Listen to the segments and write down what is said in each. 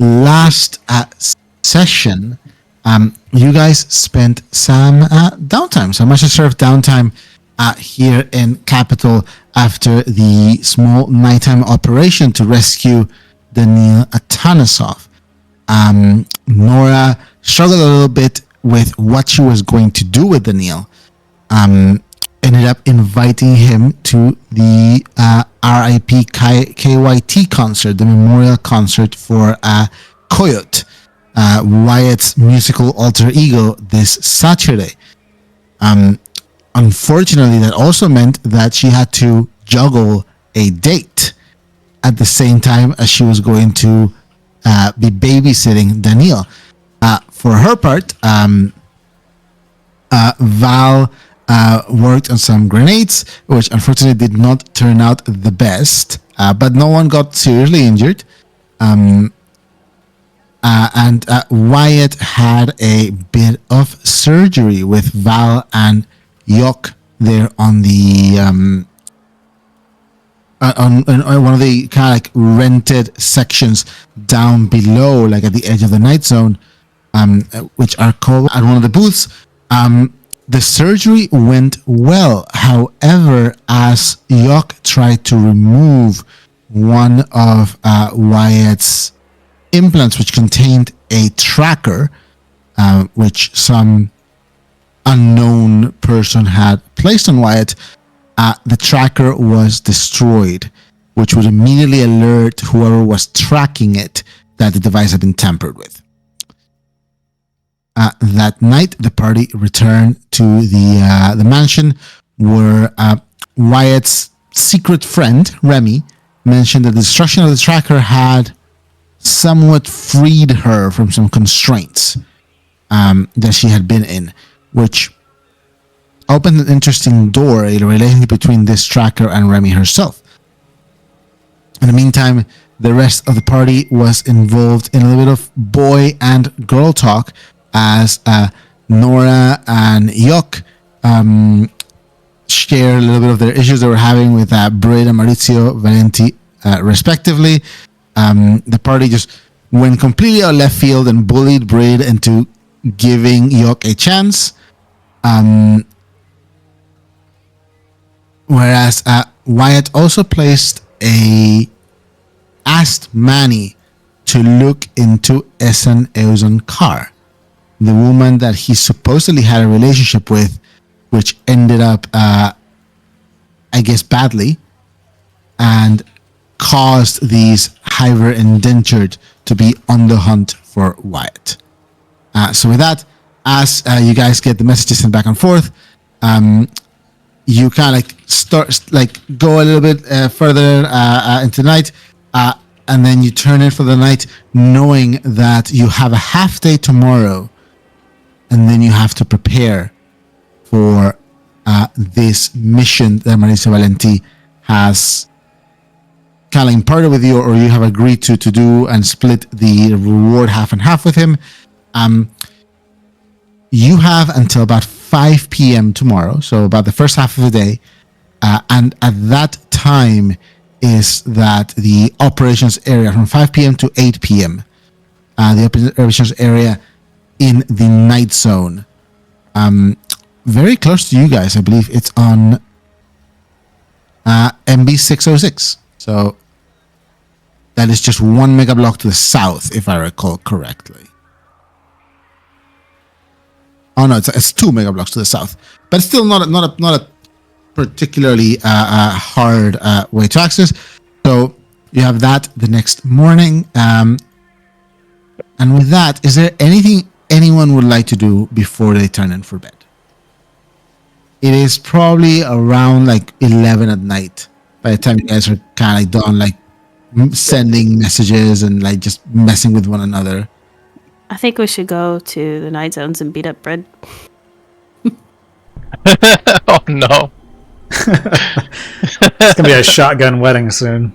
last session, you guys spent some downtime, some much deserved downtime here in Capital after the small nighttime operation to rescue Daniil Atanasov. Nora struggled a little bit with what she was going to do with Daniil. Ended up inviting him to the RIP KYT concert, the memorial concert for Coyote, Wyatt's musical alter ego, this Saturday. Unfortunately, that also meant that she had to juggle a date at the same time as she was going to be babysitting Daniil. For her part, Val worked on some grenades, which unfortunately did not turn out the best, but no one got seriously injured. And Wyatt had a bit of surgery with Val and Yok there on the on one of the kind of like rented sections down below, like at the edge of the night zone, which are called at one of the booths. The surgery went well. However, as Yok tried to remove one of Wyatt's implants, which contained a tracker, which some unknown person had placed on Wyatt, the tracker was destroyed, which would immediately alert whoever was tracking it that the device had been tampered with. That night, the party returned to the mansion where Wyatt's secret friend, Remy, mentioned that the destruction of the tracker had somewhat freed her from some constraints that she had been in, which opened an interesting door, a relationship between this tracker and Remy herself. In the meantime, the rest of the party was involved in a little bit of boy and girl talk as Nora and Yok share a little bit of their issues they were having with Braid and Maurizio Valenti, respectively. The party just went completely out left field and bullied Braid into giving Yok a chance. Whereas Wyatt also asked Manny to look into Esan Euzon Carr, the woman that he supposedly had a relationship with, which ended up, I guess, badly, and caused these Hiver indentured to be on the hunt for Wyatt. So with that, as you guys get the messages sent back and forth, you kind of go a little bit further into the night, and then you turn in for the night knowing that you have a half day tomorrow, and then you have to prepare for this mission that Maurizio Valenti has kind of imparted with you, or you have agreed to do, and split the reward half and half with him. You have until about 5 p.m. tomorrow, so about the first half of the day, and at that time is that the operations area from 5 p.m. to 8 p.m. The operations area in the night zone, very close to you guys. I believe it's on MB 606. So that is just 1 mega block to the south, if I recall correctly. Oh no, it's 2 mega blocks to the south, but it's still not a particularly hard way to access. So you have that the next morning. And with that, is there anything anyone would like to do before they turn in for bed? It is probably around like 11 at night by the time you guys are kind of done, like sending messages and like just messing with one another. I think we should go to the night zones and beat up Bread. Oh no. It's gonna be a shotgun wedding soon.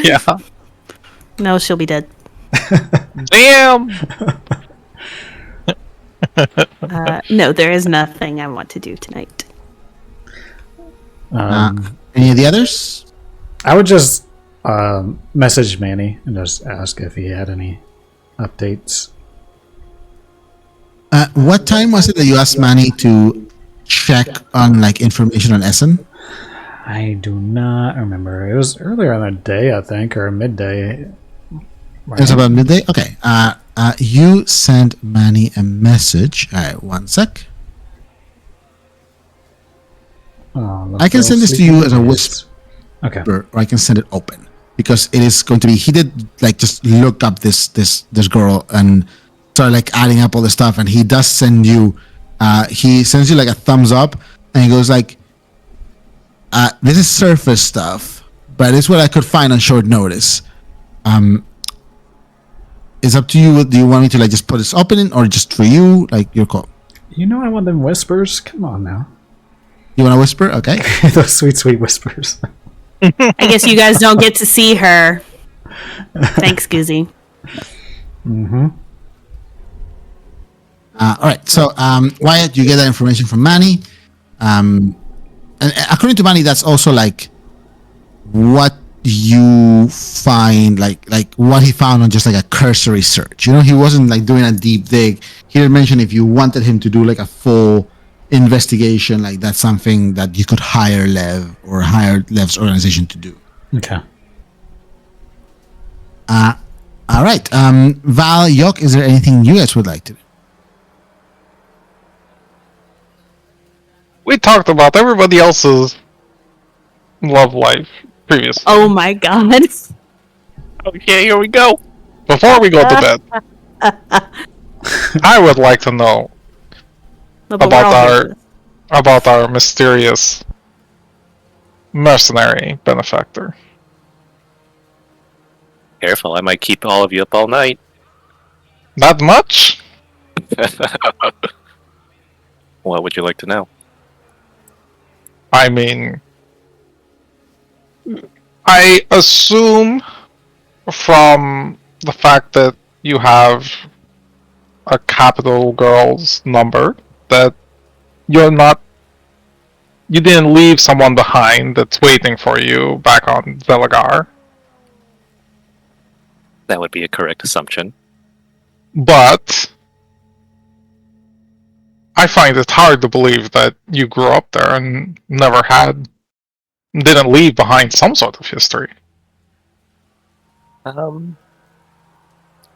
Yeah. No, she'll be dead. Damn. No, there is nothing I want to do tonight. Any of the others? I would just message Manny and just ask if he had any updates. What time was it that you asked Manny to check on like information on Essen? I do not remember. It was earlier in the day, I think, or midday. It was about midday. Okay. You sent Manny a message. All right, one sec. I can send this to you as a whisper, Okay. or I can send it open because it is going to be. He did like just look up this girl and start like adding up all the stuff, and he does send you. He sends you like a thumbs up, and he goes like, "This is surface stuff, but it's what I could find on short notice. It's up to you. Do you want me to like just put this opening or just for you? Like your call. You know I want them whispers. Come on now. You want to whisper? Okay. Those sweet, sweet whispers. I guess you guys don't get to see her. Thanks, Guzzy. Mm-hmm. All right. So, Wyatt, you get that information from Manny. And according to Manny, that's also like what you find, like what he found on just like a cursory search. You know, he wasn't like doing a deep dig. He had mentioned if you wanted him to do like a full investigation, like that's something that you could hire Lev or hire Lev's organization to do. Okay. All right. Val, Yok, is there anything you guys would like to do? We talked about everybody else's love life previously. Oh my god. Okay, here we go. Before we go to bed, I would like to know No, but we're all here for this. about our mysterious mercenary benefactor. Careful, I might keep all of you up all night. Not much? What would you like to know? I mean, I assume from the fact that you have a capital girl's number that you didn't leave someone behind that's waiting for you back on Zelagar. That would be a correct assumption. But I find it hard to believe that you grew up there and didn't leave behind some sort of history.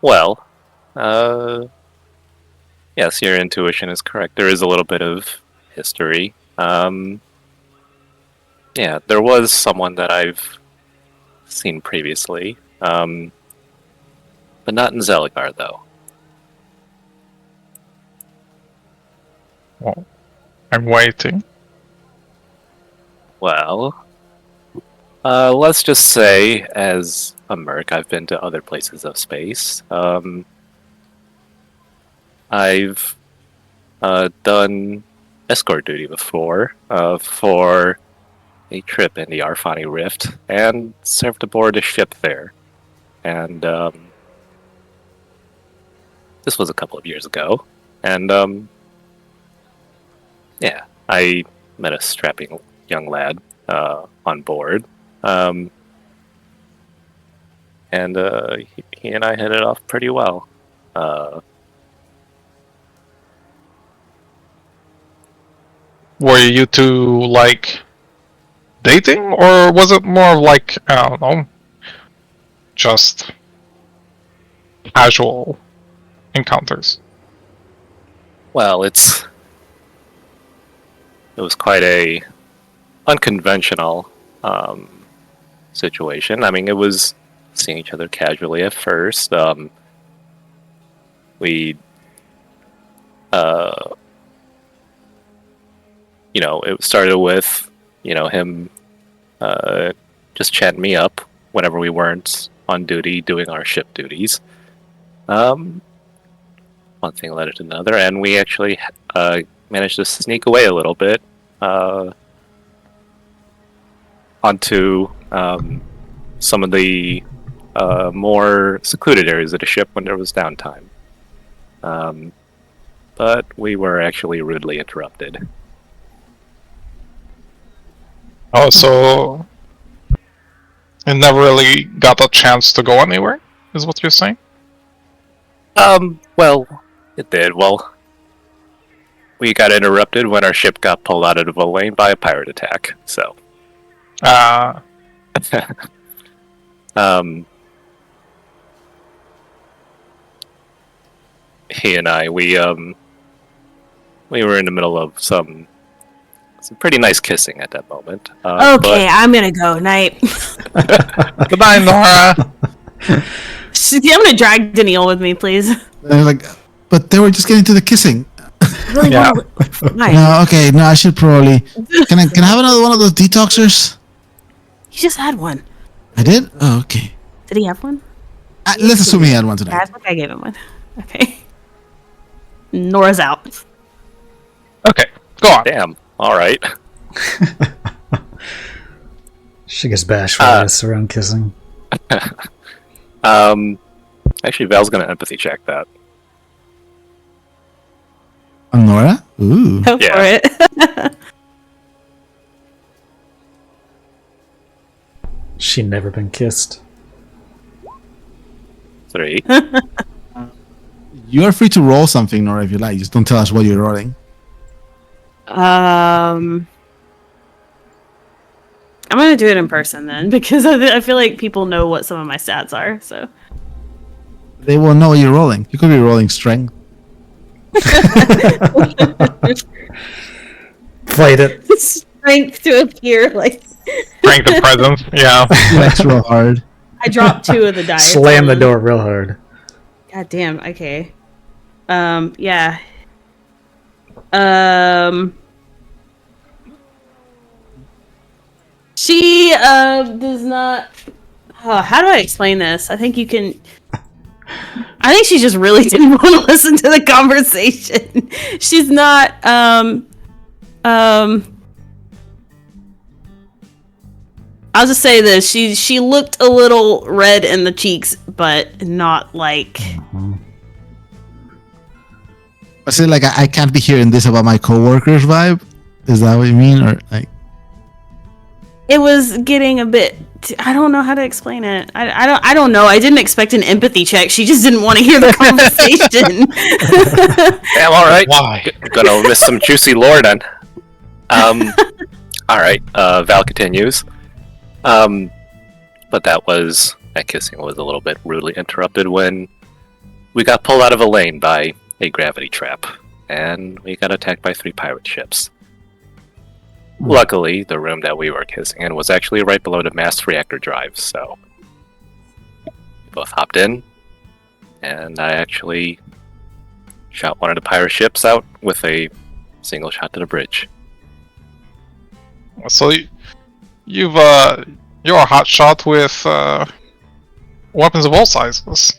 Well, yes, your intuition is correct. There is a little bit of history. Yeah, there was someone that I've seen previously, but not in Zelagar, though. Well, I'm waiting. Well, let's just say, as a merc, I've been to other places of space. I've done escort duty before for a trip in the Arfani Rift, and served aboard a ship there. And this was a couple of years ago, and yeah, I met a strapping young lad on board, and he and I hit it off pretty well. Were you two, like, dating? Or was it more of like, I don't know, just casual encounters? Well, it was quite a unconventional situation. I mean, it was seeing each other casually at first. We, it started with, him just chatting me up whenever we weren't on duty doing our ship duties. One thing led to another, and we actually managed to sneak away a little bit onto some of the more secluded areas of the ship when there was downtime. But we were actually rudely interrupted. Oh, so And never really got a chance to go anywhere, is what you're saying? Well, it did. Well, we got interrupted when our ship got pulled out of a lane by a pirate attack. So, he and I, we were in the middle of some pretty nice kissing at that moment. Okay, I'm gonna go. Night. Goodbye, Nora. I'm gonna drag Danielle with me, please. They're like, but they were just getting to the kissing. Really Yeah. Night. No, okay, no, I should probably. Can I have another one of those detoxers? He just had one. I did. Oh, okay. Did he have one? Let's assume he had one Yeah, tonight. I think I gave him one. Okay. Nora's out. Okay, go on. Damn. All right. She gets bashful around kissing. Actually, Val's gonna empathy check that. On Nora? Ooh. Go Yeah. for it. She never been kissed. 3. You are free to roll something, Nora, if you like. Just don't tell us what you're rolling. I'm gonna do it in person then, because I feel like people know what some of my stats are. So They will know what you're rolling. You could be rolling strength. Fight it. strength to appear like Strength and presence, yeah. Flex real hard. I dropped 2 of the dice. Slam the door real hard. God damn. Okay. Yeah. She does not. How do I explain this? I think you can. I think she just really didn't want to listen to the conversation. She's not. I'll just say this: she looked a little red in the cheeks, but not like. I say like I can't be hearing this about my coworkers vibe. Is that what you mean, or like? It was getting a bit. I don't know how to explain it. I don't know. I didn't expect an empathy check. She just didn't want to hear the conversation. Damn. All right. Why? Gonna miss some juicy lore then. All right. Val continues. But that kissing was a little bit rudely interrupted when we got pulled out of a lane by a gravity trap, and we got attacked by 3 pirate ships. Luckily, the room that we were kissing in was actually right below the mass reactor drive, so we both hopped in, and I actually shot one of the pirate ships out with a single shot to the bridge. So you're a hot shot with weapons of all sizes.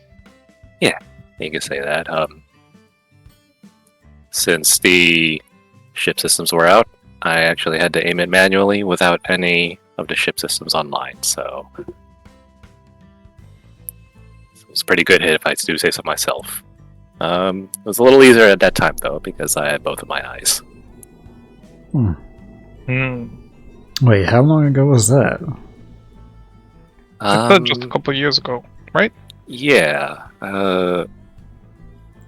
You can say that. Since the ship systems were out, I actually had to aim it manually without any of the ship systems online, so it was a pretty good hit if I do say so myself. It was a little easier at that time though, because I had both of my eyes. Wait, how long ago was that? Just a couple of years ago, right? Yeah, I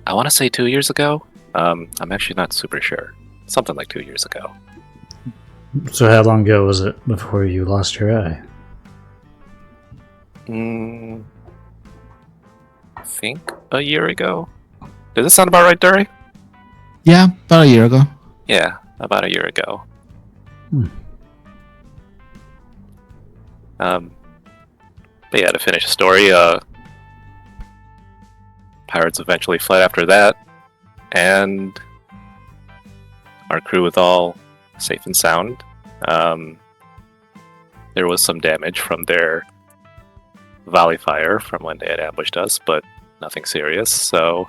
want to say 2 years ago. I'm actually not super sure. Something like 2 years ago. So how long ago was it before you lost your eye? I think a year ago. Does that sound about right, Dury? Yeah, about a year ago. Yeah, about a year ago. But yeah, to finish the story, pirates eventually fled after that, and our crew was all safe and sound. There was some damage from their volley fire from when they had ambushed us, but nothing serious, so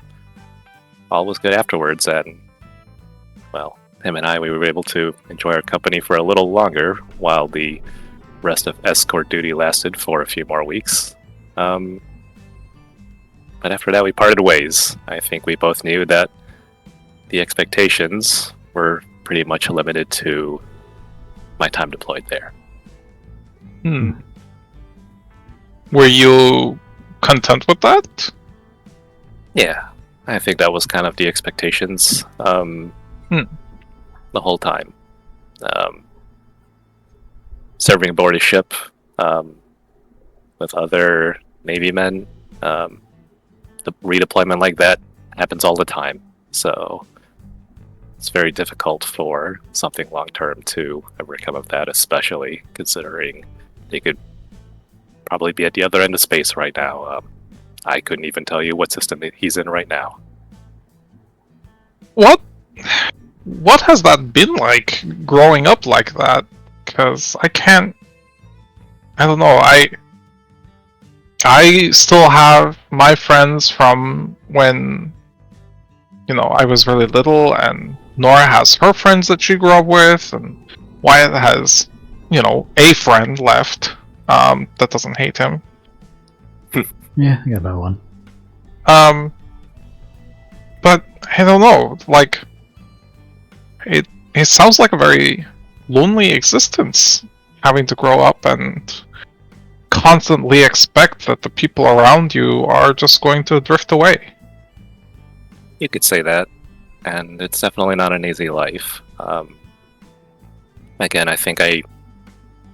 all was good afterwards, and, well, him and I, we were able to enjoy our company for a little longer, while the rest of escort duty lasted for a few more weeks. But after that, we parted ways. I think we both knew that the expectations were pretty much limited to my time deployed there. Were you content with that? Yeah, I think that was kind of the expectations the whole time. Serving aboard a ship with other Navy men, the redeployment like that happens all the time. So it's very difficult for something long term to ever come of that, especially considering they could probably be at the other end of space right now. I couldn't even tell you what system he's in right now. What has that been like growing up like that? Because I don't know. I still have my friends from when, I was really little, and Nora has her friends that she grew up with, and Wyatt has, a friend left that doesn't hate him. Yeah, I got about one. But I don't know. Like, it sounds like a very lonely existence, having to grow up and constantly expect that the people around you are just going to drift away. You could say that, and it's definitely not an easy life. Again, I think I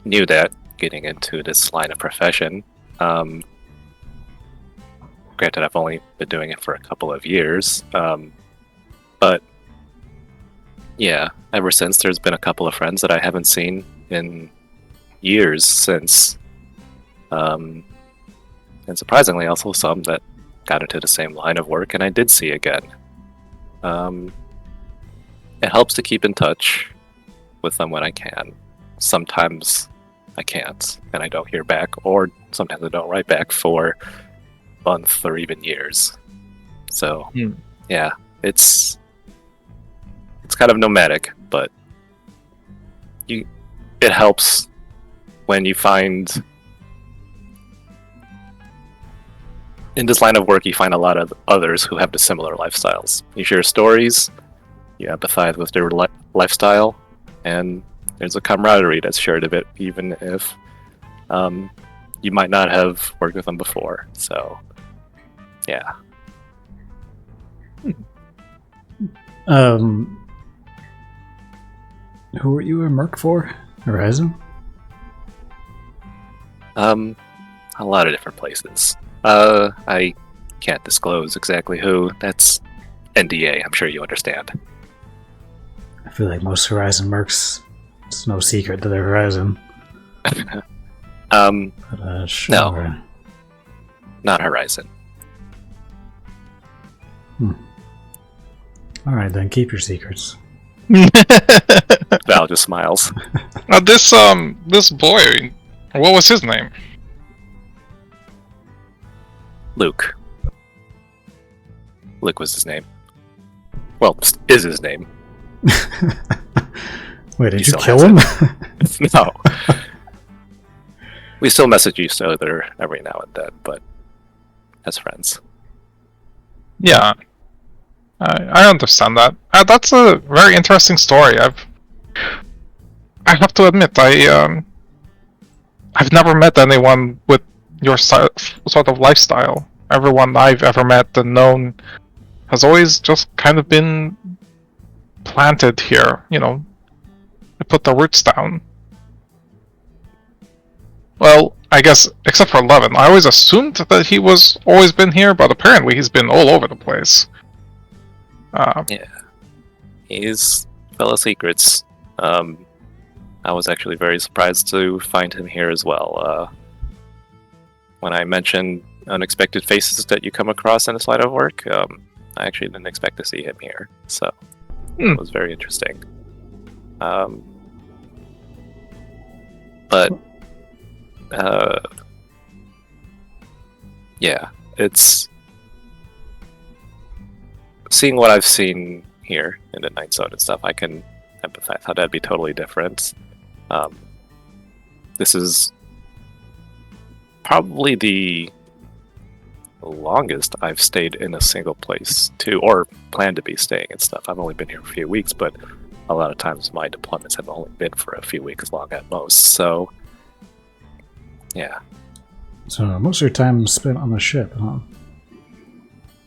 knew that getting into this line of profession. Granted, I've only been doing it for a couple of years, but yeah, ever since there's been a couple of friends that I haven't seen in years since, and surprisingly also some that got into the same line of work and I did see again. It helps to keep in touch with them when I can. Sometimes I can't, and I don't hear back, or sometimes I don't write back for months or even years. So, yeah, it's kind of nomadic, but it helps when you find in this line of work, you find a lot of others who have the similar lifestyles. You share stories, you empathize with their lifestyle, and there's a camaraderie that's shared a bit, even if you might not have worked with them before. So, yeah. Who were you a merc for? Horizon? A lot of different places. I can't disclose exactly who. That's NDA, I'm sure you understand. I feel like most Horizon mercs, it's no secret to their Horizon. But, sure. No. Not Horizon. Alright then, keep your secrets. Val just smiles. This boy, what was his name? Luke. Luke was his name. Well, is his name. Wait, did He you still kill has him? No. We still message each other every now and then, but as friends. Yeah, I understand that. That's a very interesting story. I have to admit, I've never met anyone with your sort of lifestyle. Everyone I've ever met and known has always just kind of been planted here, they put the roots down. Well, I guess, except for 11. I always assumed that he was always been here, but apparently he's been all over the place. Yeah. He's full of secrets. I was actually very surprised to find him here as well. When I mentioned unexpected faces that you come across in this line of work, I actually didn't expect to see him here, so it was very interesting. But yeah, it's seeing what I've seen here in the Night Zone and stuff. I can empathize how that'd be totally different. This is probably the longest I've stayed in a single place too, or plan to be staying and stuff. I've only been here for a few weeks, but a lot of times my deployments have only been for a few weeks long at most. So, yeah. So most of your time spent on the ship, huh?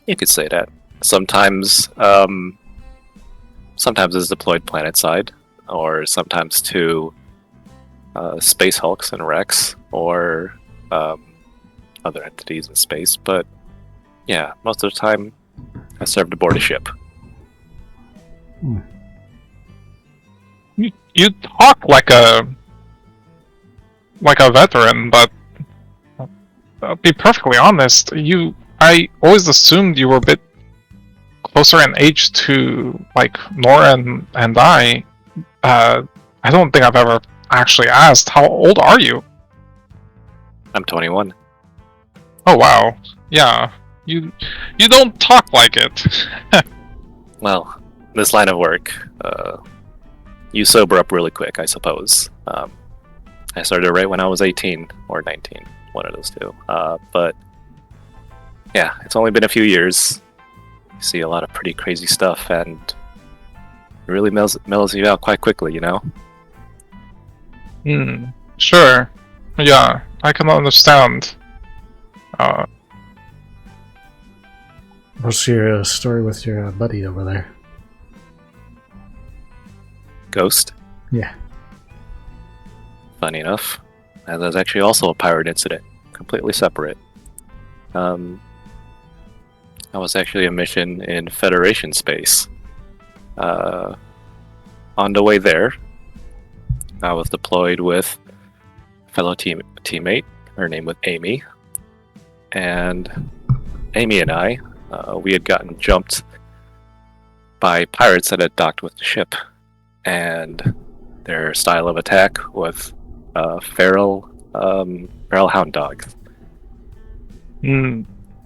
You could say that. Sometimes, sometimes it's deployed planetside, or sometimes to space hulks and wrecks, or other entities in space. But yeah, most of the time, I served aboard a ship. You talk like a veteran, but I'll be perfectly honest. I always assumed you were a bit closer in age to like Nora and I. I don't think I've ever actually asked. How old are you? I'm 21. Oh wow, yeah. You don't talk like it. Well, this line of work, you sober up really quick, I suppose. I started right when I was 18 or 19, one of those two. But yeah, it's only been a few years. You see a lot of pretty crazy stuff, and it really mellows you out quite quickly, you know? Sure. Yeah, I can understand. What's your story with your buddy over there? Ghost, Yeah. funny enough. And there's actually also a pirate incident, completely separate. I was actually a mission in Federation space. On the way there, I was deployed with a fellow teammate. Her name was Amy. And Amy and I, we had gotten jumped by pirates that had docked with the ship. And their style of attack was feral hound dogs.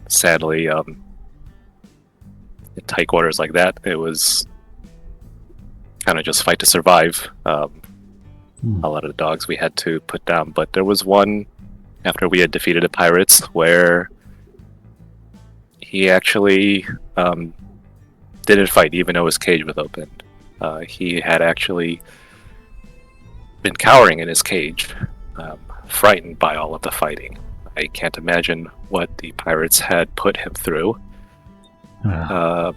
Sadly, in tight quarters like that, it was kind of just fight to survive. A lot of the dogs we had to put down, but there was one after we had defeated the pirates where he actually didn't fight even though his cage was open. He had actually been cowering in his cage, frightened by all of the fighting. I can't imagine what the pirates had put him through. Poor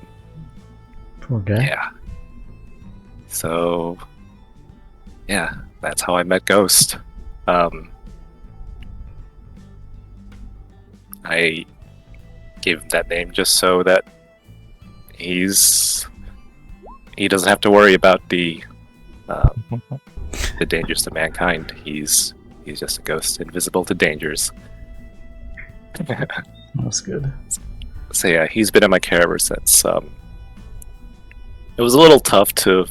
guy. Yeah. So, yeah, that's how I met Ghost. I gave him that name just so that he doesn't have to worry about the dangers to mankind. He's just a ghost, invisible to dangers. That's good. So yeah, he's been in my care ever since. It was a little tough to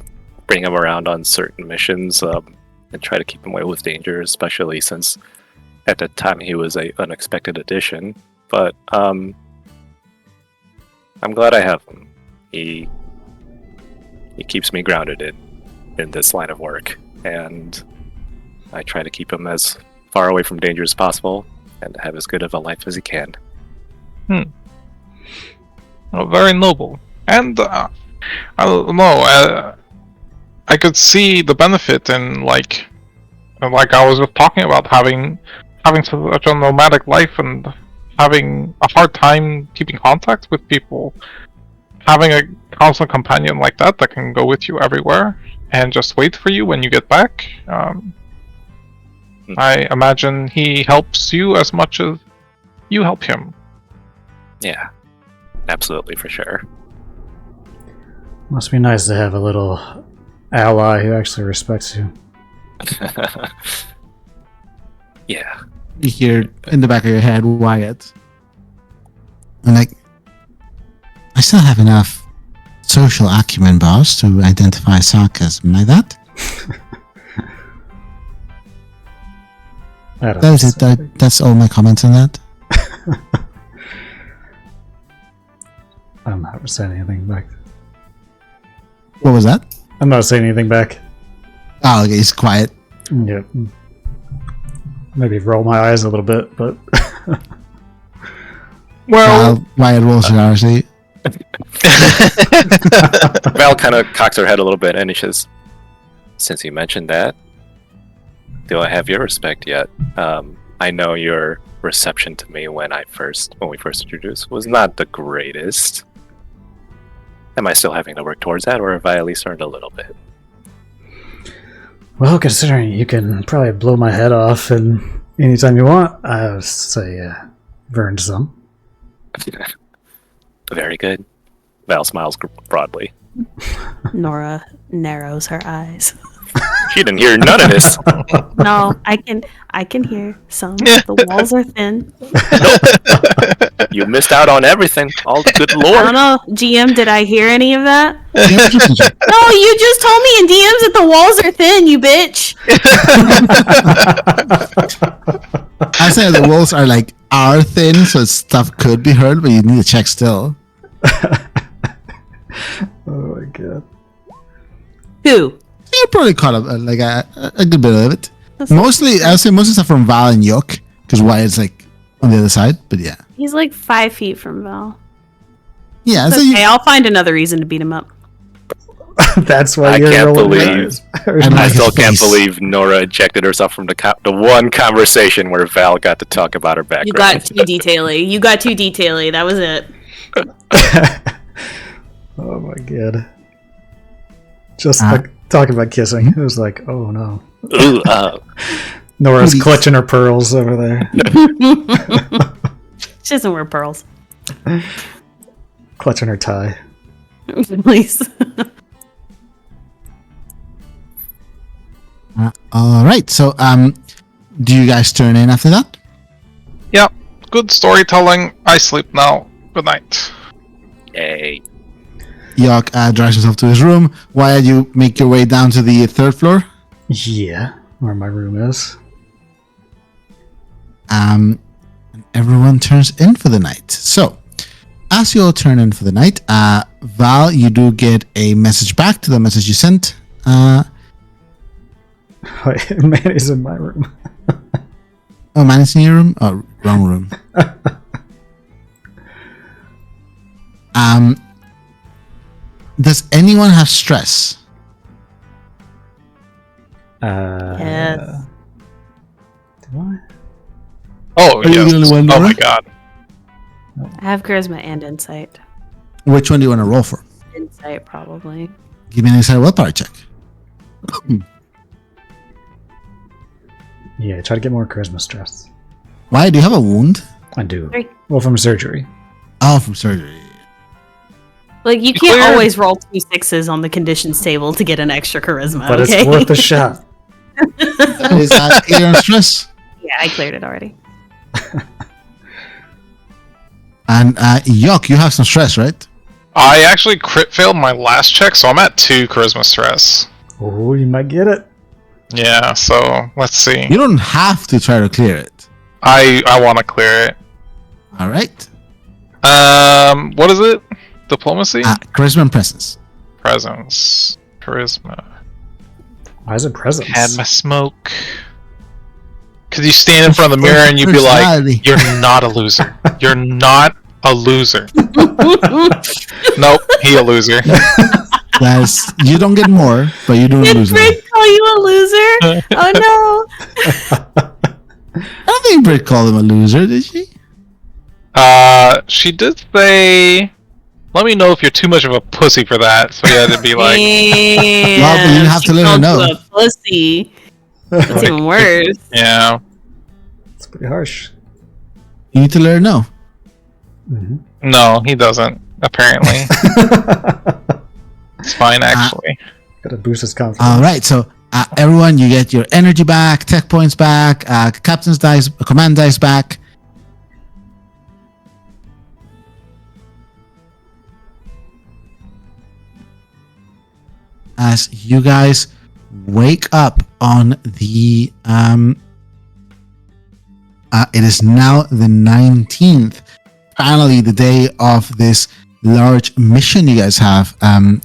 bring him around on certain missions and try to keep him away with danger, especially since at the time he was a unexpected addition. But I'm glad I have him. He keeps me grounded in this line of work, and I try to keep him as far away from danger as possible and have as good of a life as he can. Oh, very noble. And I don't know. I could see the benefit in like I was just talking about having such a nomadic life and having a hard time keeping contact with people. Having a constant companion like that can go with you everywhere and just wait for you when you get back. I imagine he helps you as much as you help him. Yeah, absolutely, for sure. Must be nice to have a little ally who actually respects you. Yeah. You hear in the back of your head, Wyatt. And like, I still have enough social acumen, boss, to identify sarcasm like that. That's it. That's all my comments on that. I'm not saying anything back. What was that? I'm not saying anything back. Oh, okay, he's quiet. Yep. Maybe roll my eyes a little bit, but Well, Wyatt rolls it honestly. Val kind of cocks her head a little bit, and she says, "Since you mentioned that, do I have your respect yet? I know you're reception to me when we first introduced was not the greatest. Am I still having to work towards that, or have I at least learned a little bit? Well, considering you can probably blow my head off and anytime you want, I would say you've earned some. Very good. Val smiles broadly. Nora narrows her eyes. She didn't hear none of this. No, I can hear some. The walls are thin. You missed out on everything. All the good I lore. don't know, GM, did I hear any of that? No, you just told me in DMs that the walls are thin, you bitch. I say the walls are thin, so stuff could be heard, but you need to check still. Oh my god. Who? You probably caught up a good bit of it. Mostly, I would say most of the stuff from Val and Yok, because Wyatt's on the other side. But yeah, He's 5 feet from Val. yeah. It's So okay, I'll find another reason to beat him up. That's why I you're can't rolling believe- your eyes. And I his still can't face. believe Nora ejected herself from the one conversation where Val got to talk about her background. You got too detaily. That was it. Oh my god. Just talking about kissing. It was like, oh no. Ooh, Nora's Please. clutching her pearls over there. She doesn't wear pearls. Clutching her tie. Please. All right. So, do you guys turn in after that? Yeah, good storytelling. I sleep now. Good night. yay. Yok drives himself to his room. Wyatt, you make your way down to the third floor. Yeah, where my room is. And everyone turns in for the night. So, as you all turn in for the night, Val, you do get a message back to the message you sent. Wait, man is in my room. Oh, man, it's in your room? Oh, wrong room. Does anyone have stress? Yes. Do I? Oh, Are you yes. the only one, Oh Nora? my god. I have charisma and insight. Which one do you want to roll for? Insight, probably. Give me an inside willpower check. Yeah, try to get more charisma stress. Why? Do you have a wound? I do. 3. Well, from surgery. Oh, from surgery. You can't Clear. always roll 2 6s on the conditions table to get an extra charisma. But okay? it's worth a shot. Is that clear on stress? Yeah, I cleared it already. And Yok, you have some stress, right? I actually crit failed my last check, so I'm at 2 charisma stress. Oh, you might get it. Yeah, so let's see. You don't have to try to clear it. I want to clear it. All right. What is it? Diplomacy? Charisma and presence. Presence. Charisma. Why is it presence? Had my smoke. Because you stand in front of the mirror and you'd be like, Personality. you're not a loser. You're not a loser. Nope, he a loser. Guys, you don't get more, but you don't Did lose. Brit call you a loser? Oh I don't think Britt called him a loser, did she? She did say, let me know if you're too much of a pussy for that. So he had to be no. like, Well, but you have She to let her called know. you a pussy. That's even worse. yeah. It's pretty harsh. You need to let her know. No, he doesn't, apparently. It's fine, actually. Gotta boost his confidence. All right, so everyone, you get your energy back, tech points back, captain's dice, command dice back. As you guys wake up on the it is now the 19th, finally the day of this large mission you guys have, the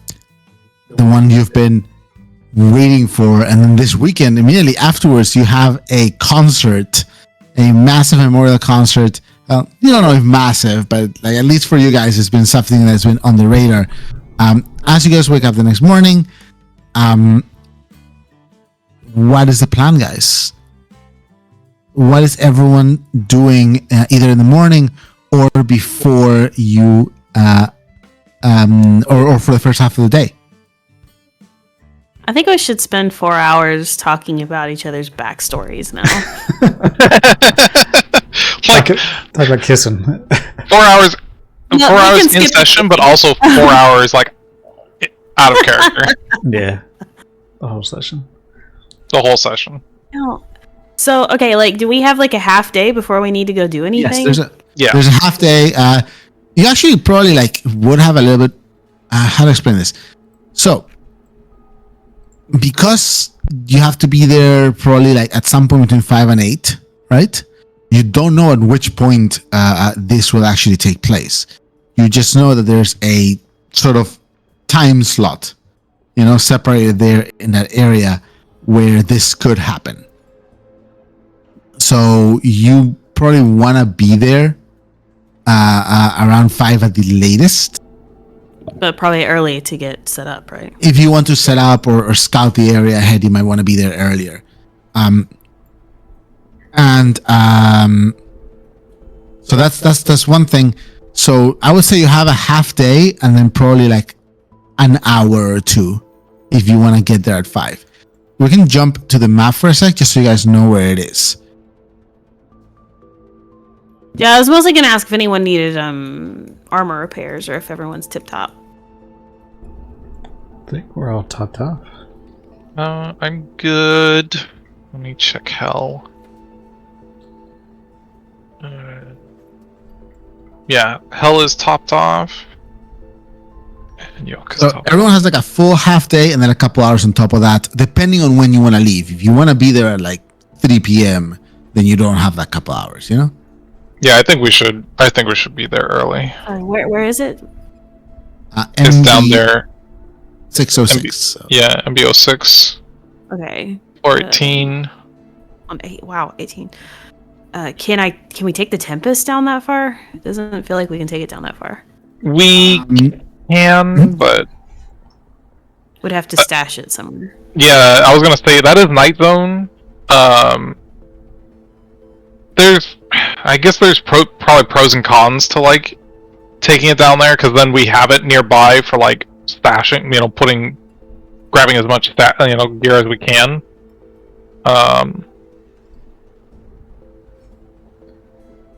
one you've been waiting for. And then this weekend, immediately afterwards, you have a concert, a massive memorial concert. You don't know if massive, but at least for you guys, it's been something that's been on the radar. As you guys wake up the next morning, what is the plan, guys? what is everyone doing either in the morning or before you, or for the first half of the day? I think we should spend 4 hours talking about each other's backstories now. Like Talk about kissing. 4 hours, No, 4 we hours can in skip- session, but also 4 hours like out of character. Yeah. The whole session. The whole session. No. So, okay, like, do we have like a half day before we need to go do anything? Yes, Yeah. there's a half day. You actually probably like would have a little bit. How to explain this? So, because you have to be there probably like at some point between 5 and 8, right? You don't know at which point this will actually take place. You just know that there's a sort of time slot, separated there in that area where this could happen. So you probably want to be there around 5 at the latest. But probably early to get set up, right? If you want to set up or scout the area ahead, you might want to be there earlier. So that's one thing. So I would say you have a half day and then probably like an hour or two if you want to get there at 5. We can jump to the map for a sec just so you guys know where it is. Yeah, I was mostly gonna ask if anyone needed armor repairs or if everyone's tip top. I think we're all topped off. I'm good. Let me check hell. Yeah, hell is topped off. And Yoke is So topped everyone has like a full half day and then a couple hours on top of that, depending on when you want to leave. If you want to be there at like 3 p.m., then you don't have that couple hours, Yeah, I think we should be there early. Where is it? It's MB down there. 606. So. Yeah, MB06 Okay. 418. On 8. Wow, 18. Can we take the Tempest down that far? It doesn't feel like we can take it down that far. We can, but Would have to stash it somewhere. yeah, I was gonna say that is Night Zone. I guess there's probably pros and cons to like taking it down there, because then we have it nearby for like stashing, grabbing as much gear as we can.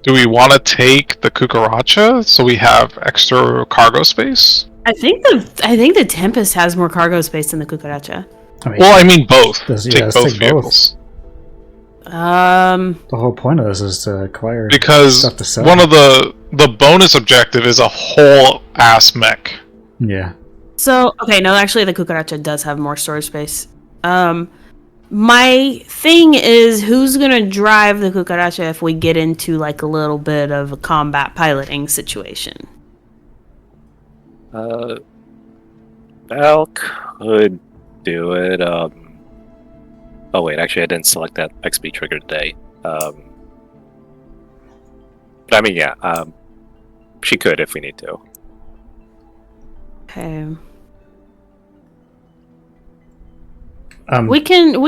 Do we want to take the Cucaracha so we have extra cargo space? I think the Tempest has more cargo space than the Cucaracha. I mean, Well, I mean both. Let's Take both vehicles. the whole point of this is to acquire Because stuff to sell. one of the bonus objective is a whole ass mech. Yeah. So, okay, no, actually the Cucaracha does have more storage space. My thing is, who's gonna drive the Cucaracha if we get into like a little bit of a combat piloting situation? Val could do it. Oh wait, actually I didn't select that XP trigger today. But I mean, yeah, she could if we need to. Okay. We We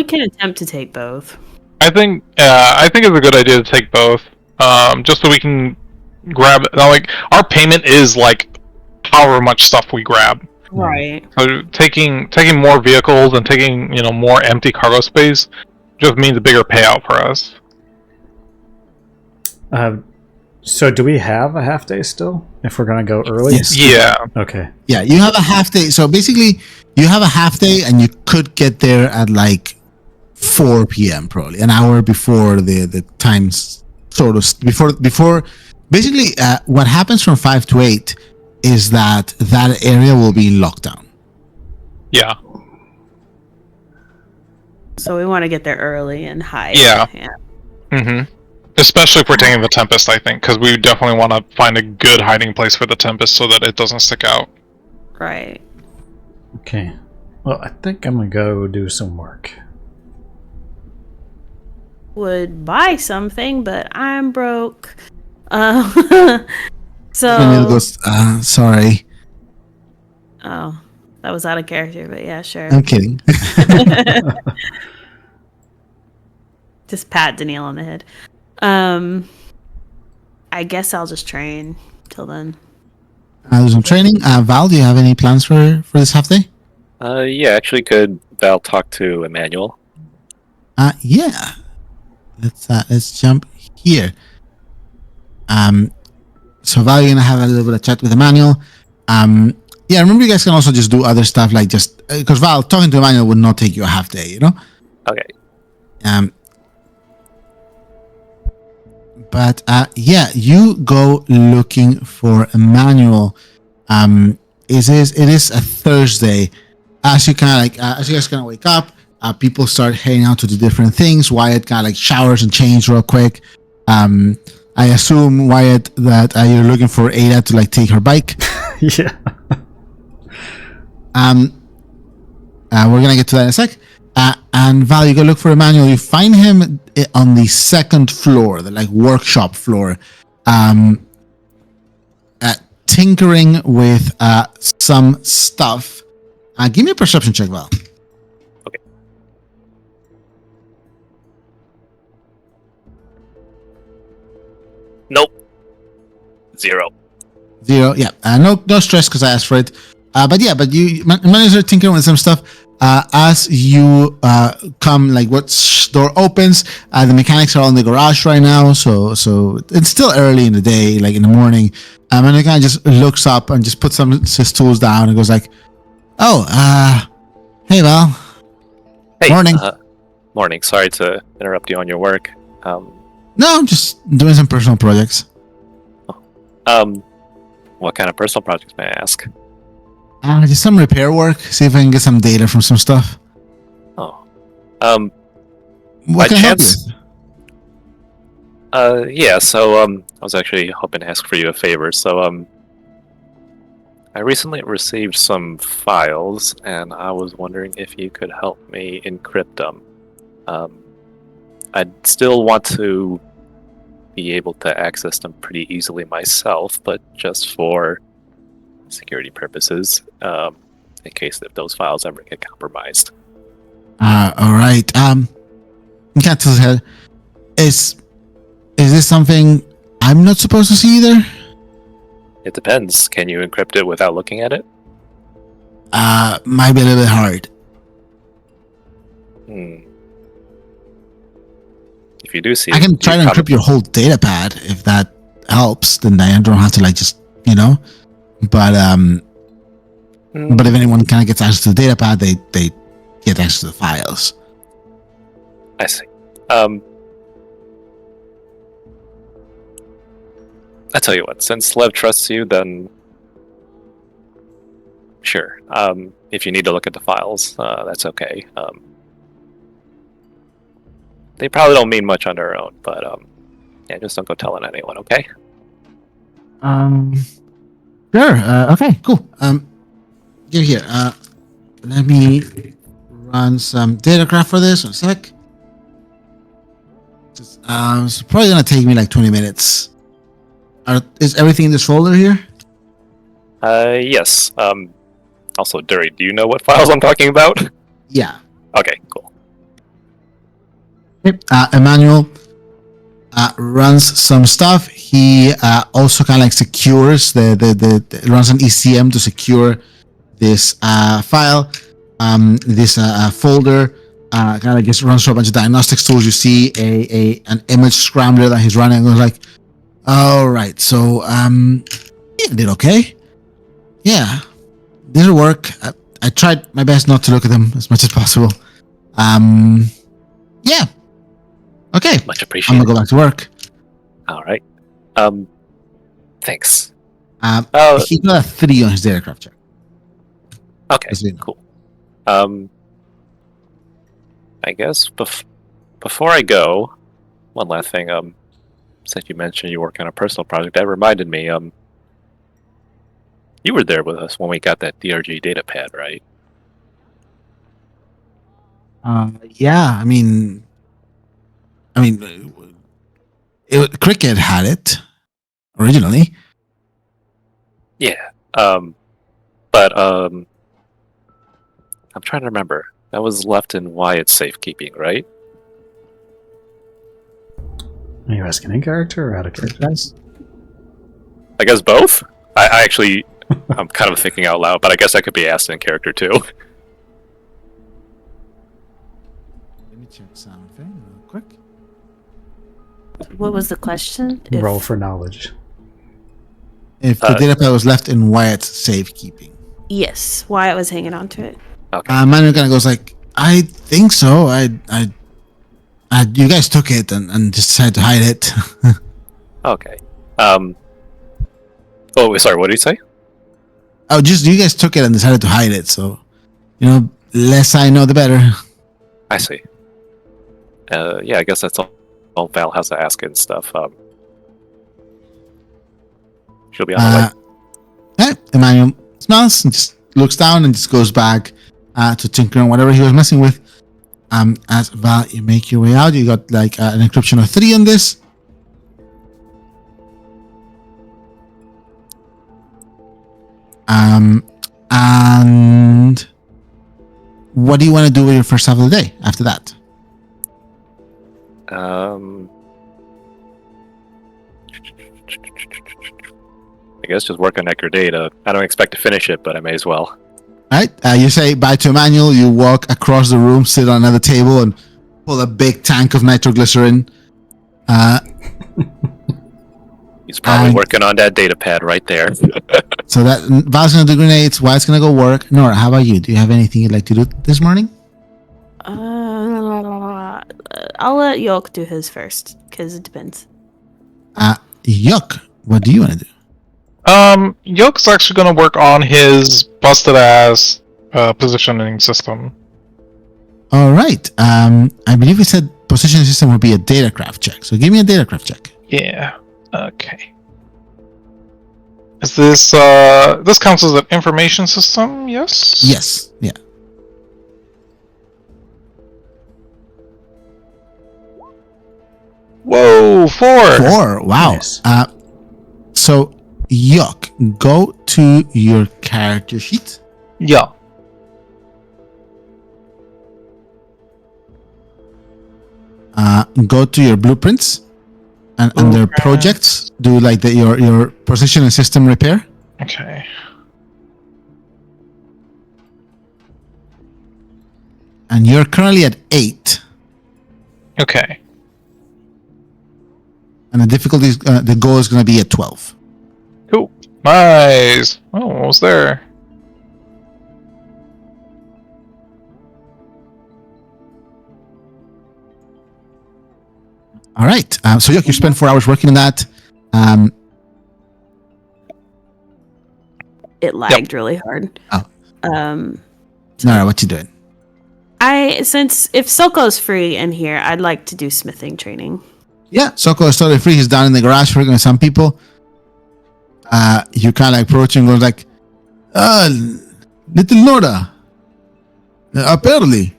can attempt to take both. I think it's a good idea to take both, just so we can grab. Now, like our payment is like however much stuff we grab. Right. So taking more vehicles and taking more empty cargo space just means a bigger payout for us. So do we have a half day still? If we're gonna go early? Yes. Yeah. Okay. Yeah, you have a half day. So basically, you have a half day, and you could get there at like 4 p.m. probably, an hour before the times sort of before. Basically, what happens from 5 to 8 is that area will be in lockdown. Yeah. So we want to get there early and hide. Yeah. Mm-hmm. Especially if we're taking the Tempest, I think, because we definitely want to find a good hiding place for the Tempest so that it doesn't stick out. Right. Okay. Well, I think I'm gonna go do some work. Would buy something, but I'm broke. And it goes, sorry, Oh, that was out of character, but yeah, sure. I'm kidding. Just pat Danielle on the head. I guess I'll just train till then. Do some training. Val, do you have any plans for this half day? Yeah, actually, could Val talk to Emmanuel? Yeah. Let's jump here. So Val, you're gonna have a little bit of chat with Emmanuel. Yeah, remember you guys can also just do other stuff like just because Val talking to Emmanuel would not take you a half day, you know. Okay. But yeah, you go looking for Emmanuel. It is a Thursday. As you as you guys kind of wake up, people start heading out to do different things. Wyatt kind of like showers and change real quick. I assume, Wyatt, that you're looking for Ada to like take her bike. Yeah. We're gonna get to that in a sec. And Val, you go look for Emmanuel. You find him on the second floor, the like workshop floor, tinkering with some stuff. Give me a perception check, Val. Okay. Nope. 0. 0. Yeah. No stress because I asked for it. But you manage to tinker with some stuff. As you come, like what door opens, the mechanics are all in the garage right now, so it's still early in the day, like in the morning. And the guy just looks up and just puts his tools down and goes like, "Oh, hey Val, Hey. Morning. Morning. Sorry to interrupt you on your work. No, I'm just doing some personal projects. What kind of personal projects, may I ask? Just some repair work. See if I can get some data from some stuff. Oh. What By can I help you chance- with? Yeah, so, I was actually hoping to ask for you a favor. So, I recently received some files, and I was wondering if you could help me encrypt them. I'd still want to be able to access them pretty easily myself, but just for security purposes, in case if those files ever get compromised. All right. Cat tilts his head. Is this something I'm not supposed to see either? It depends. Can you encrypt it without looking at it? Might be a little bit hard. If you do see I it, can try to encrypt your whole data pad if that helps. Then I don't have to like just But but if anyone kind of gets access to the data pad, they get access to the files. I see. I tell you what, since Lev trusts you, then sure. If you need to look at the files, that's okay. They probably don't mean much on their own, but yeah, just don't go telling anyone, okay? Sure. Okay. Cool. Get here. Let me run some data graph for this in a sec. It's probably gonna take me like 20 minutes. Is everything in this folder here? Yes. Also, Dury, do you know what files I'm talking about? Yeah. Okay, cool. Emmanuel runs some stuff. He also kind of like secures the runs an ECM to secure this file. This folder kind of just runs through a bunch of diagnostics tools. You see an image scrambler that he's running. And goes like, all right, so yeah, did okay. Yeah, did work. I tried my best not to look at them as much as possible. Yeah. Okay. Much I'm appreciated. gonna go back to work. All right. Thanks. He got a 3 on his datacraft check. Okay, Just so you know. cool. I guess before I go, one last thing. Since you mentioned you work on a personal project, that reminded me. You were there with us when we got that DRG data pad, right? Yeah, I mean, Cricket had it originally. Yeah. But I'm trying to remember. That was left in Wyatt's safekeeping, right? Are you asking in character or out of character? Guys? I guess both. I actually, I'm kind of thinking out loud, but I guess I could be asked in character too. Let me check something real quick. What was the question? Roll for knowledge. If the data pad was left in Wyatt's safekeeping. Yes, Wyatt was hanging on to it. Okay. Manuel kind of goes like, I think so. You guys took it and just decided to hide it. Okay. Oh, sorry. What did you say? Oh, just you guys took it and decided to hide it. So, less I know, the better. I see. Yeah, I guess that's all Val has to ask and stuff. She'll be on the way. Yeah, Emmanuel smiles and just looks down and just goes back to tinkering whatever he was messing with. As Val, you make your way out. You got like an encryption of 3 on this. And what do you want to do with your first half of the day after that? I guess just work on Necro Data. I don't expect to finish it, but I may as well. All right. You say bye to Emmanuel. You walk across the room, sit on another table, and pull a big tank of nitroglycerin. He's probably working on that data pad right there. So that Val's gonna do grenades. Wyatt's gonna go work. Nora, how about you? Do you have anything you'd like to do this morning? I'll let York do his first, because it depends. Yuck. What do you want to do? Yoke's actually gonna work on his busted ass positioning system. All right. I believe we said positioning system would be a datacraft check. So give me a datacraft check. Yeah. Okay. Is this this counts as an information system? Yes. Yes. Yeah. Whoa, 4. 4. Wow. Nice. So Yuck, go to your character sheet. Yeah. Go to your blueprints and under projects, do like your position and system repair. Okay. And you're currently at 8. Okay. And the difficulty is, the goal is going to be at 12. Cool. Nice. Oh, almost there. All right. So Yuck, you spent 4 hours working on that. It lagged really hard. Oh. So Nara, what you doing? since if Soko's free in here, I'd like to do smithing training. Yeah, Soko is totally free. He's down in the garage working with some people. You kind of like approach and goes like, little Nora, up early.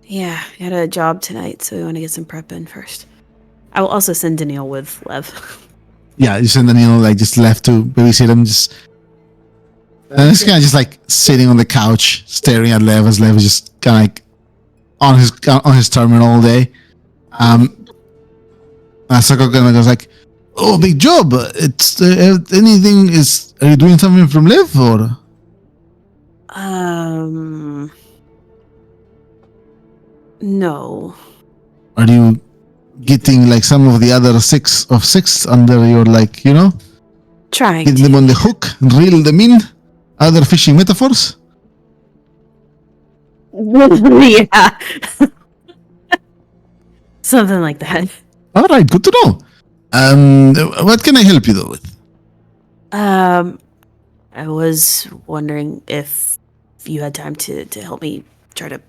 Yeah, I had a job tonight, so we want to get some prep in first. I will also send Daniil with Lev. Yeah, you send Daniel like just left to babysit him. And this guy just like sitting on the couch staring at Lev as Lev is just kind of like on his terminal all day. Soko kind of goes like, "Oh, big job! It's anything is? Are you doing something from Lev or?" No. Are you getting like some of the other 6 of 6 under your like, Trying getting them on the hook, reel them in? Other fishing metaphors? Yeah. Something like that. All right, good to know. What can I help you though with? I was wondering if you had time to help me try to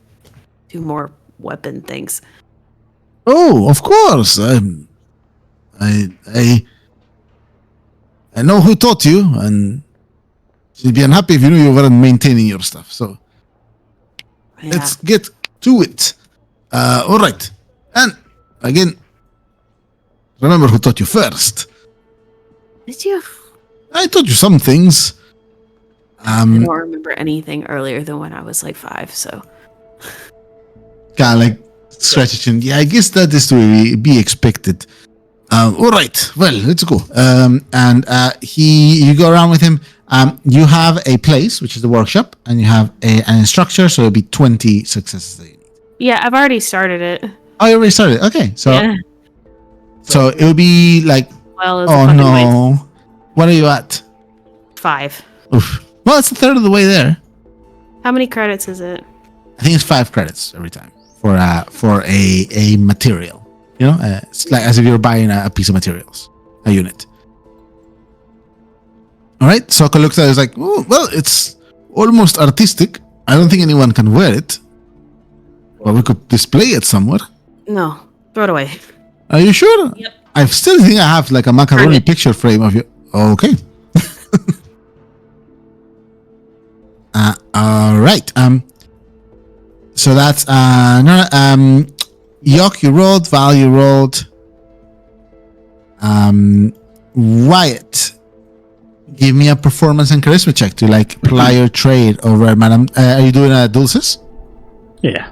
do more weapon things. Oh, of course. I know who taught you, and she'd be unhappy if you knew you weren't maintaining your stuff. So Yeah. let's get to it. All right, and again, remember who taught you first. Did you? I taught you some things. I don't remember anything earlier than when I was like 5, so. Kind of like Scratch your chin. Yeah, I guess that is to be expected. All right. Well, let's go. And you go around with him. You have a place, which is the workshop, and you have an instructor, so it'll be 20 successes that you need. Yeah, I've already started it. Oh, you already started. Okay, so Yeah. so it'll be like, Well, it's a oh fucking no, what are you at? waste. 5. Oof. Well, it's a third of the way there. How many credits is it? I think it's 5 credits every time for a material. You know, it's like as if you're buying a piece of materials, a unit. All right, Sokka looks at it, is like, oh, well, it's almost artistic. I don't think anyone can wear it. Well, we could display it somewhere. No, throw it away. Are you sure? Yep. I still think I have like a macaroni Burn it. picture frame of you. Okay. All right. So that's Yok, you rolled. Val, you rolled. Wyatt, give me a performance and charisma check to like ply your trade over Madam. Are you doing a Dulces? Yeah.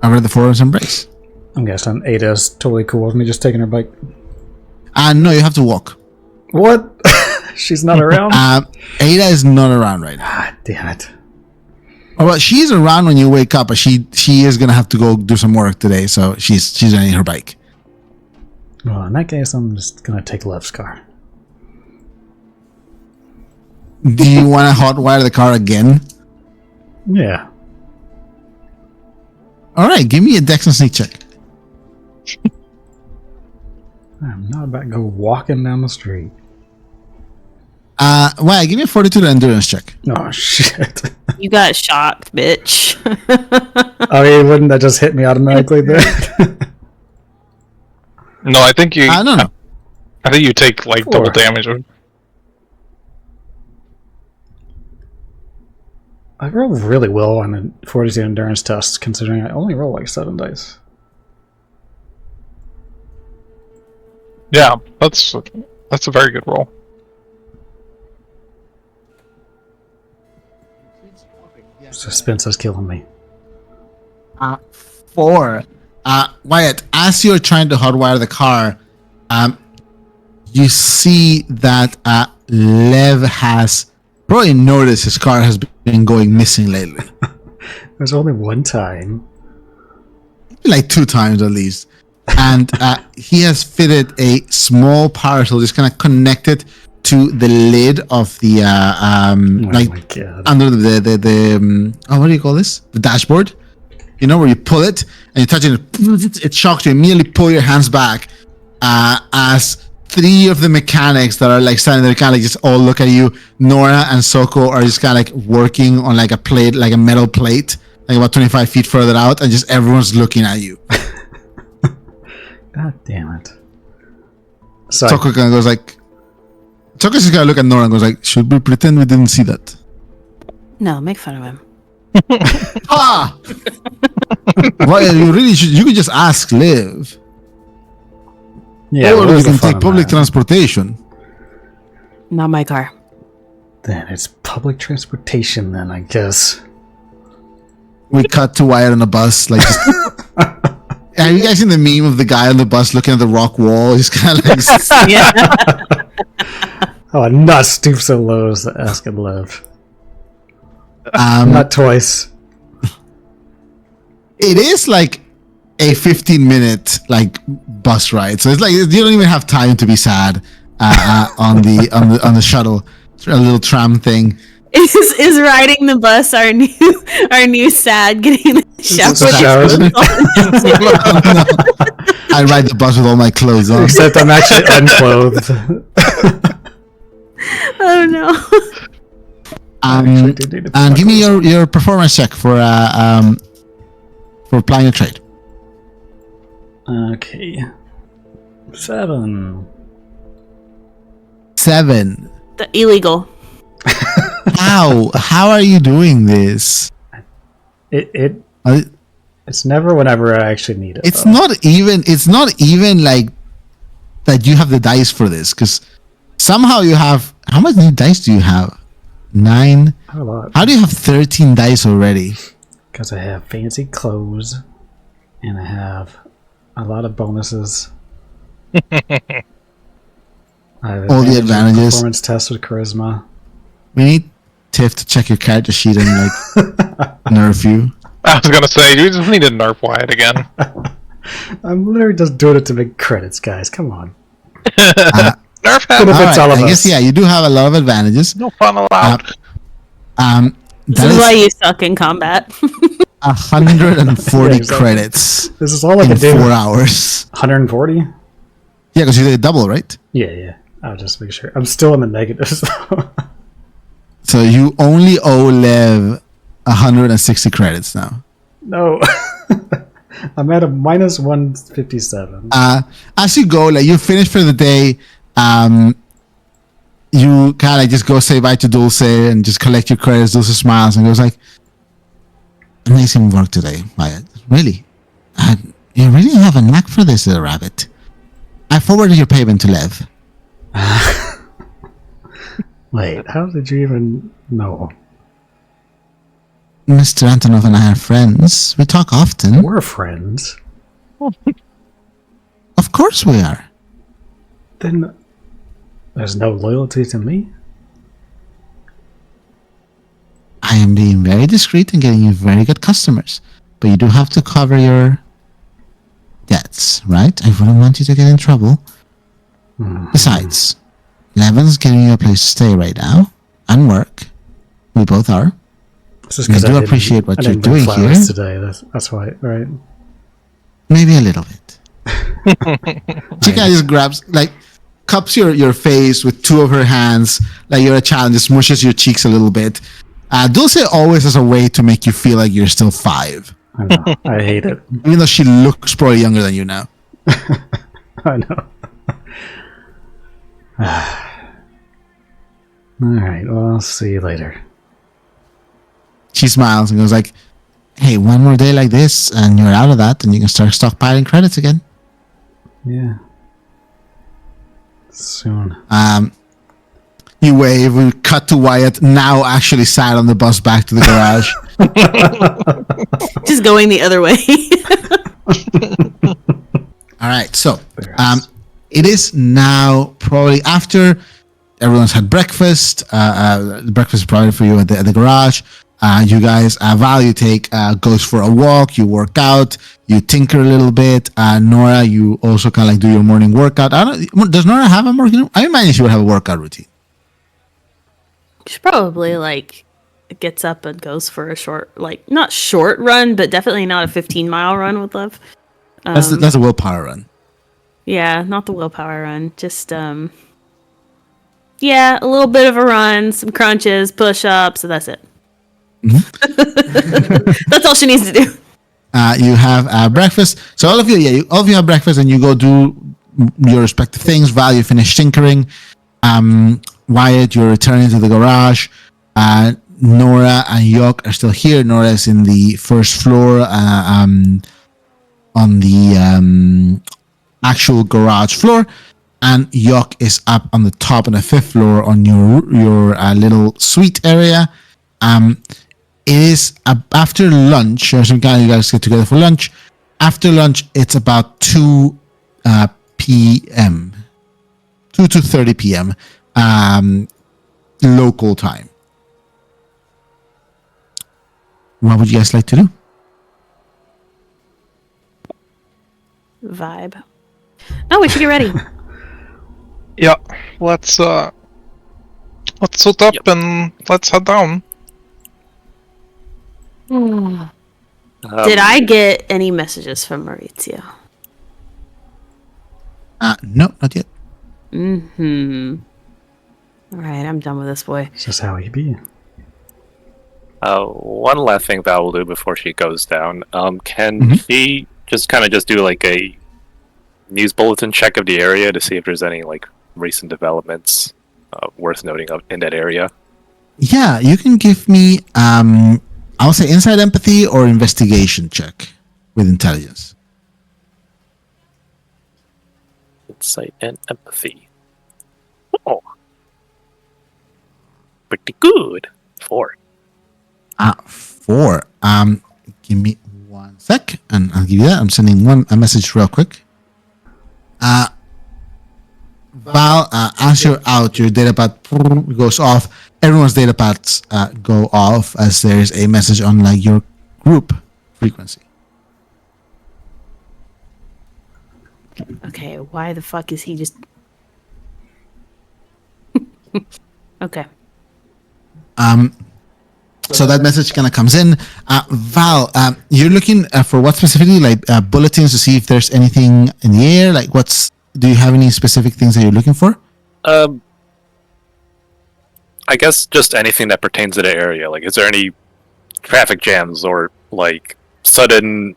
Over the Forest Embrace. I'm guessing Ada's totally cool with me just taking her bike. No, you have to walk. What? She's not around? Ada is not around right now. Ah, damn it. Oh, well, she's around when you wake up, but she is gonna have to go do some work today, so she's riding her bike. Well, in that case, I'm just gonna take Lev's car. Do you want to hotwire the car again? Yeah. All right, give me a Dex and Sneak check. I'm not about to go walking down the street. Why? Give me a Fortitude and Endurance check. Oh, shit. You got shot, bitch. I mean, wouldn't that just hit me automatically then? No, I think you. No. I think you take like double 4. damage. I rolled really well on the 42 endurance test, considering I only roll like 7 dice. Yeah, that's a very good roll. Suspense is killing me. 4. Wyatt, as you're trying to hotwire the car, you see that Lev has probably noticed his car has been going missing lately. There's only one time. Like 2 times at least. And he has fitted a small parcel just kind of connected to the lid of the Oh like my god. under the what do you call this? The dashboard. You know, where you pull it and you touch it, it shocks you. Immediately pull your hands back as 3 of the mechanics that are like standing there kind of like just all look at you. Nora and Soko are just kind of like working on like a plate, like a metal plate, like about 25 feet further out, and just everyone's looking at you. God damn it. So Soko kind of goes like, Soko's just gonna look at Nora and goes like, should we pretend we didn't see that? No, make fun of him. Ah! Well, you really should. You could just ask Liv. yeah, Or what you was the can fun take of public that? transportation. Not my car. Then it's public transportation then, I guess. We cut to Wyatt on a bus. Like, have you guys seen the meme of the guy on the bus looking at the rock wall? He's kind of like, Yeah. Oh, I'm not stoop so low as to ask and live. Not twice. it is like a 15-minute like bus ride. So it's like you don't even have time to be sad on the shuttle. It's a little tram thing. Is riding the bus our new sad getting the shower? I ride the bus with all my clothes on. Except I'm actually unclothed. Oh no. Actually do need to put And my give me clothes your performance check for applying a trade. on. Okay. 7. 7. The illegal. How are you doing this? It's never whenever I actually need it. It's though. not even like that you have the dice for this, because somehow you have, how much dice do you have? 9. Not a lot. How do you have 13 dice already? Because I have fancy clothes, and I have a lot of bonuses. I have All the advantage in advantages. Performance test with charisma. We need Tiff to check your character sheet and nerf you. I was gonna say, you just need to nerf Wyatt again. I'm literally just doing it to make credits, guys. Come on. Nerf What him. if it's all of I us? guess yeah, you do have a lot of advantages. No fun allowed. This That is why is you suck in combat. 140 Yeah, exactly. credits This is all I in can do. 4 hours. 140? Yeah, because you did double, right? Yeah. I'll just make sure. I'm still in the negatives. So you only owe Lev 160 credits now. No. I'm at a minus 157. As you go, you finish for the day, you kind of just go say bye to Dulce and just collect your credits. Dulce smiles and goes like, amazing work today, Wyatt. Really. You really have a knack for this, little rabbit. I forwarded your payment to Lev. Wait, how did you even know? Mr. Antonov and I are friends. We talk often. We're friends. Of course we are. Then there's no loyalty to me? I am being very discreet and getting you very good customers. But you do have to cover your debts, right? I wouldn't want you to get in trouble. Besides, Levin's giving you a place to stay right now and work. We both are. It's just We 'cause do appreciate what I you're didn't bring doing flowers here. today. That's why, right? Maybe a little bit. She kind of just grabs, cups your face with two of her hands, like you're a child, and just smushes your cheeks a little bit. Dulce always has a way to make you feel like you're still 5, I know. I hate it. even though she looks probably younger than you now. I know. Alright, well, I'll see you later. She smiles and goes like, hey, one more day like this and you're out of that and you can start stockpiling credits again. Yeah. Soon. You wave, we cut to Wyatt, now actually sat on the bus back to the garage. Just going the other way. All right, so it is now probably after everyone's had breakfast. The breakfast is provided for you at the garage. You guys, Val, you take goes for a walk. You work out. You tinker a little bit. Nora, you also kind of do your morning workout. Does Nora have a morning? I imagine she would have a workout routine. She probably gets up and goes for a short, not short run, but definitely not a 15-mile run with Lev. That's a willpower run. Yeah, not the willpower run. Just a little bit of a run, some crunches, push-ups, so that's it. That's all she needs to do. You have breakfast. So all of you have breakfast, and you go do your respective things. Val, you finish tinkering. Wyatt, you're returning to the garage. Nora and Yok are still here. Nora is in the first floor on the actual garage floor, and Yok is up on the top on the 5th floor on your little suite area. It is after lunch, or some kind of you guys get together for lunch. After lunch, it's about 2 p.m. 2 to 30 p.m. Local time. What would you guys like to do? Vibe. Oh, we should get ready. Yeah, let's suit up and let's head down. Did I get any messages from Maurizio? No, not yet. All right, I'm done with this boy. It's just how he be. One last thing Val will do before she goes down. Can she just do like a news bulletin check of the area to see if there's any recent developments worth noting up in that area? Yeah, you can give me I'll say inside empathy or investigation check with intelligence. Insight and empathy. Oh, pretty good. 4. 4. Give me 1 sec, and I'll give you that. I'm sending a message real quick. Val, as you're out, your data pad goes off. Everyone's data pads go off as there's a message on like your group frequency. Okay, why the fuck is he just... Okay. So that message kind of comes in. Val, you're looking for what specifically? Like bulletins to see if there's anything in the air? Like do you have any specific things that you're looking for? I guess just anything that pertains to the area. Like, is there any traffic jams or like sudden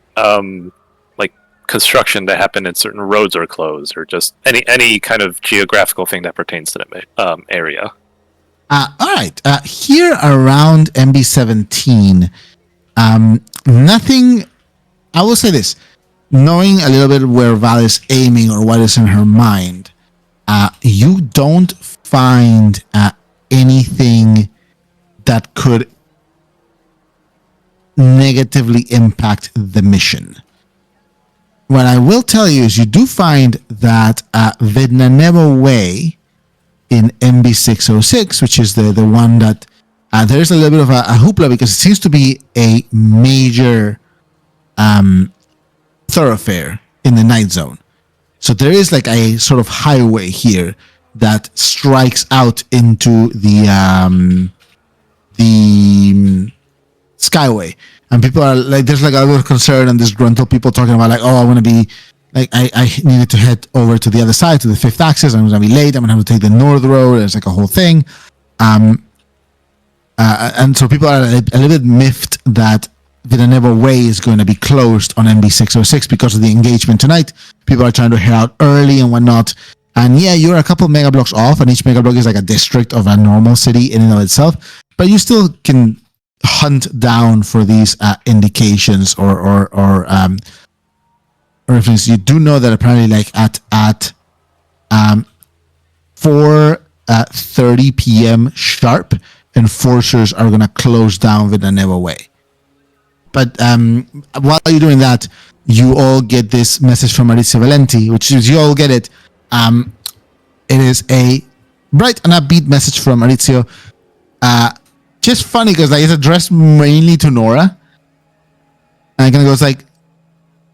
like construction that happened in certain roads are closed, or just any kind of geographical thing that pertains to the area? All right. Here around MB17, nothing. I will say this: knowing a little bit where Val is aiming or what is in her mind, you don't find anything that could negatively impact the mission. What I will tell you is you do find that Vidnanevo Way in MB606, which is the one that there's a little bit of a hoopla because it seems to be a major thoroughfare in the night zone. So there is like a sort of highway here that strikes out into the Skyway, and people are like, there's like a little concern and disgruntled people talking about like, oh, I want to be like, I needed to head over to the other side to the fifth axis. I'm going to be late. I'm going to have to take the north road. There's like a whole thing, and so people are a little bit miffed that Villanueva Way is going to be closed on MB606 because of the engagement tonight. People are trying to head out early and whatnot. And yeah, you're a couple mega blocks off, and each mega block is like a district of a normal city in and of itself. But you still can hunt down for these indications or references. You do know that apparently, like at 4:30 p.m. sharp, enforcers are going to close down Villanueva Way. But while you're doing that, you all get this message from Maurizio Valenti, which is, you all get it. It is a bright and upbeat message from Maurizio. Just funny because like it's addressed mainly to Nora. And it kind of goes like,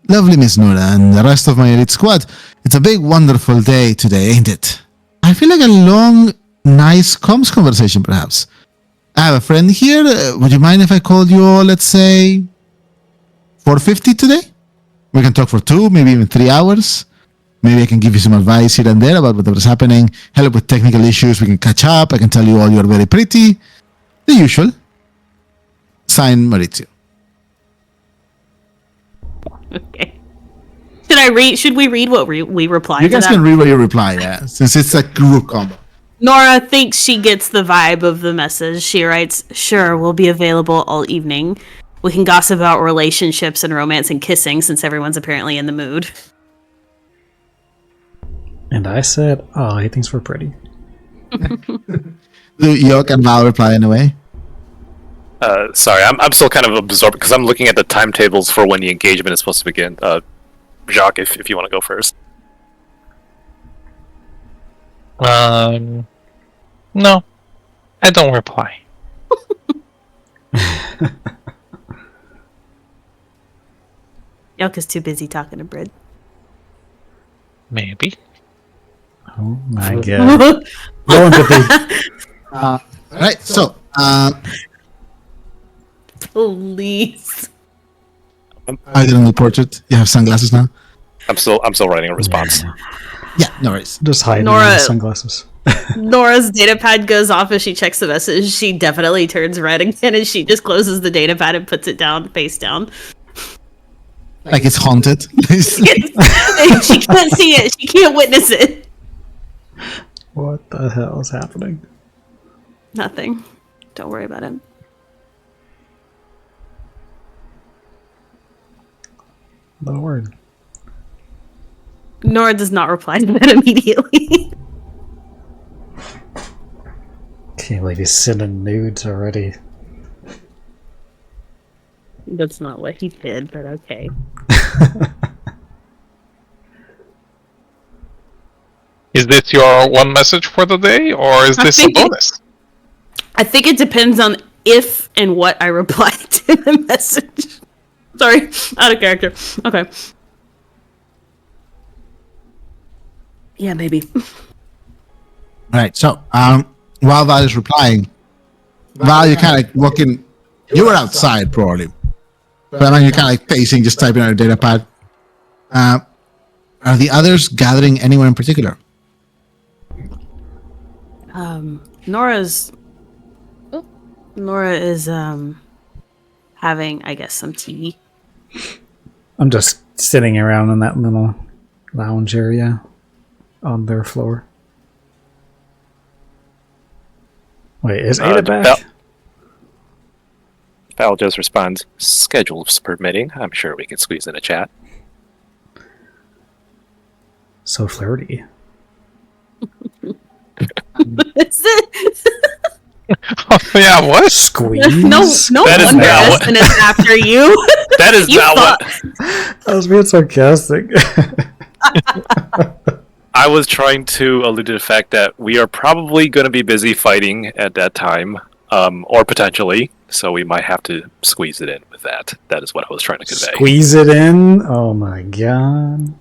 lovely Miss Nora and the rest of my elite squad. It's a big, wonderful day today, ain't it? I feel like a long, nice comms conversation, perhaps. I have a friend here. Would you mind if I called you all, let's say, 4:50 today? We can talk for 2, maybe even 3 hours. Maybe I can give you some advice here and there about whatever's happening. Help with technical issues. We can catch up. I can tell you all you're very pretty. The usual. Signed, Maurizio. Okay. Should we read what we reply to? You guys can read what you reply, yeah, since it's a group combo. Nora thinks she gets the vibe of the message. She writes, "Sure, we'll be available all evening. We can gossip about relationships and romance and kissing since everyone's apparently in the mood." And I said, oh, he thinks we're pretty. Do Yok and Val reply in a way? Sorry, I'm still kind of absorbed because I'm looking at the timetables for when the engagement is supposed to begin. Jacques, if you want to go first. No, I don't reply. Yok is too busy talking to Brid. Maybe. Oh my god. No empathy. Alright, so Please. I did on the portrait. You have sunglasses now? I'm still writing a response. Yeah, no worries. Just hiding Nora- behind sunglasses. Nora's data pad goes off as she checks the message. She definitely turns red again and she just closes the data pad and puts it down, face down. Like it's haunted. She can't see it. She can't witness it. What the hell is happening? Nothing. Don't worry about it. Not a word. Nora does not reply to that immediately. Can't believe he's sending nudes already. That's not what he did, but okay. Is this your one message for the day, or is this a bonus? I think it depends on if and what I reply to the message. Sorry, out of character. Okay. Yeah, maybe. All right. So, while Val is replying, Val, you're kind of like walking. You were outside probably, but I mean, you're kind of like pacing, just typing on your data pad. Are the others gathering anywhere in particular? Nora is having, I guess, some TV. I'm just sitting around in that little lounge area on their floor. Wait, is Ada back? Val just responds, schedules permitting. I'm sure we can squeeze in a chat. So flirty. Is it? Oh, yeah, what? Squeeze? No That is wonder not what- Espen is after you. That is You not thought- what I was being sarcastic. I was trying to allude to the fact that we are probably going to be busy fighting at that time, or potentially, so we might have to squeeze it in with that. That is what I was trying to convey. Squeeze it in? Oh my god.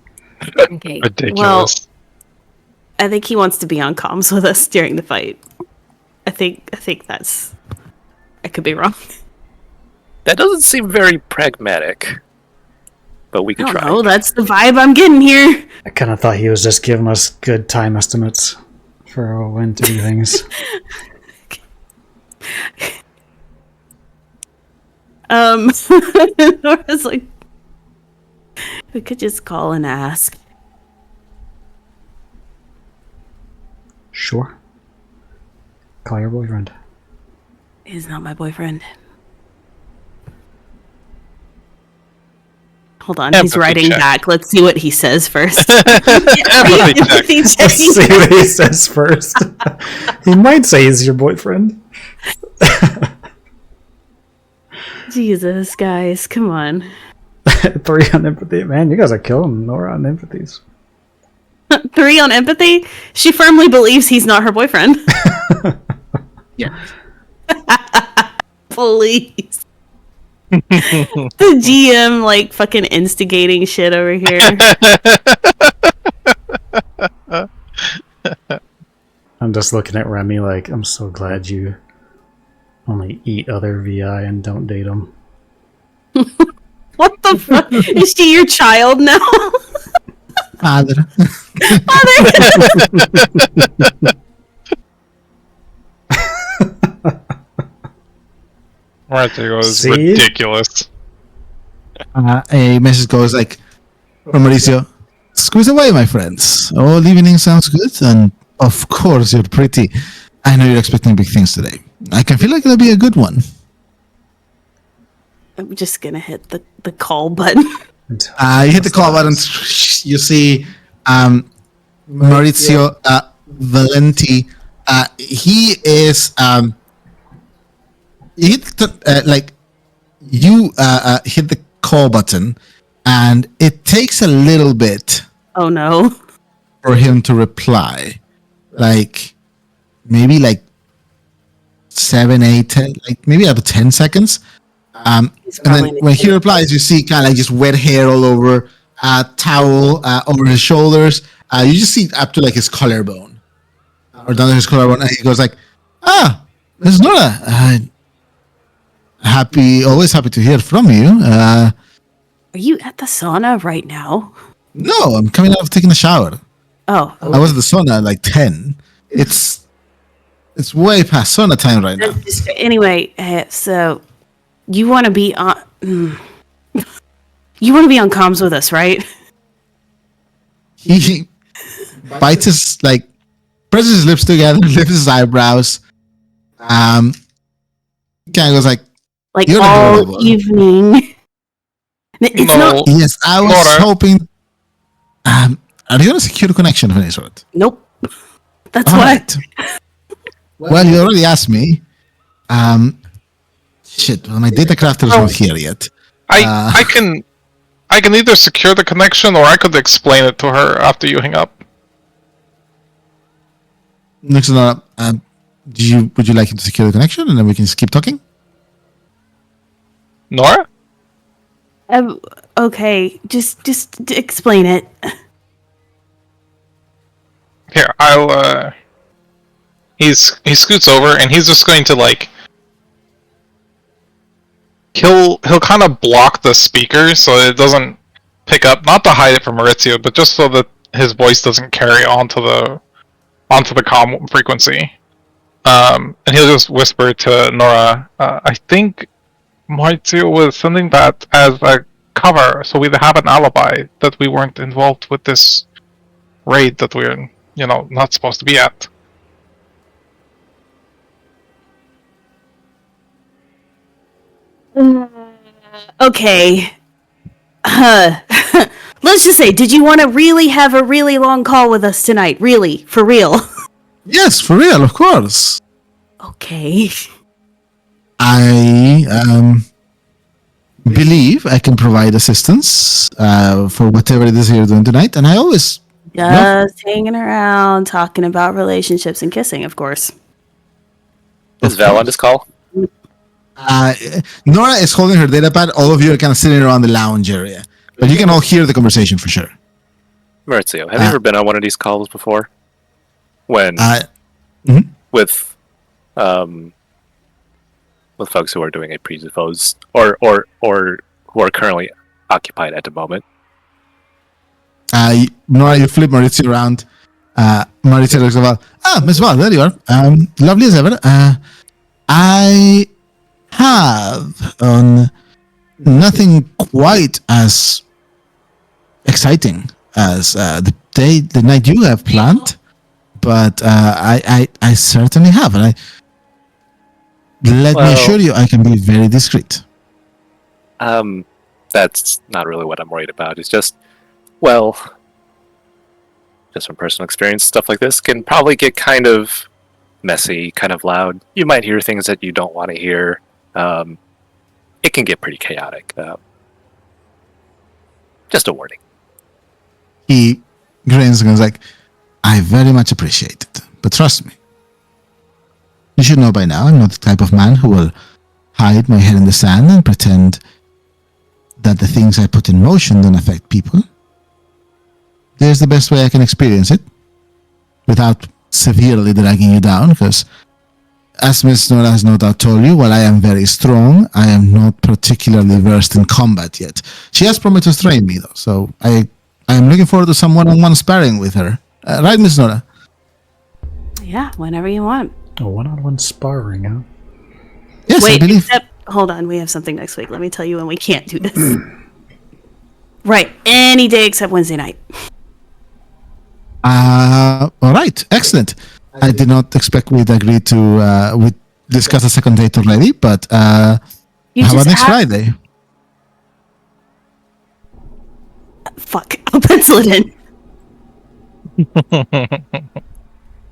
Okay. Well, Ridiculous. I think he wants to be on comms with us during the fight. I think that's. I could be wrong. That doesn't seem very pragmatic, but we I could don't try. know. That's the vibe I'm getting here. I kind of thought he was just giving us good time estimates for when to do things. Nora's like, we could just call and ask. Sure. Call your boyfriend. He's not my boyfriend. Hold on, he's Empathy writing check. back. Let's see what he says first. Empathy check. Empathy Let's checking. see what he says first. He might say he's your boyfriend. Jesus, guys, come on. 3 on empathy. Man, you guys are killing Nora on empathies. 3 on empathy. She firmly believes he's not her boyfriend. Yeah. Please. The GM like fucking instigating shit over here. I'm just looking at Remy like, I'm so glad you only eat other VI and don't date them. What the fuck? Is she your child now? Father. Right there goes See? ridiculous. A message goes like from Mauricio, squeeze away, my friends. All evening sounds good, and of course you're pretty. I know you're expecting big things today. I can feel like it'll be a good one. I'm just gonna hit the call button. You hit the call button. You see Maurizio Valenti. He is you hit hit the call button, and it takes a little bit Oh no. for him to reply, like maybe like 7, 8, 10, like maybe up to 10 seconds. And then when he replies, you see kind of like just wet hair all over, towel over his shoulders. You just see up to like his collarbone or down to his collarbone, and he goes like, Miss Nora, always happy to hear from you. Are you at the sauna right now? No, I'm coming out of taking a shower. Oh, I was at the sauna at like 10. It's way past sauna time right now. anyway, so you want to be on you want to be on comms with us, right? He bites his, like, presses his lips together, lifts his eyebrows. Kind of goes like, Like You're all adorable. evening. It's No. not. yes, I was Nora. hoping. Are you on a secure connection of any sort? Nope. That's All why. right. Well, you already asked me. Shit, well, my data crafter is not here yet. I can either secure the connection or I could explain it to her after you hang up. Next, would you like him to secure the connection and then we can just keep talking? Nora? Okay, just explain it. Here, he scoots over and he's just going to like he'll kind of block the speaker so it doesn't pick up, not to hide it from Maurizio, but just so that his voice doesn't carry onto the comm frequency. And he'll just whisper to Nora, I think Maurizio was sending that as a cover so we'd have an alibi that we weren't involved with this raid that we're, not supposed to be at. Okay. Let's just say, did you want to really have a really long call with us tonight? Really? For real? Yes, for real, of course. Okay. I believe I can provide assistance for whatever it is you're doing tonight, and I always Just hanging around, talking about relationships and kissing, of course. Is Val on this call? Nora is holding her data pad. All of you are kind of sitting around the lounge area, but you can all hear the conversation for sure. Maurizio, have you ever been on one of these calls before? When with folks who are doing a presuppose or who are currently occupied at the moment. Nora, you flip Maurizio around. Maurizio looks about. Miss Val, there you are. Lovely as ever. I have nothing quite as exciting as the night you have planned, but I certainly have, and let me assure you, I can be very discreet. That's not really what I'm worried about. It's just from personal experience, stuff like this can probably get kind of messy, kind of loud. You might hear things that you don't want to hear. It can get pretty chaotic. Just a warning. He grins and goes like, I very much appreciate it, but trust me. You should know by now I'm not the type of man who will hide my head in the sand and pretend that the things I put in motion don't affect people. There's the best way I can experience it without severely dragging you down, because as Miss Nora has no doubt told you, while I am very strong, I am not particularly versed in combat yet. She has promised to train me, though, so I am looking forward to some one-on-one sparring with her. Right, Miss Nora? Yeah, whenever you want. A one-on-one sparring, huh? Yes, Wait, I believe. except, hold on, we have something next week. Let me tell you when we can't do this. Right, any day except Wednesday night. All right, excellent. I did not expect we'd agree to we'd discuss a second date already, but how about next Friday? Fuck, I'll pencil it in.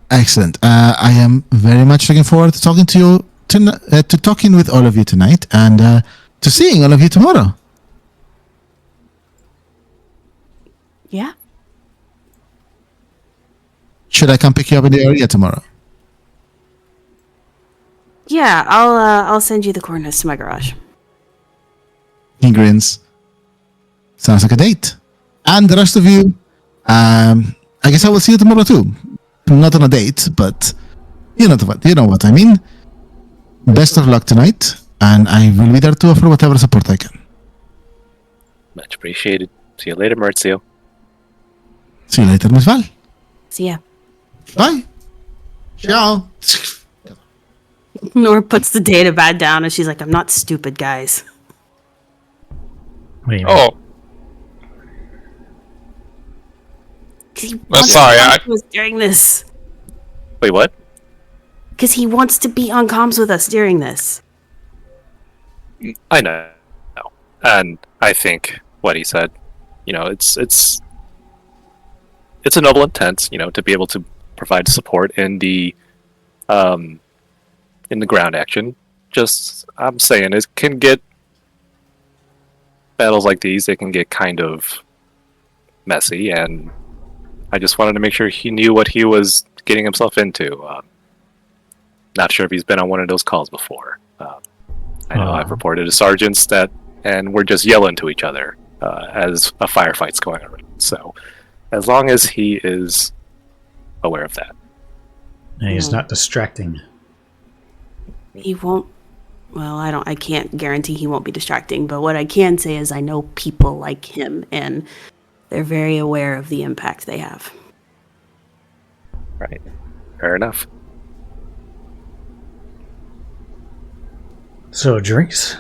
Excellent. I am very much looking forward to talking to you to talking with all of you tonight, and to seeing all of you tomorrow. Yeah. Should I come pick you up in the area tomorrow? Yeah, I'll send you the coordinates to my garage. He grins. Sounds like a date. And the rest of you, I guess I will see you tomorrow too. Not on a date, but you know what I mean. Best of luck tonight, and I will be there to offer whatever support I can. Much appreciated. See you later, Maurizio. See you later, Miss Val. See ya. Bye. Ciao. Nora puts the data pad down and she's like, I'm not stupid, guys. Wait, Oh, sorry. During this. Wait, what? Because he wants to be on comms with us during this. I know. And I think what he said, it's a noble intent, to be able to provide support in the ground action. Just, I'm saying, it can get battles like these, they can get kind of messy, and I just wanted to make sure he knew what he was getting himself into. Not sure if he's been on one of those calls before. I know I've reported to sergeants and we're just yelling to each other as a firefight's going around. So, as long as he is aware of that. And he's not distracting. He won't. Well, I can't guarantee he won't be distracting, but what I can say is I know people like him, and they're very aware of the impact they have. Right. Fair enough. So, drinks?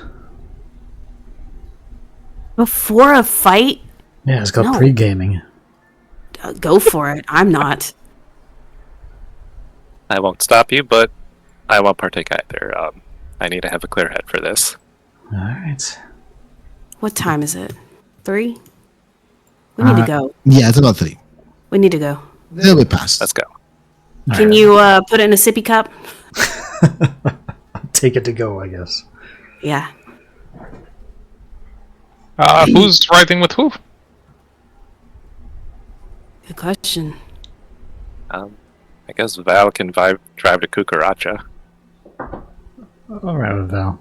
Before a fight? Yeah, it's called No. pre-gaming. Go for it. I'm not. I won't stop you, but I won't partake either. I need to have a clear head for this. All right. What time is it? 3? We need to go. Yeah, it's about 3. We need to go. They'll be past. Let's go. Can you put it in a sippy cup? Take it to go, I guess. Yeah. Who's riding with who? Good question. I guess Val can drive to Cucaracha. All right, with Val.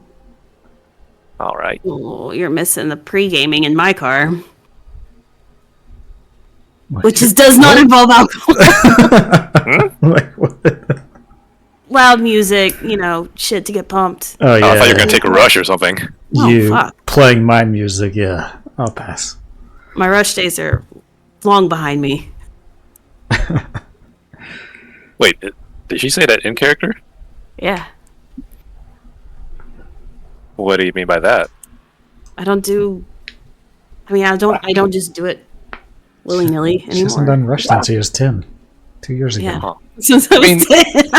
All right. Oh, you're missing the pre-gaming in my car, which does not involve alcohol. Like what? Loud music, shit to get pumped. Oh, yeah. I thought you were going to take a rush or something. Oh, You fuck. playing my music, yeah. I'll pass. My rush days are long behind me. Wait, did she say that in character? Yeah. What do you mean by that? I don't just do it willy-nilly anymore. She hasn't done Rush since he was 10. 2 years ago. Yeah. Huh. Since I was 10.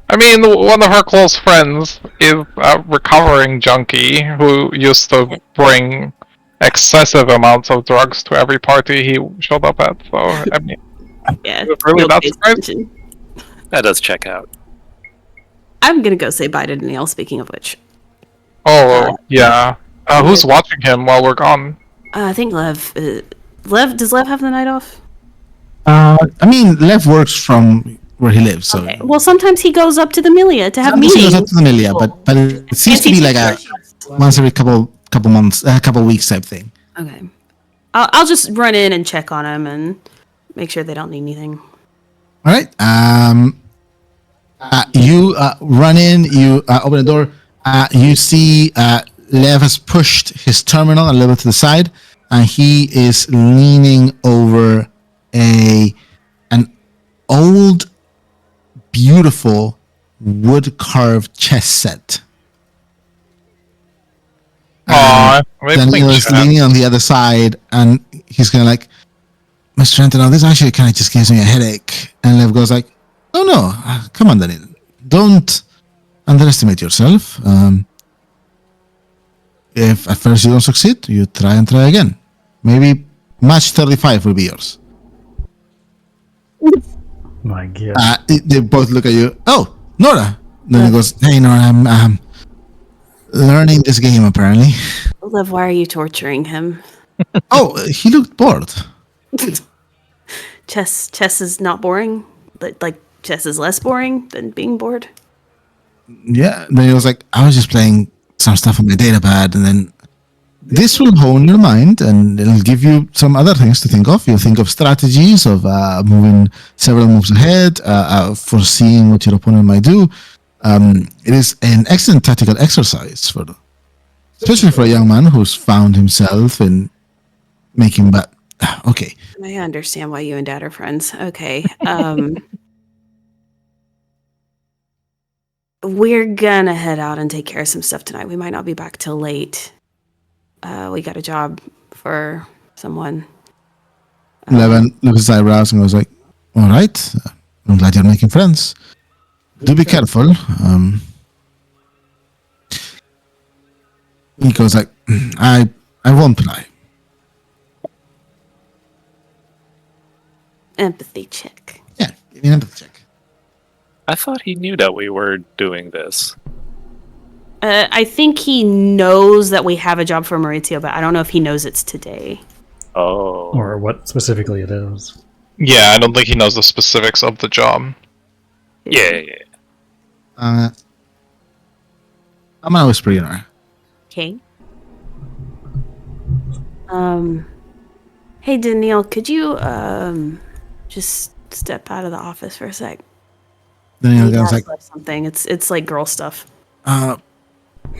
I mean, one of her close friends is a recovering junkie who used to bring excessive amounts of drugs to every party he showed up at. So, I mean, Yeah. really no not pays surprised? attention. That does check out. I'm gonna go say bye to Neil, speaking of which. oh, yeah. Who's watching him while we're gone? I think Lev... does Lev have the night off? I mean, Lev works from where he lives, so Okay. Well, sometimes he goes up to the Milia to have sometimes he meetings. goes up to the Milia, but it seems to be like a once every couple months, couple weeks type thing. Okay. I'll just run in and check on him and make sure they don't need anything. All right. You run in. You open the door. You see Lev has pushed his terminal a little to the side, and he is leaning over an old, beautiful wood carved chess set. Aw, Daniel is leaning on the other side, and he's gonna like, Mr. Antonov, this actually kind of just gives me a headache. And Lev goes like, oh no, come on, Daniel, don't underestimate yourself. If at first you don't succeed, you try and try again. Maybe match 35 will be yours. My God. They both look at you. Oh, Nora. Then he goes, hey, Nora, I'm learning this game apparently. Lev, why are you torturing him? Oh, he looked bored. Chess is not boring. Like chess is less boring than being bored. Yeah. Then he was like, I was just playing some stuff on my datapad, and then this will hone your mind, and it'll give you some other things to think of. You'll think of strategies of moving several moves ahead, foreseeing what your opponent might do. It is an excellent tactical exercise especially for a young man who's found himself in making bad. Okay. I understand why you and Dad are friends. Okay. We're gonna head out and take care of some stuff tonight. We might not be back till late. We got a job for someone. Levin lifts his eyebrows and goes like, all right, I'm glad you're making friends. Do be careful. He goes like, I won't lie. Empathy check. Yeah, give me an empathy check. I thought he knew that we were doing this. I think he knows that we have a job for Maurizio, but I don't know if he knows it's today. Oh. Or what specifically it is. Yeah, I don't think he knows the specifics of the job. Yeah. I'm gonna whisper in her. Okay. Hey Danielle, could you just step out of the office for a sec? Then the He other guy's has like, left something. It's like girl stuff.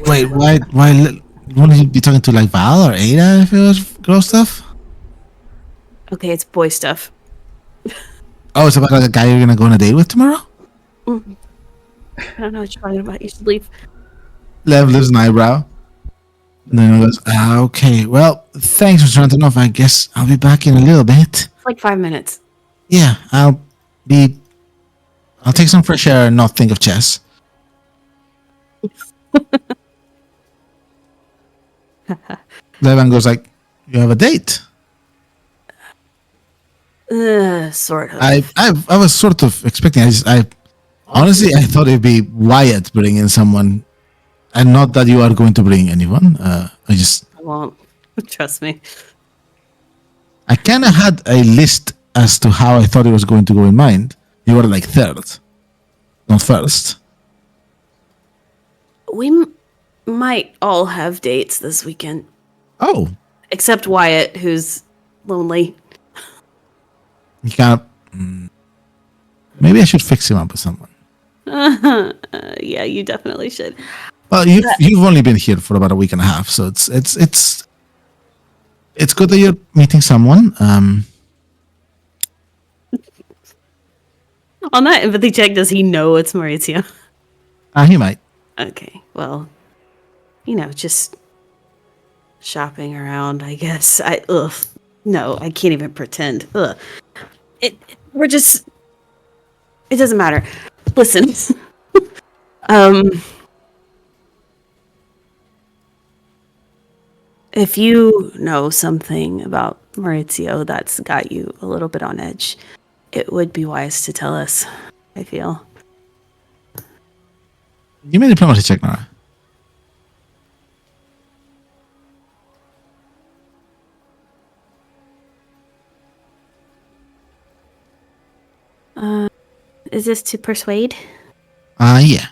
wait, why wouldn't he be talking to like Val or Ada if it was girl stuff? Okay, it's boy stuff. Oh, it's about like a guy you're gonna go on a date with tomorrow? I don't know what you're talking about. You should leave. Lev lifts an eyebrow. And then he goes, okay, well, thanks for trying to know. I guess I'll be back in a little bit. It's like 5 minutes. Yeah, I'll take some fresh air and not think of chess. Levan goes like, you have a date? Sort of. I was sort of expecting. I honestly I thought it'd be Wyatt bringing someone, and not that you are going to bring anyone. I won't. Trust me. I kind of had a list as to how I thought it was going to go in mind. You were like third, not first. We might all have dates this weekend. Oh, Except Wyatt, who's lonely. you kind of. Maybe I should fix him up with someone. Yeah, you definitely should. Well, you've only been here for about a week and a half, so it's good that you're meeting someone. On that empathy check, does he know it's Maurizio? He might. Okay, well, just shopping around, I guess. No, I can't even pretend. Ugh. It doesn't matter. Listen. If you know something about Maurizio that's got you a little bit on edge, it would be wise to tell us, I feel. You made a diplomacy check, Nora. Is this to persuade? Yeah.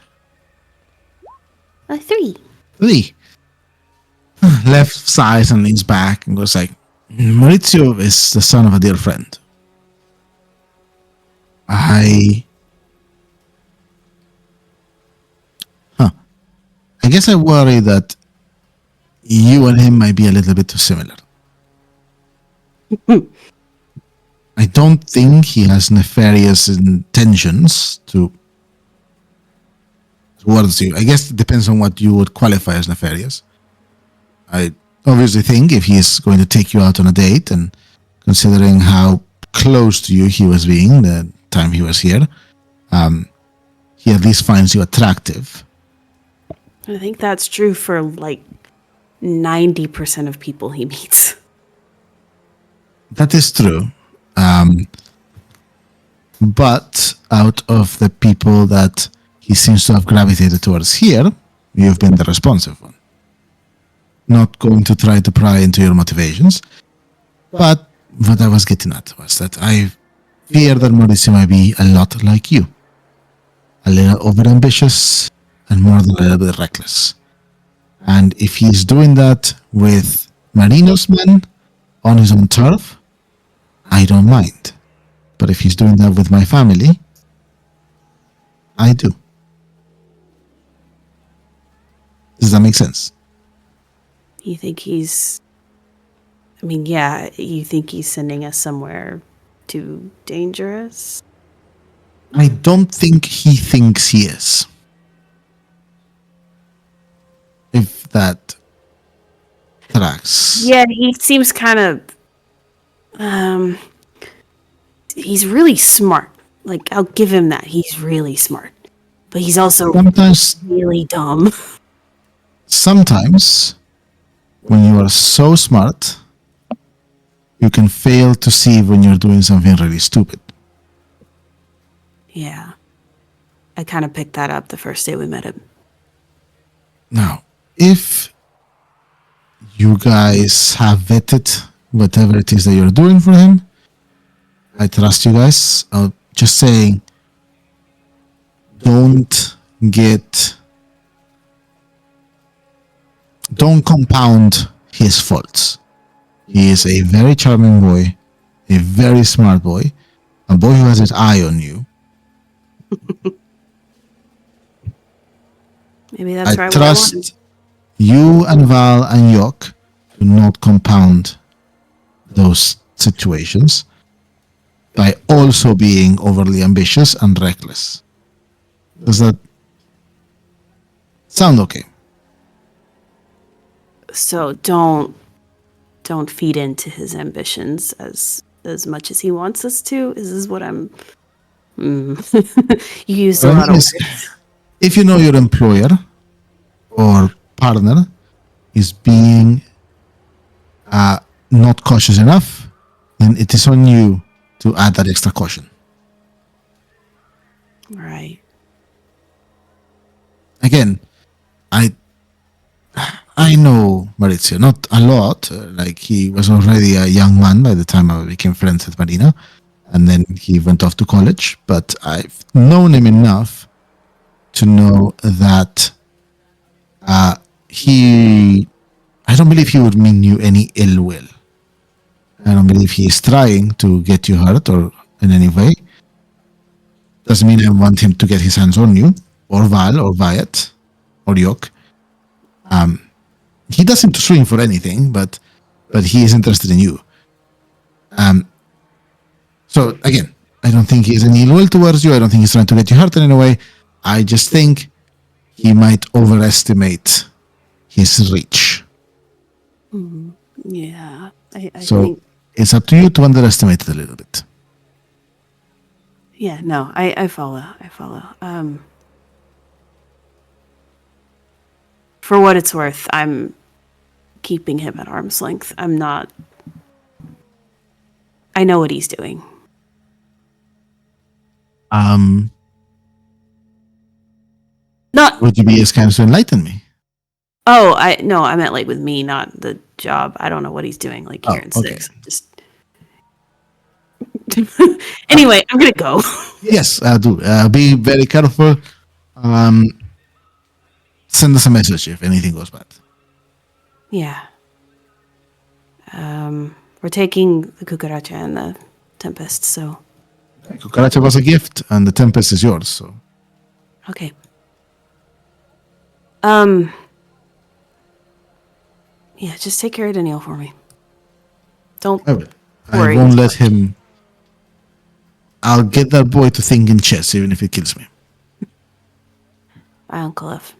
3. Lee. Left sighs and leans back and goes like, Maurizio is the son of a dear friend. I guess I worry that you and him might be a little bit too similar. I don't think he has nefarious intentions towards you. I guess it depends on what you would qualify as nefarious. I obviously think if he's going to take you out on a date, and considering how close to you he was being the time he was here, he at least finds you attractive. I think that's true for like 90% of people he meets. That is true. But out of the people that he seems to have gravitated towards here, you've been the responsive one. Not going to try to pry into your motivations, but what I was getting at was that I fear that Mauricio might be a lot like you. A little overambitious and more than a little bit reckless. And if he's doing that with Marino's men on his own turf, I don't mind. But if he's doing that with my family, I do. Does that make sense? You think you think he's sending us somewhere too dangerous? I don't think he thinks he is. If that tracks. Yeah, he seems kind of he's really smart. Like, I'll give him that. He's really smart. But he's also really dumb. Sometimes, when you are so smart, you can fail to see when you're doing something really stupid. Yeah. I kind of picked that up the first day we met him. Now, if you guys have vetted whatever it is that you're doing for him, I trust you guys. Just saying, don't compound his faults. He is a very charming boy, a very smart boy, a boy who has his eye on you. Maybe that's I right. trust you and Val and Yok to not compound those situations by also being overly ambitious and reckless. Does that sound okay? So don't feed into his ambitions as much as he wants us to. Is this what I'm? You used a lot of words. If you know your employer or partner is being not cautious enough, then it is on you to add that extra caution. Right. Again, I know Maurizio, not a lot. Like, he was already a young man by the time I became friends with Marina, and then he went off to college. But I've known him enough to know that I don't believe he would mean you any ill will. I don't believe he is trying to get you hurt or in any way. Doesn't mean I want him to get his hands on you, or Val, or Wyatt, or Yok. He doesn't swing for anything, but he is interested in you. So again, I don't think he has any ill will towards you. I don't think he's trying to get you hurt in any way. I just think he might overestimate his reach. Yeah. I So think. it's up to you to underestimate it a little bit. Yeah. No. I follow. For what it's worth, I'm keeping him at arm's length. I'm not. I know what he's doing. Not. Would you be as kind to enlighten me? Oh, I meant like with me, not the job. I don't know what he's doing. Like here in okay. Six. Just. Anyway, I'm gonna go. Yes, I do. Be very careful. Send us a message if anything goes bad. Yeah. We're taking the cucaracha and the tempest, so. Cucaracha was a gift, and the Tempest is yours. So Okay. Yeah, just take care of Daniel for me. Don't I will. I worry. won't let him. I'll get that boy to think in chess, even if it kills me. Bye, Uncle F.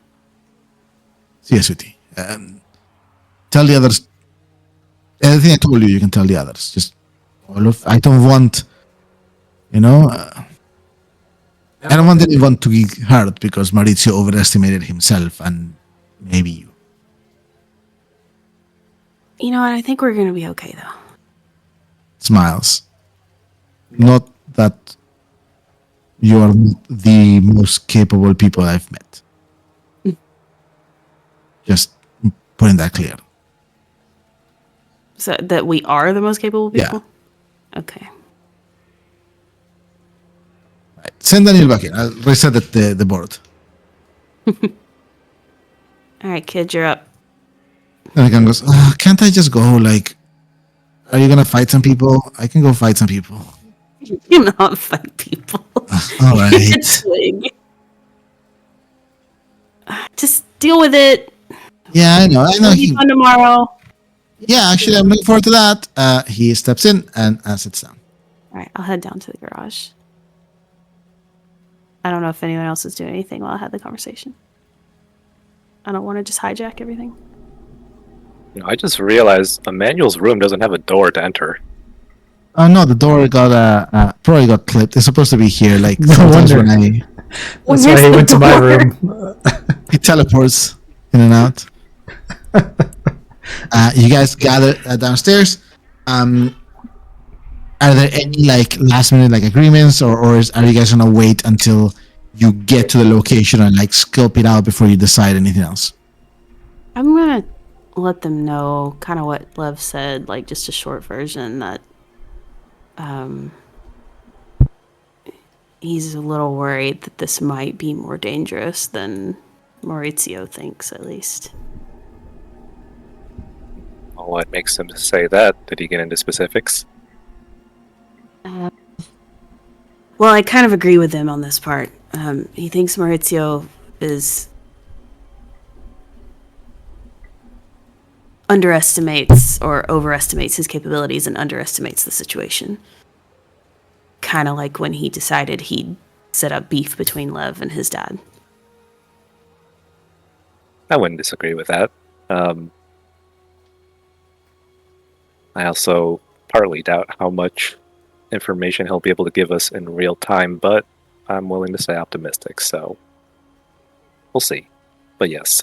See you, sweetie. Tell the others. Everything I told you, you can tell the others. Just all of. I don't want. I don't want anyone to get hurt because Maurizio overestimated himself and maybe you. You know what? I think we're gonna be okay, though. Smiles. Not that you are the most capable people I've met. Just putting that clear. So that we are the most capable Yeah. people? Okay. Right. Send Daniel back in. I'll reset the board. All right, kid, you're up. And Akan goes, can't I just go? Like, are you going to fight some people? I can go fight some people. You not fight people. All right. Swing. Just deal with it. Yeah, I know. It'll be fun tomorrow. Yeah, actually, I'm looking forward to that. He steps in and sits down. All right, I'll head down to the garage. I don't know if anyone else is doing anything while I had the conversation. I don't want to just hijack everything. You know, I just realized Emmanuel's room doesn't have a door to enter. Oh no, the door got probably got clipped. It's supposed to be here. Like No sometimes wonder. when That's why he went to my room. he teleports in and out. You guys gather downstairs. Are there any like last minute like agreements, or are you guys gonna wait until you get to the location and like scope it out before you decide anything else? I'm gonna let them know kind of what Lev said, like just a short version that he's a little worried that this might be more dangerous than Maurizio thinks, at least. Well, what makes him say that? Did he get into specifics? Well, I kind of agree with him on this part. He thinks Maurizio is underestimates or overestimates his capabilities and underestimates the situation. Kind of like when he decided he'd set up beef between Lev and his dad. I wouldn't disagree with that. I also partly doubt how much information he'll be able to give us in real time, but I'm willing to stay optimistic, so we'll see. But yes,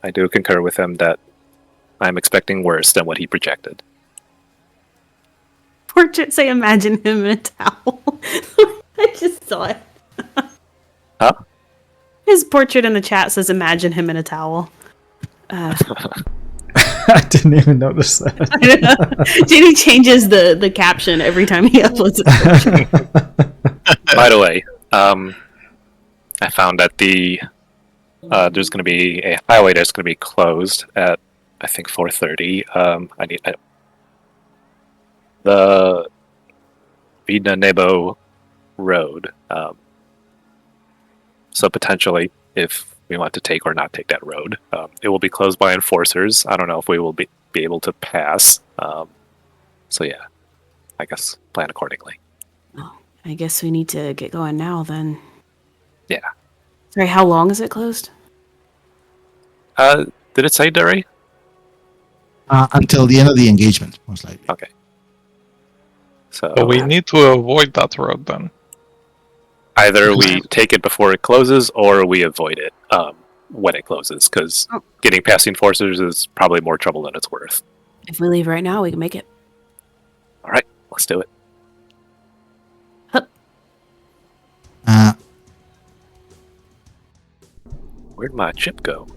I do concur with him that I'm expecting worse than what he projected. Portrait say imagine him in a towel. I just saw it. Huh? His portrait in the chat says imagine him in a towel. I didn't even notice that. JD changes the caption every time he uploads a picture. By the way, I found that there's going to be a highway that's going to be closed at I think 4:30. The Vida Nebo Road. So potentially, if we want to take or not take that road, it will be closed by enforcers. I don't know if we will be able to pass. So yeah, I guess plan accordingly. Oh, I guess we need to get going now then. Yeah. Sorry, how long is it closed? Did it say Dury? Until the end of the engagement, most likely. Okay. So But we need to avoid that road then. either we take it before it closes or we avoid it when it closes, because getting past the enforcers is probably more trouble than it's worth. If we leave right now, we can make it. All right, let's do it. Uh, Where'd my chip go?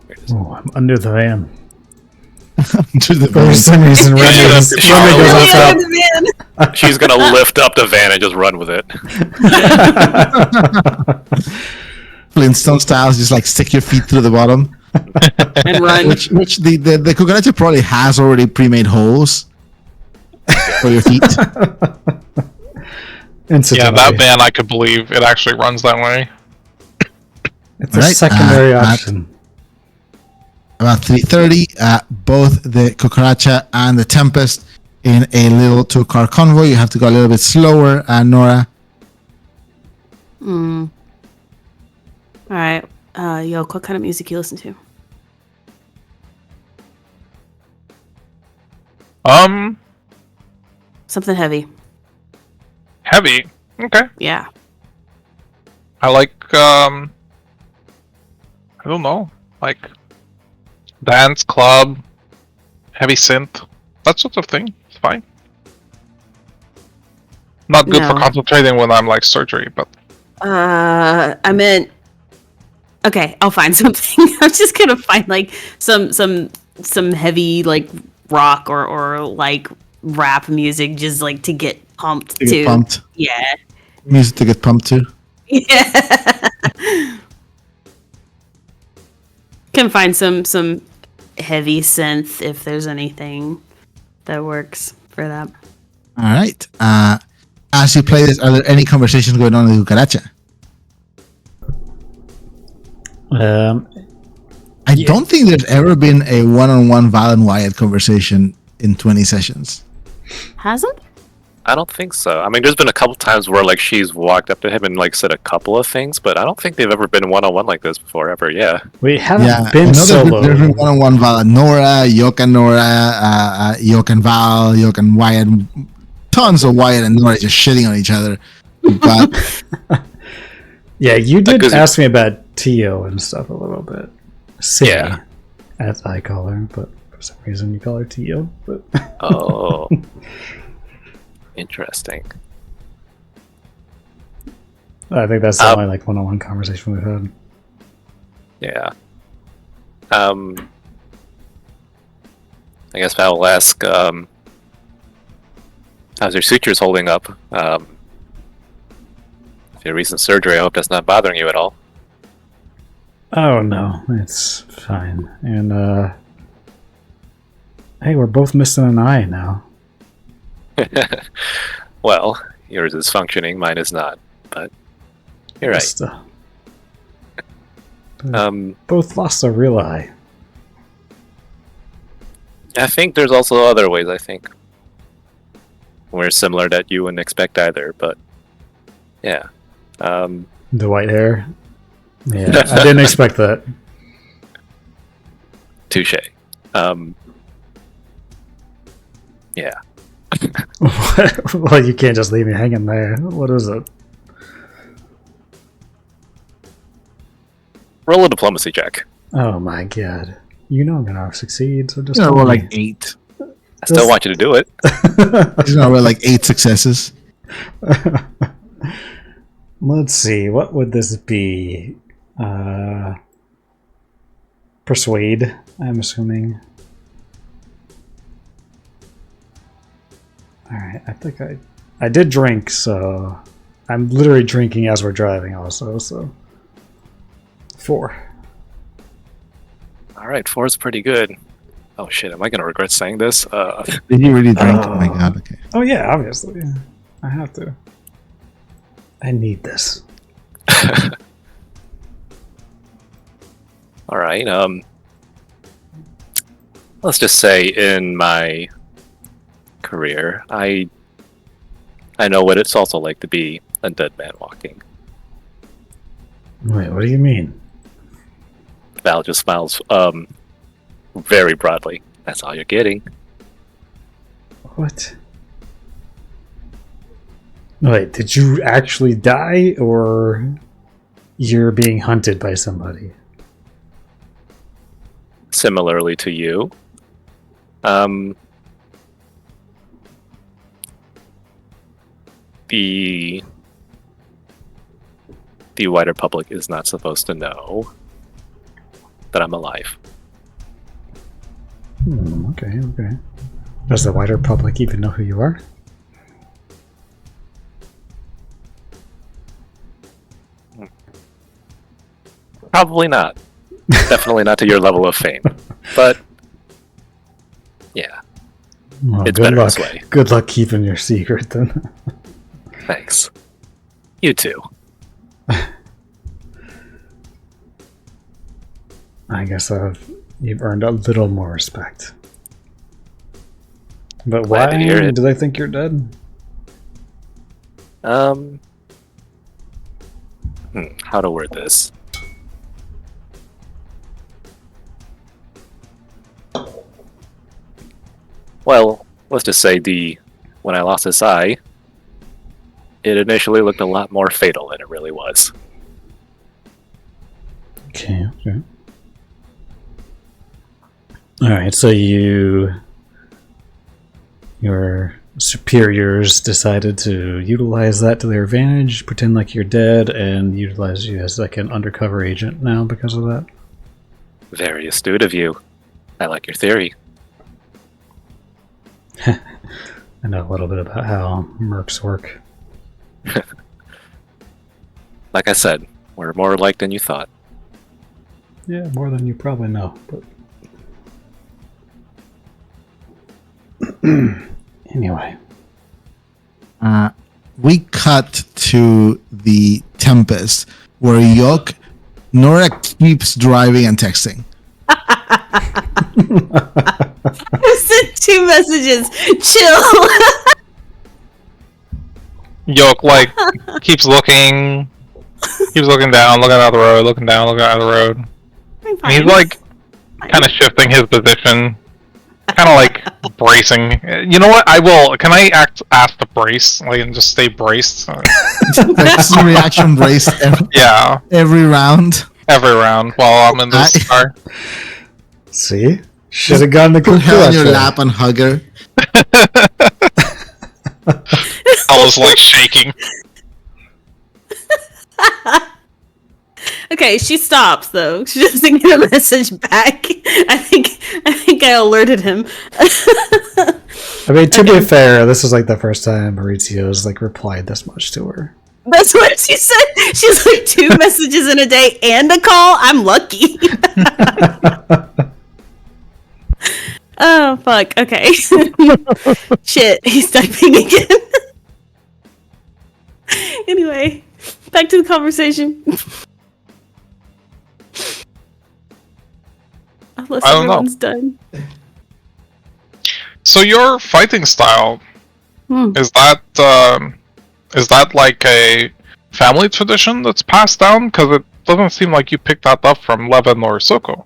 Here it is. Oh, I'm under the van. to the For some reason, Remy goes up. She's gonna lift up the van and just run with it. Flintstone styles, just like stick your feet through the bottom. And run. Which the cucaracha probably has already pre-made holes for your feet. Yeah, that van I could believe it actually runs that way. It's All a right, secondary at option. About 3:30, both the cucaracha and the Tempest in a little two-car convoy. You have to go a little bit slower, Nora. All right. Yo, what kind of music you listen to? Something heavy. Heavy. Okay. Yeah. I like I don't know, like dance, club, heavy synth, that sort of thing. It's fine. Not good for No. concentrating when I'm like surgery, but I meant. Okay, I'll find something. I'm just gonna find like some heavy like rock or like rap music, just like to get pumped To get pumped. Yeah. Music to get pumped to. Yeah. Can find some heavy synth if there's anything that works for that. All right. As you play this, are there any conversations going on in the cucaracha? I don't think there's ever been a one-on-one Val and Wyatt conversation in 20 sessions. Hasn't? I don't think so. I mean, there's been a couple times where like she's walked up to him and like said a couple of things, but I don't think they've ever been one-on-one like this before, ever. Yeah. We haven't I been know solo. there's been one-on-one Val and Nora, Yok and Nora, Yok and Val, Yok and Wyatt. Tons of Wyatt and Nora just shitting on each other. But Yeah, you did Because- ask me about Tio and stuff a little bit. City, Yeah. as I call her, but for some reason you call her Tio. But Oh. Interesting. I think that's the Um, only like one-on-one conversation we've had. Yeah. I guess Val will ask, how's your sutures holding up? Your recent surgery, I hope that's not bothering you at all. Oh no, it's fine. And hey, we're both missing an eye now. Well, yours is functioning, mine is not. But you're right. Just, Both lost a real eye. I think there's also other ways, I think. We're similar that you wouldn't expect either, but yeah. The white hair? Yeah, I didn't expect that. Touche. Yeah. Well, you can't just leave me hanging there. What is it? Roll a diplomacy check. Oh my god. You know I'm gonna succeed, so just You know, tell roll me. like 8. I still want you to do it. You know, roll like 8 successes. Let's see, what would this be? Persuade, I'm assuming. Alright, I think I did drink, so I'm literally drinking as we're driving also, so 4. Alright, 4 is pretty good. Oh shit, am I gonna regret saying this? Did you really drink? Oh my god, okay. Oh yeah, obviously. Yeah. I have to. I need this. Alright, let's just say in my career, I know what it's also like to be a dead man walking. Wait, what do you mean? Val just smiles very broadly. That's all you're getting. What? Wait, did you actually die, or you're being hunted by somebody? Similarly to you. The wider public is not supposed to know that I'm alive. Okay. Does the wider public even know who you are? Probably not. Definitely not to your level of fame. But yeah, Well, it's good better luck. this way. Good luck keeping your secret then. Thanks. You too. I guess you've earned a little more respect. But Glad to hear why it. do they think you're dead? How to word this? Well, let's just say when I lost this eye, it initially looked a lot more fatal than it really was. Okay. Alright, so your superiors decided to utilize that to their advantage, pretend like you're dead, and utilize you as like an undercover agent now because of that? Very astute of you. I like your theory. I know a little bit about how mercs work. Like I said, we're more alike than you thought. Yeah, more than you probably know, but anyway. We cut to the Tempest, where Nora keeps driving and texting. I sent 2 messages. Chill. Yoke keeps looking down, looking out the road, looking down, looking out the road. And he's kind of shifting his position, kind of bracing. You know what? Can I ask to brace, and just stay braced? Some reaction brace Yeah, every round. every round while I'm in this car. See? Should have gone the Put good her on your lap and hug her. I was shaking. Okay, she stops though. She doesn't get a message back. I think I alerted him. I mean, to be fair, this is like the first time Maurizio's like replied this much to her. That's what she said. She's like 2 messages in a day and a call. I'm lucky. Oh fuck. Okay. Shit. He's typing again. Anyway, back to the conversation. Unless I don't know. everyone's done. So your fighting style, Hmm. is that like a family tradition that's passed down? Because it doesn't seem like you picked that up from Levin or Soko.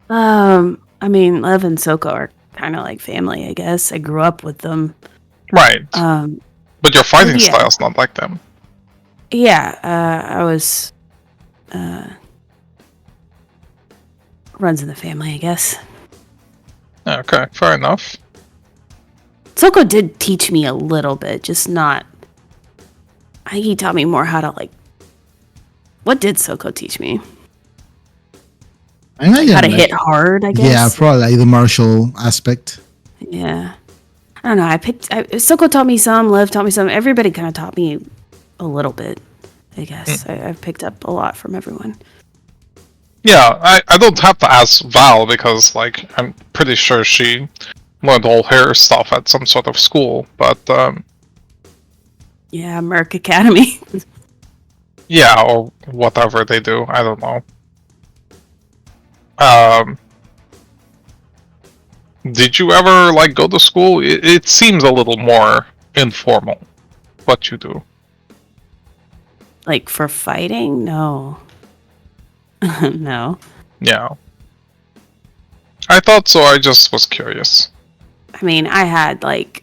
I mean, Lev and Soko are kind of like family, I guess. I grew up with them. Right. But your fighting yeah. style's not like them. Yeah, I was runs in the family, I guess. Okay, fair enough. Soko did teach me a little bit, just not. I think he taught me more how to like. What did Soko teach me? I imagine, How to hit hard, I guess. Yeah, probably like the martial aspect. Yeah. I don't know. Soko taught me some. Lev taught me some. Everybody kind of taught me a little bit, I guess. I've picked up a lot from everyone. Yeah, I don't have to ask Val because, like, I'm pretty sure she learned all her stuff at some sort of school, but, Yeah, Merc Academy. yeah, or whatever they do, I don't know. Did you ever, like, go to school? It seems a little more informal, what you do. Like for fighting? No. No. Yeah. I thought so, I just was curious. I mean, I had like.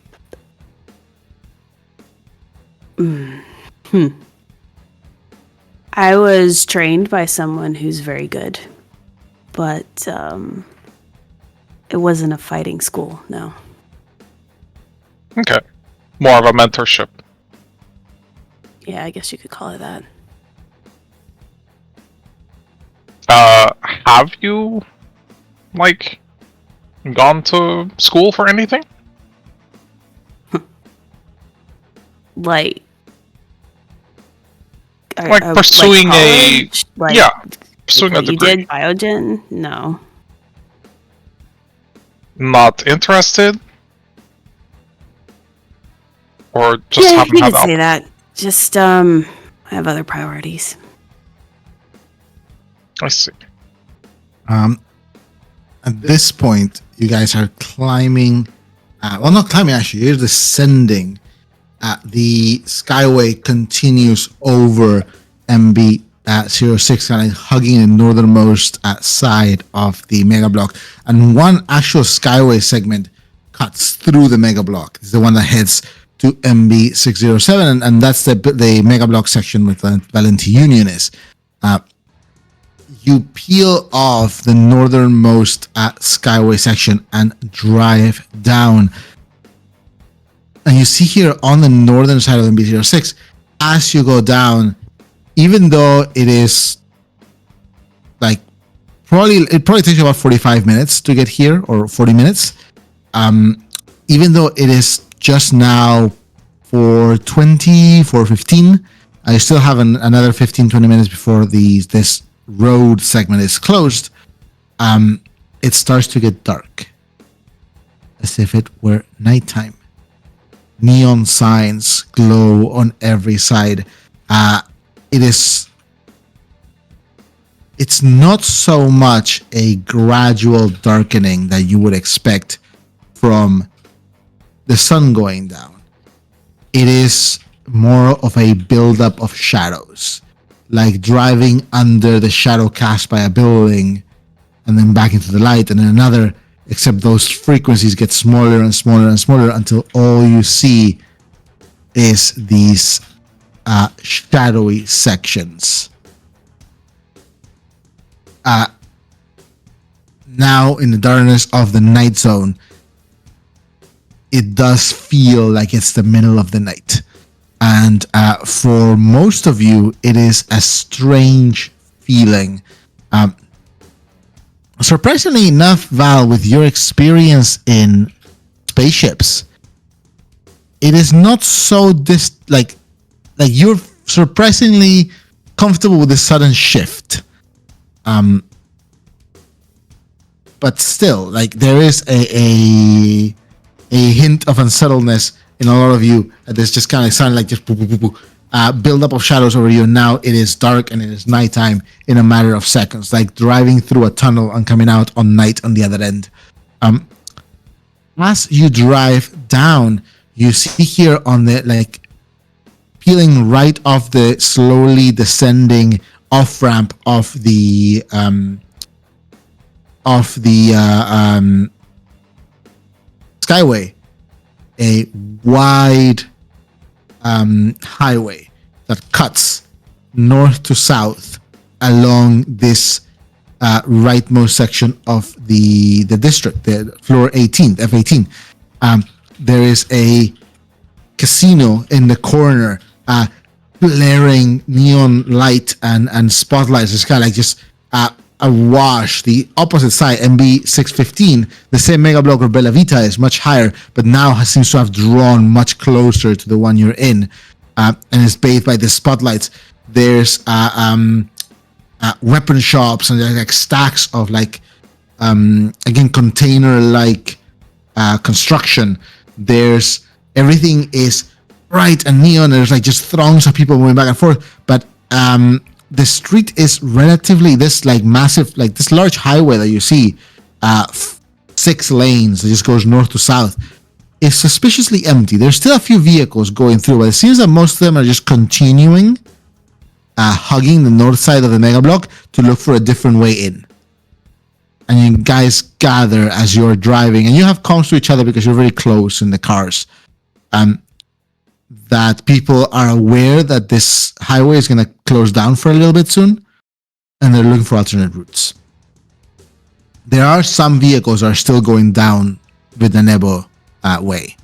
I was trained by someone who's very good, but it wasn't a fighting school. No. Okay. More of a mentorship. Yeah, I guess you could call it that. Have you, like, gone to school for anything? Like Pursuing a college? Like, yeah, pursuing a what you degree. did Biogen? No. Not interested, or just Yeah, haven't you had could the say that. Just I have other priorities. I see. At this point, you guys are climbing. Well, not climbing actually. You're descending. The skyway continues over MB06, kind of hugging the northernmost side of the mega block, and one actual skyway segment cuts through the mega block. It's the one that heads to MB607, and that's the mega block section with Valenti Union is. You peel off the northernmost skyway section and drive down. And you see here on the northern side of MB06, as you go down, even though it is like it probably takes you about 45 minutes to get here, or 40 minutes. Even though it is just now 4:20, 4:15, I still have another 15-20 minutes before this road segment is closed. It starts to get dark, as if it were nighttime. Neon signs glow on every side. It's not so much a gradual darkening that you would expect from the sun going down. It is more of a buildup of shadows, like driving under the shadow cast by a building and then back into the light and then another, except those frequencies get smaller and smaller and smaller until all you see is these shadowy sections. Now in the darkness of the night zone, it does feel like it's the middle of the night. And for most of you, it is a strange feeling. Surprisingly enough, Val, with your experience in spaceships, it is not so like you're surprisingly comfortable with the sudden shift. But still, like there is a hint of unsettledness in a lot of you. There's just kind of sound like just build up of shadows over you. Now it is dark and it is nighttime in a matter of seconds, like driving through a tunnel and coming out on night on the other end. As you drive down, you see here on the peeling right off the slowly descending off ramp of the skyway, a wide highway that cuts north to south along this rightmost section of the district, the floor 18, F18. There is a casino in the corner, blaring neon light and spotlights. It's kind of like just awash. The opposite side, MB 615, the same mega block where Bella Vita is much higher, but now seems to have drawn much closer to the one you're in, and is bathed by the spotlights. There's weapon shops and there's like stacks of again container construction. There's everything is bright and neon. There's like just throngs of people moving back and forth, but the street is relatively this massive, this large highway that you see, 6 lanes that just goes north to south, is suspiciously empty. There's still a few vehicles going through, but it seems that most of them are just continuing hugging the north side of the mega block to look for a different way in. And you guys gather as you're driving, and you have comms to each other because you're very close in the cars. That people are aware that this highway is going to close down for a little bit soon, and they're looking for alternate routes. There are some vehicles that are still going down with the Nebo way.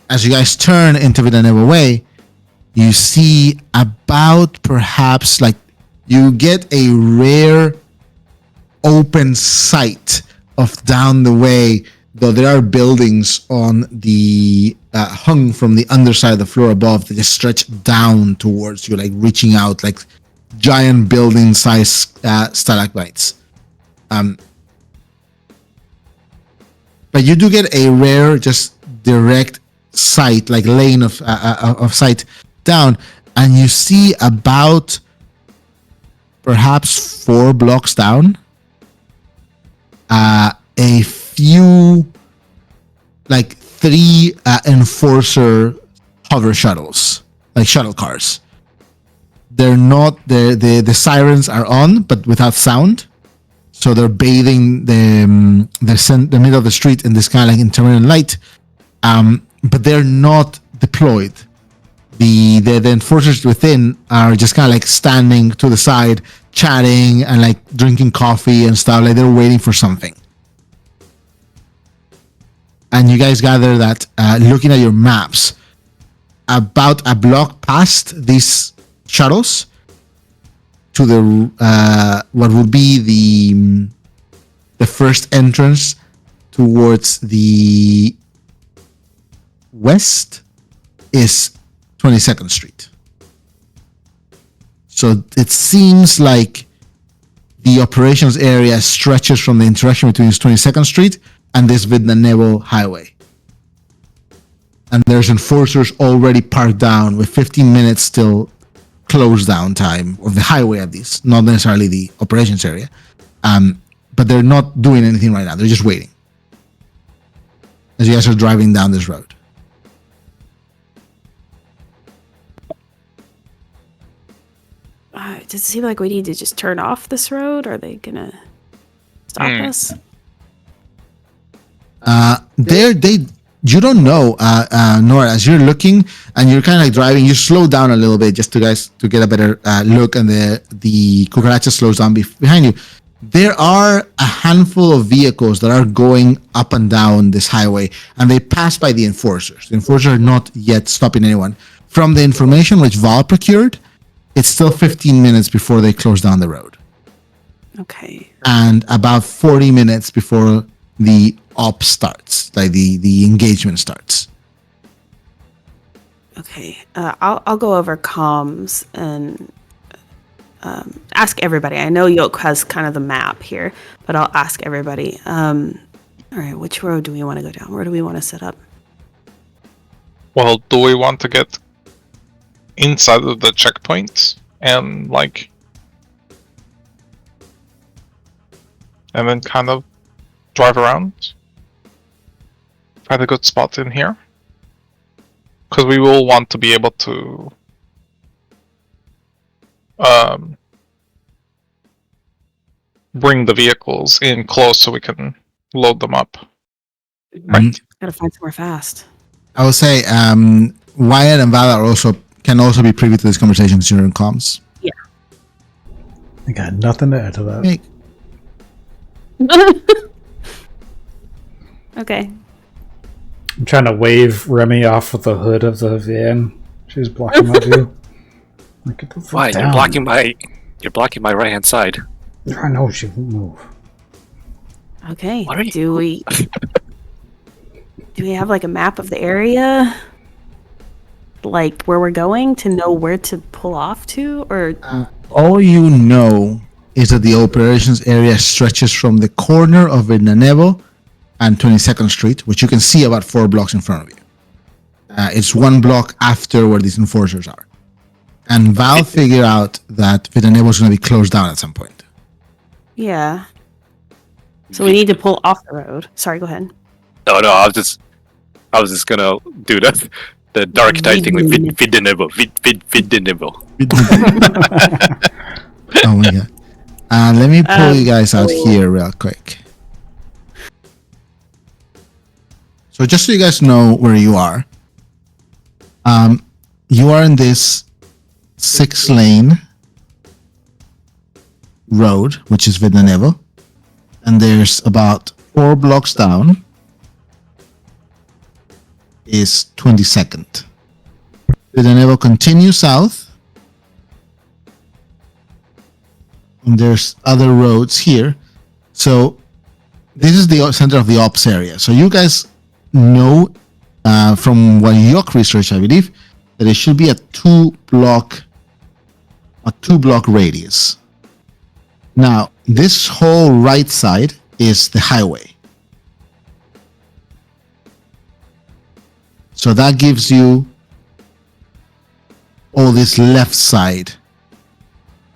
As you guys turn into the Nebo way, you see about perhaps you get a rare open sight of down the way, though there are buildings on the hung from the underside of the floor above that just stretch down towards you, reaching out like giant building size stalagmites. But you do get a rare, just direct sight, lane of sight down, and you see about perhaps 4 blocks down a few 3 enforcer hover shuttles, shuttle cars. They're not the sirens are on but without sound, so they're bathing the middle of the street in this kind of intermittent light, but they're not deployed. The enforcers within are just kind of standing to the side, chatting and drinking coffee and stuff, they're waiting for something. And you guys gather that looking at your maps, about a block past these shuttles to the what would be the first entrance towards the west is 22nd Street. So it seems like the operations area stretches from the interaction between 22nd Street and this Vidna-Nebo highway. And there's enforcers already parked down with 15 minutes still close down time of the highway, at least, not necessarily the operations area. But they're not doing anything right now. They're just waiting as you guys are driving down this road. Does it seem like we need to just turn off this road? Are they gonna stop us? You don't know, Nora, as you're looking and you're kind of driving, you slow down a little bit just to get a better look, and the cucaracha slows down behind you. there are a handful of vehicles that are going up and down this highway, and they pass by the enforcers. The enforcers are not yet stopping anyone. From the information which Val procured, it's still 15 minutes before they close down the road, Okay. and about 40 minutes before the op starts, like the engagement starts. Okay. I'll go over comms and ask everybody. I know Yoke has kind of the map here, but I'll ask everybody. All right, which road do we want to go down? Where do we want to set up? Well, do we want to get inside of the checkpoints and and then kind of drive around? Find a good spot in here? Because we will want to be able to bring the vehicles in close so we can load them up. Right. Gotta find somewhere fast. I would say Wyatt and Val can also be privy to this conversation during comms. I got nothing to add to that. Hey, Okay. I'm trying to wave Remy off of the hood of the van. She's blocking my view. Like, get the fuck Why? down. You're blocking my right hand side. I know she won't move. Okay. What are you- Do we have like a map of the area? Like where we're going to know where to pull off to, or all you know is that the operations area stretches from the corner of Villanueva and 22nd Street, which you can see about 4 blocks in front of you. It's 1 block after where these enforcers are. And Val figured out that Villanueva is going to be closed down at some point. yeah. So we need to pull off the road. Sorry, go ahead. No, I was just gonna do the dark knight thing with Vidinivo. Oh my god. Let me pull you guys out here real quick. So just so you guys know where you are, you are in this 6-lane road, which is Villanueva, and there's about 4 blocks down is 22nd. Villanueva continues south, and there's other roads here. So this is the center of the ops area. So you guys know from what York research, I believe, that it should be a 2-block radius. Now, this whole right side is the highway. So that gives you all this left side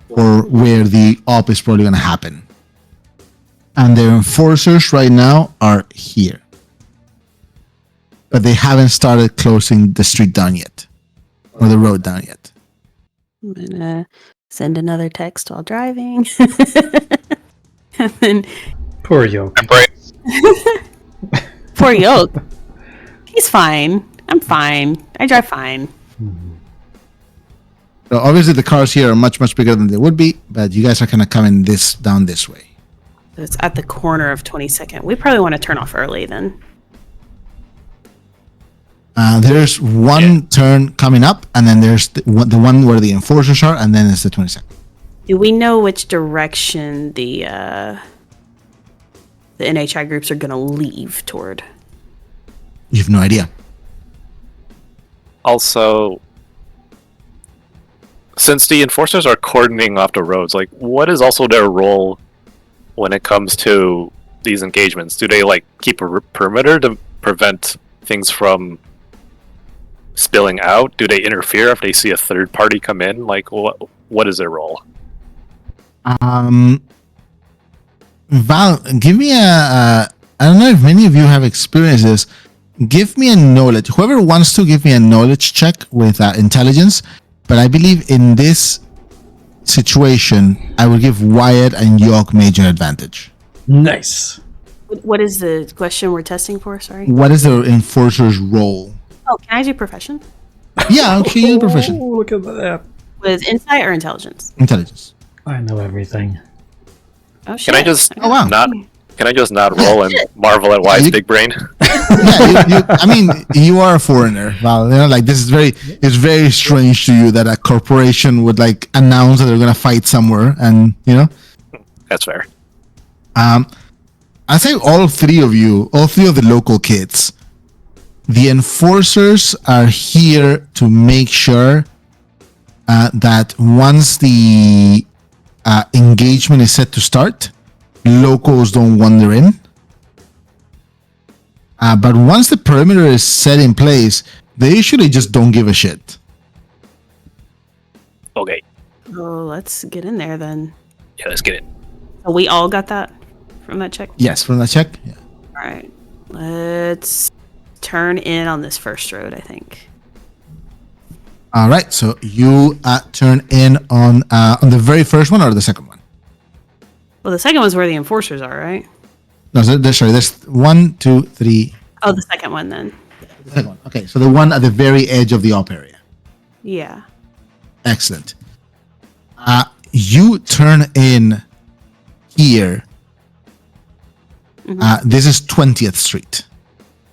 for where the op is probably going to happen. And their enforcers right now are here. But they haven't started closing the street down yet. Or the road down yet. I'm gonna send another text while driving. And then Poor Yoke. Embrace. poor Yoke. He's fine. I'm fine. I drive fine. So obviously the cars here are much, much bigger than they would be, but you guys are kind of coming down this way. So it's at the corner of 22nd. We probably want to turn off early then. There's one turn coming up, and then there's the one where the enforcers are, and then it's the 22nd. Do we know which direction the NHI groups are going to leave toward? You have no idea. Also, since the enforcers are cordoning off the roads, like, what is also their role when it comes to these engagements? Do they keep a perimeter to prevent things from spilling out? Do they interfere if they see a third party come in? What is their role? Val, give me I don't know if many of you have experienced this. Give me a knowledge. Whoever wants to give me a knowledge check with intelligence. But I believe in this situation, I will give Wyatt and York major advantage. Nice. What is the question we're testing for? Sorry. What is the enforcer's role? Oh, can I do profession? Yeah, okay, you're profession. Oh, look at that. With insight or intelligence? Intelligence. I know everything. Oh shit! Can I just Oh, wow. not? Can I just not roll and marvel at Wyatt's big brain? Yeah, I mean, you are a foreigner, Val. You know, like this is it's very strange to you that a corporation would like announce that they're gonna fight somewhere, and you know. That's fair. I say all three of the local kids, the enforcers are here to make sure that once the engagement is set to start, locals don't wander in. But once the perimeter is set in place, they usually just don't give a shit. Okay. Oh, let's get in there then. Yeah, let's get it. So we all got that from that check. Yes, from that check. Yeah. All right, let's turn in on this first road. I think. All right, so you turn in on the very first one or the second one? Well, the second one's where the enforcers are, right? No, there's 1, 2, 3. Oh, the second one then. The second one. Okay, so the one at the very edge of the op area. Yeah. Excellent. You turn in here. This is 20th Street.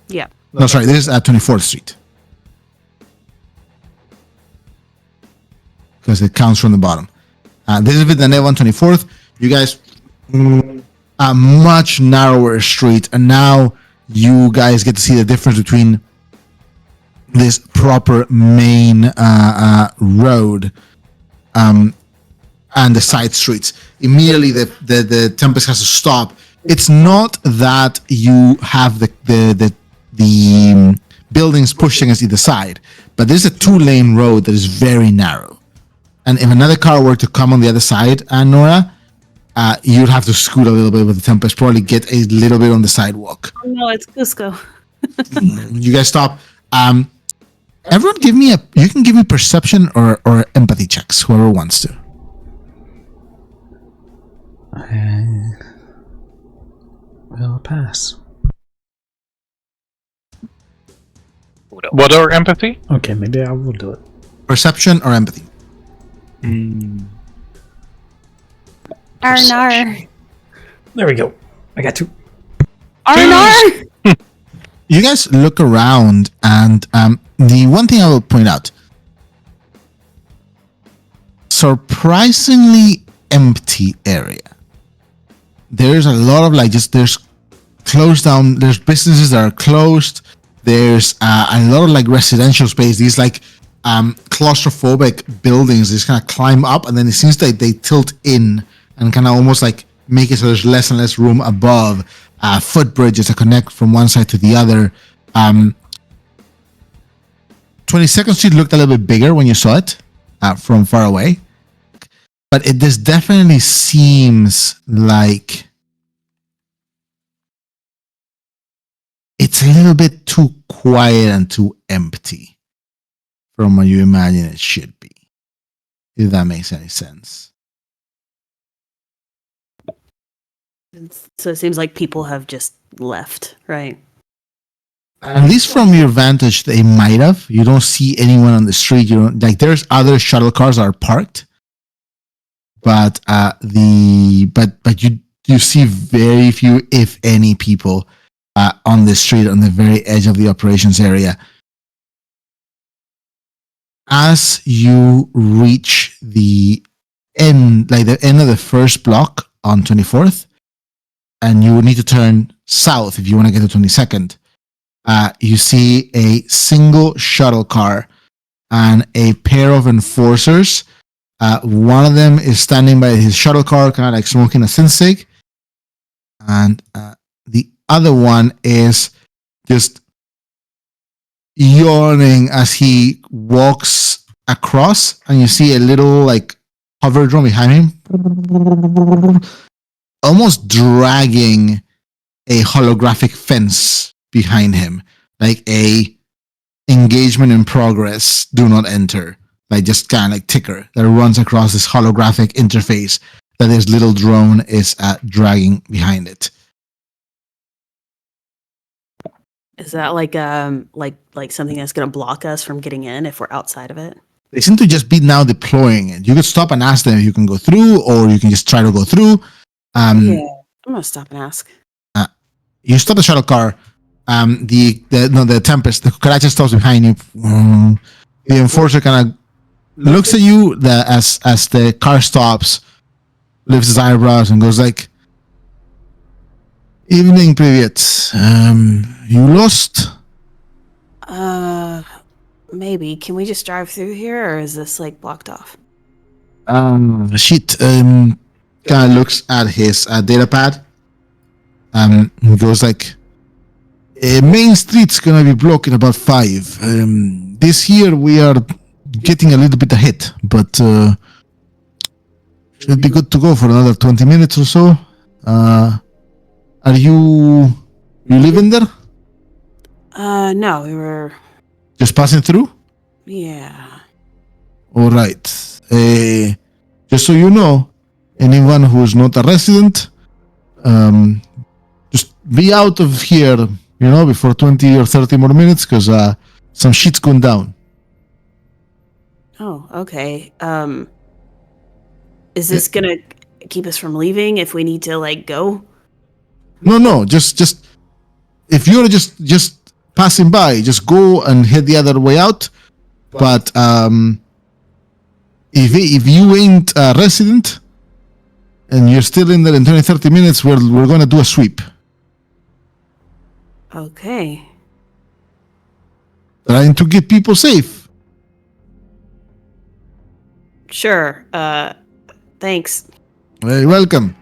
Yeah. No, sorry, this is 24th Street. Because it counts from the bottom. This is with the 124th. You guys, a much narrower street, and now you guys get to see the difference between this proper main road and the side streets. Immediately, the Tempest has to stop. It's not that you have the buildings pushed against either side, but there's a 2-lane road that is very narrow. And if another car were to come on the other side, Nora, you'd have to scoot a little bit with the Tempest, probably get a little bit on the sidewalk. Oh no, it's Cusco. You guys stop. Everyone you can give me perception or empathy checks, whoever wants to. Will pass. What are empathy? Okay, maybe I will do it. Perception or empathy? Arnar. There we go. I got 2. Arnar. You guys look around, and the one thing I will point out, surprisingly empty area. There's a lot of there's closed down, there's businesses that are closed, there's a lot of residential space, these claustrophobic buildings, they just kind of climb up, and then it seems like they tilt in and kind of almost make it so there's less and less room above. Footbridges that connect from one side to the other. 22nd Street looked a little bit bigger when you saw it from far away, but this definitely seems like it's a little bit too quiet and too empty from what you imagine it should be, if that makes any sense. So it seems like people have just left, right? At least from your vantage, they might have. You don't see anyone on the street. You don't there's other shuttle cars that are parked, but you see very few, if any, people on the street on the very edge of the operations area. As you reach the end, the end of the first block on 24th, and you need to turn south if you want to get to 22nd. You see a single shuttle car and a pair of enforcers. One of them is standing by his shuttle car, kind of smoking a sin cig, and the other one is just yawning as he walks across, and you see a little hover drone behind him, almost dragging a holographic fence behind him, a engagement in progress, do not enter, just kind of ticker that runs across this holographic interface that this little drone is dragging behind it. Is that like something that's going to block us from getting in if we're outside of it? They seem to just be now deploying it. You could stop and ask them if you can go through, or you can just try to go through. Yeah, I'm gonna stop and ask. You stop the shuttle car. The Tempest, the cucaracha stops behind you. The enforcer kind of looks at you as the car stops, lifts his eyebrows and goes like, "Evening, Privyet. You lost?" Maybe. Can we just drive through here, or is this like blocked off? Shit. Kind of looks at his data pad. He goes like, "Main Street's gonna be blocked in about 5. This year we are getting a little bit ahead, but should be good to go for another 20 minutes or so. Are you living there? No, we were. Just passing through? Yeah. All right. Just so you know, anyone who is not a resident, just be out of here, before 20 or 30 more minutes, because some shit's going down." Oh, okay. Is this gonna keep us from leaving if we need to like go? No. Just if you're just passing by, just go and head the other way out. But if you ain't a resident and you're still in there in 20, 30 minutes, we're gonna do a sweep. Okay. Trying to get people safe. Sure. Thanks. Very welcome.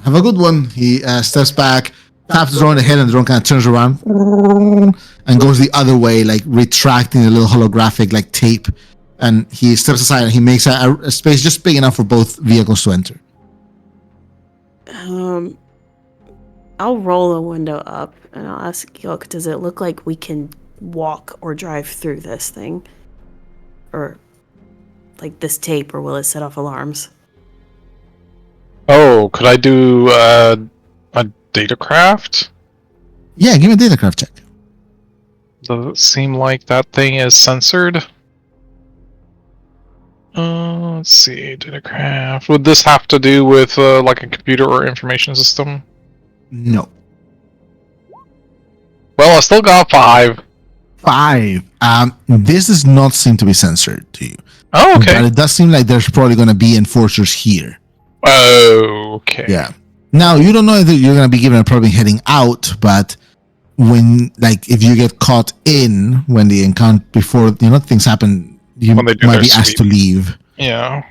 Have a good one. He steps back, taps the drone on the head, and the drone kind of turns around and goes the other way, like retracting a little holographic like tape. And he steps aside and he makes a space just big enough for both vehicles to enter. I'll roll the window up and I'll ask Gilk, does it look like we can walk or drive through this thing? Or like this tape, or will it set off alarms? Oh, could I do a datacraft? Yeah, give me a datacraft check. Does it seem like that thing is censored? Let's see, datacraft. Would this have to do with like a computer or information system? No. Well, I still got 5. 5. This does not seem to be censored to you. Oh, okay. But it does seem like there's probably going to be enforcers here. Okay. Yeah. Now, you don't know if you're going to be given a problem heading out, but if you get caught in when the encounter, before, things happen, you might be asked to leave. Yeah.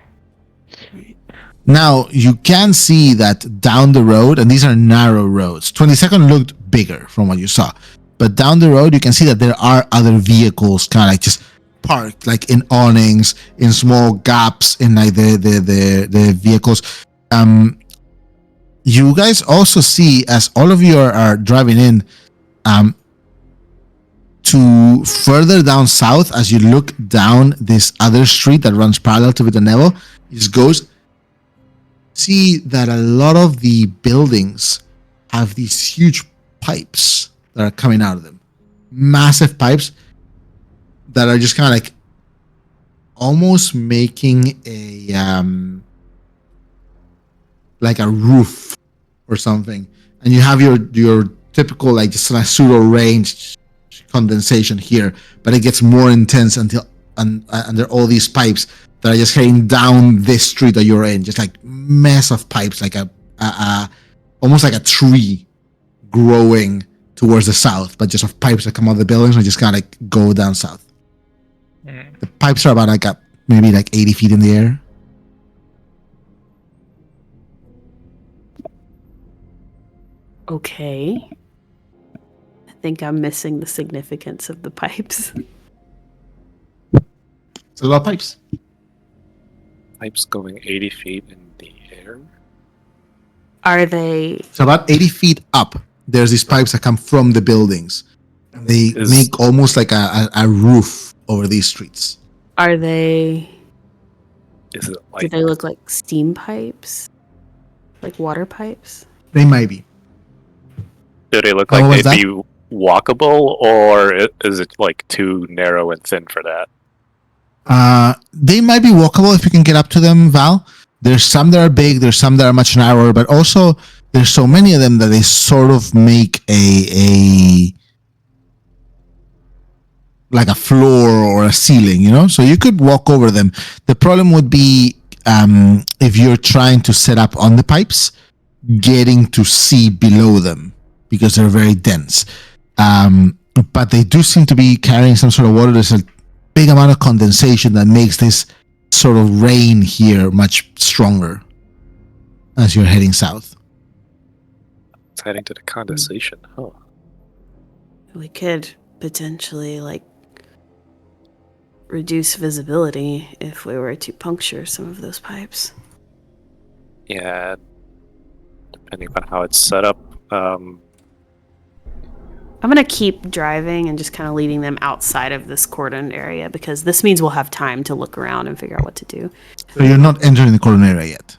Now, you can see that down the road, and these are narrow roads. 22nd looked bigger from what you saw. But down the road, you can see that there are other vehicles kind of like just parked, like in awnings, in small gaps in like the vehicles. You guys also see, as all of you are driving in, to further down south, as you look down this other street that runs parallel to Vitanevo, it just goes, see that a lot of the buildings have these huge pipes that are coming out of them. Massive pipes that are just kind of like almost making a like a roof or something. And you have your typical like just a pseudo range condensation here, but it gets more intense until under all these pipes that are just heading down this street that you're in, just like mess of pipes, like a almost like a tree growing towards the south, but just of pipes that come out of the buildings and just kind of like go down south. The pipes are about like maybe like 80 feet in the air. Okay. I think I'm missing the significance of the pipes. It's a lot of pipes. Pipes going 80 feet in the air. Are they... So about 80 feet up, there's these pipes that come from the buildings. They make almost like a roof over these streets. Are they... Is it like... Do they look like steam pipes? Like water pipes? They might be. Do they look like they'd be walkable, or is it like too narrow and thin for that? They might be walkable if you can get up to them, Val. There's some that are big, there's some that are much narrower, but also there's so many of them that they sort of make a like a floor or a ceiling, you know? So you could walk over them. The problem would be if you're trying to set up on the pipes, getting to see below them because they're very dense. But they do seem to be carrying some sort of water. There's a big amount of condensation that makes this sort of rain here much stronger as you're heading south. It's heading to the condensation. Oh, We could potentially reduce visibility if we were to puncture some of those pipes. yeah. Depending on how it's set up. I'm gonna keep driving and just kind of leading them outside of this cordoned area because this means we'll have time to look around and figure out what to do. So you're not entering the cordon area yet.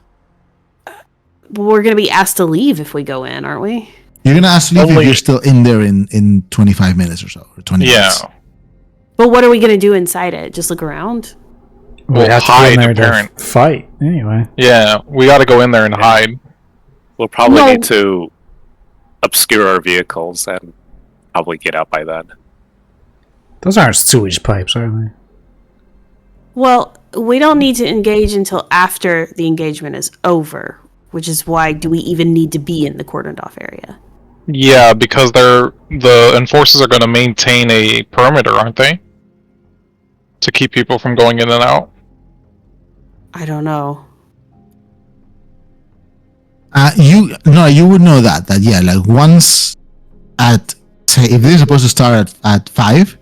But we're gonna be asked to leave if we go in, aren't we? You're going to ask to leave if Only- you're still in there in 25 minutes or so, or 20 minutes. Yeah. But what are we gonna do inside it? Just look around? We We'll have to hide, be in there to apparent. fight anyway. Yeah, we got to go in there and hide. We'll probably No. need to obscure our vehicles and probably get out by then. Those aren't sewage pipes, are they? Well, we don't need to engage until after the engagement is over, which is why do we even need to be in the cordoned off area? Yeah, because the enforcers are going to maintain a perimeter, aren't they? To keep people from going in and out. I don't know. You would know that yeah, like once at, say, if they're supposed to start at 5,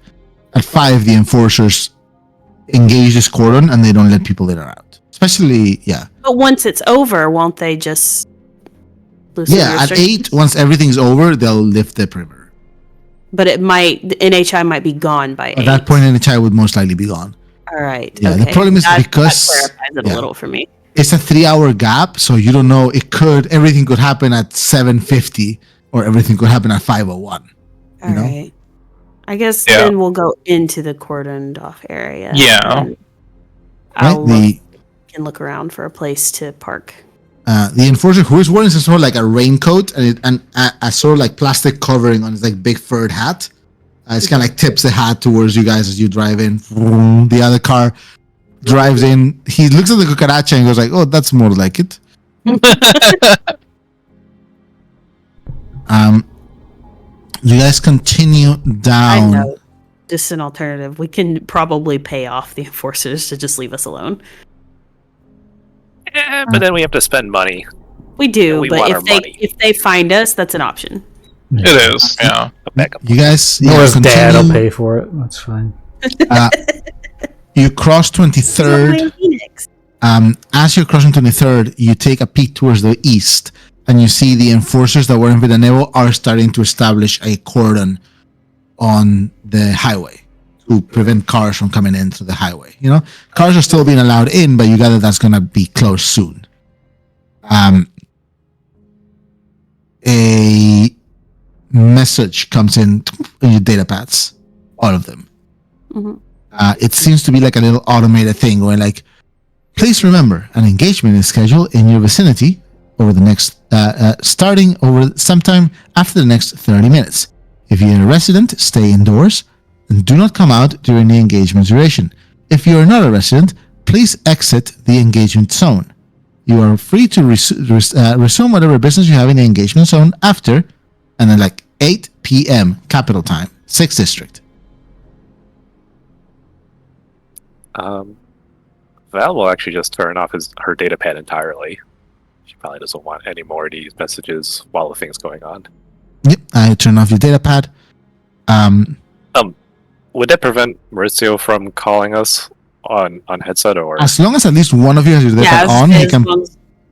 at 5 the enforcers engage this cordon and they don't let people in or out. Especially, yeah. But once it's over, won't they just loosen the Yeah, at restrictions? 8, once everything's over, they'll lift the perimeter. But the NHI might be gone by 8. At that point, NHI would most likely be gone. All right. Yeah, the okay. problem is that because- clarifies it yeah. a little for me. It's a 3-hour gap, so you don't know. Everything could happen at 7:50, or everything could happen at 5:01. All know? right. I guess Yeah. then we'll go into the cordoned off area. Yeah. and Right? I'll can look around for a place to park. The enforcer who is wearing some sort of like a raincoat and a sort of like plastic covering on his like big furred hat. It's kind of like tips the hat towards you guys as you drive in. The other car drives in. He looks at the cucaracha and goes like, "Oh, that's more like it." You guys continue I down. know. Just an alternative. We can probably pay off the enforcers to just leave us alone. But then we have to spend money. We do, we but want our money. if they find us, that's an option. It is, yeah. A backup. You guys, Noah's dad will continue. pay for it. That's fine. You cross 23rd. Not Phoenix. As you're crossing 23rd, you take a peek towards the east, and you see the enforcers that were in Villanueva are starting to establish a cordon on the highway to prevent cars from coming in through the highway. You know, cars are still being allowed in, but you gather that's going to be closed soon. A message comes in your data pads, all of them. Mhm. It seems to be like a little automated thing where like, please remember, an engagement is scheduled in your vicinity over the next, starting over sometime after the next 30 minutes. If you're a resident, stay indoors and do not come out during the engagement duration. If you are not a resident, please exit the engagement zone. You are free to resume whatever business you have in the engagement zone after, and then like 8 p.m. Capital Time, 6th District. Val will actually just turn off her data pad entirely. She probably doesn't want any more of these messages while the thing's going on. Yep, I turn off your data pad. Would that prevent Maurizio from calling us on headset or? As long as at least one of you has your data pad on, he can.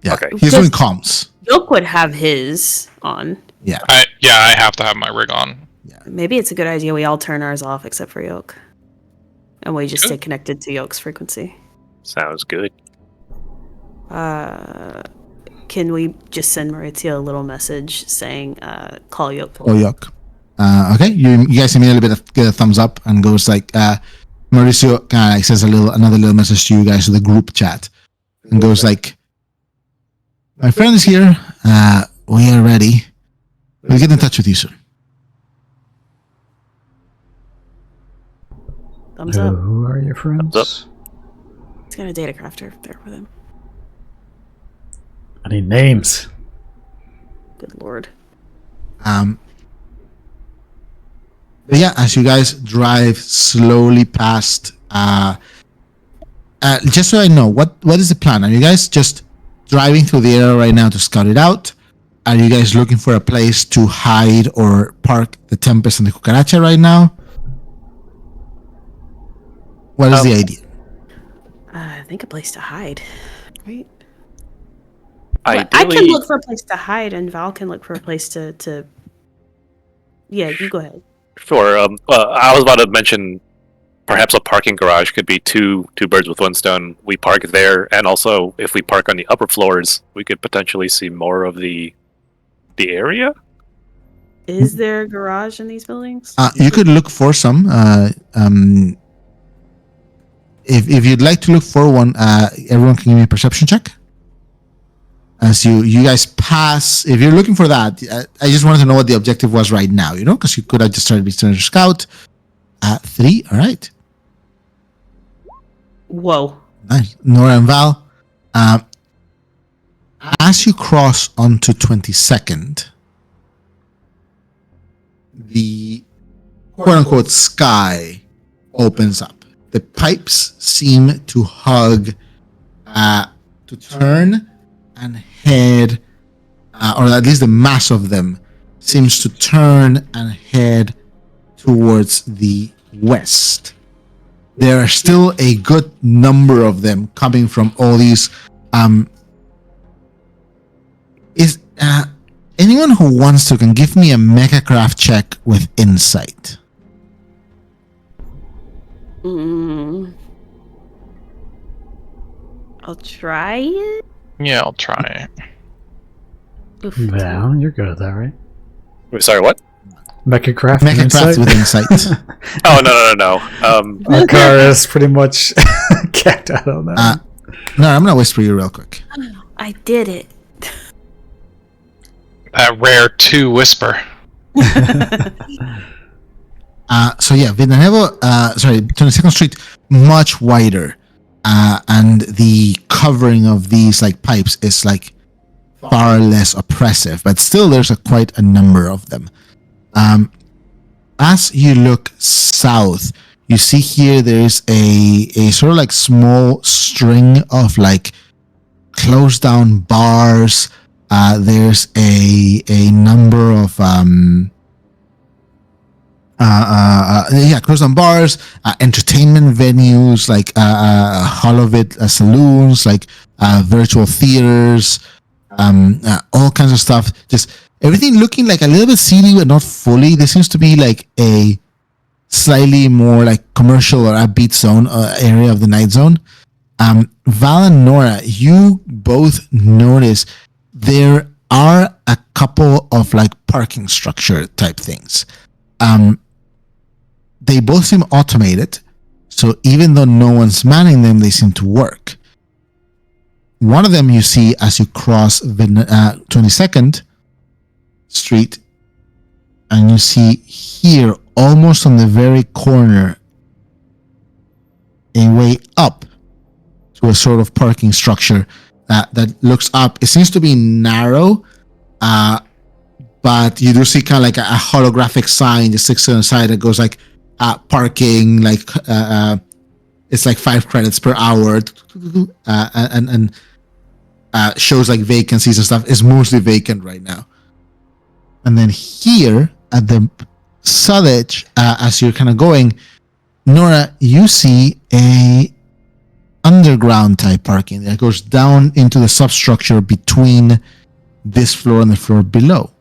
Yeah, Okay. he's doing comms. Yoke would have his on. Yeah. I have to have my rig on. Maybe it's a good idea we all turn ours off except for Yoke. And we just stay connected to Yoke's frequency. Sounds good. Can we just send Maurizio a little message saying, call Yoke? Oh, yuck. Okay, you guys immediately get a thumbs up and goes like, Mauricio says another little message to you guys to the group chat and goes like, My friend is here. We are ready. We'll get in touch with you soon. Thumbs up. Who are your friends? Thumbs He's got a data crafter there with him. I need names. Good lord. But yeah, as you guys drive slowly past, just so I know, what is the plan? Are you guys just driving through the area right now to scout it out? Are you guys looking for a place to hide or park the Tempest and the Cucaracha right now? What is the idea? I think a place to hide, right? Ideally, I can look for a place to hide, and Val can look for a place to. Yeah, you go ahead. Sure. I was about to mention perhaps a parking garage could be two birds with one stone. We park there, and also if we park on the upper floors, we could potentially see more of the area. Is there a garage in these buildings? You could look for some. If you'd like to look for one, everyone can give me a perception check. As you guys pass, if you're looking for that, I just wanted to know what the objective was right now, because you could have just started being a scout. 3, all right. Whoa. Nice. Nora and Val, as you cross onto 22nd, the quote-unquote sky opens up. The pipes seem to hug, to turn and head, or at least the mass of them seems to turn and head towards the west. There are still a good number of them coming from all these. Is anyone who wants to can give me a Mechacraft check with insight? I'll try it. Yeah, I'll try. Oof. Val, you're good at that, right? Wait, sorry, what? Mechacraft Mechacraft with insight. Oh no. Our car is pretty much capped out on that. No, I'm gonna whisper you real quick. I did it. That rare 2 whisper. So yeah, Villanueva, 22nd Street, much wider, and the covering of these like pipes is like far less oppressive, but still there's quite a number of them. As you look south, you see here there's a sort of like small string of like closed down bars. There's a number of closed down bars, entertainment venues like Holovit saloons, like virtual theaters, all kinds of stuff. Just everything looking like a little bit seedy, but not fully. There seems to be like a slightly more like commercial or upbeat zone area of the night zone. Val and Nora, you both notice there are a couple of like parking structure type things. They both seem automated, so even though no one's manning them, they seem to work. One of them you see as you cross 22nd Street, and you see here, almost on the very corner, a way up to a sort of parking structure that looks up. It seems to be narrow, but you do see kind of like a holographic sign that sticks on the side that goes like parking, like it's like 5 credits per hour, and shows like vacancies and stuff. It's mostly vacant right now. And then here at the south edge, as you're kind of going, Nora, you see a underground type parking that goes down into the substructure between this floor and the floor below.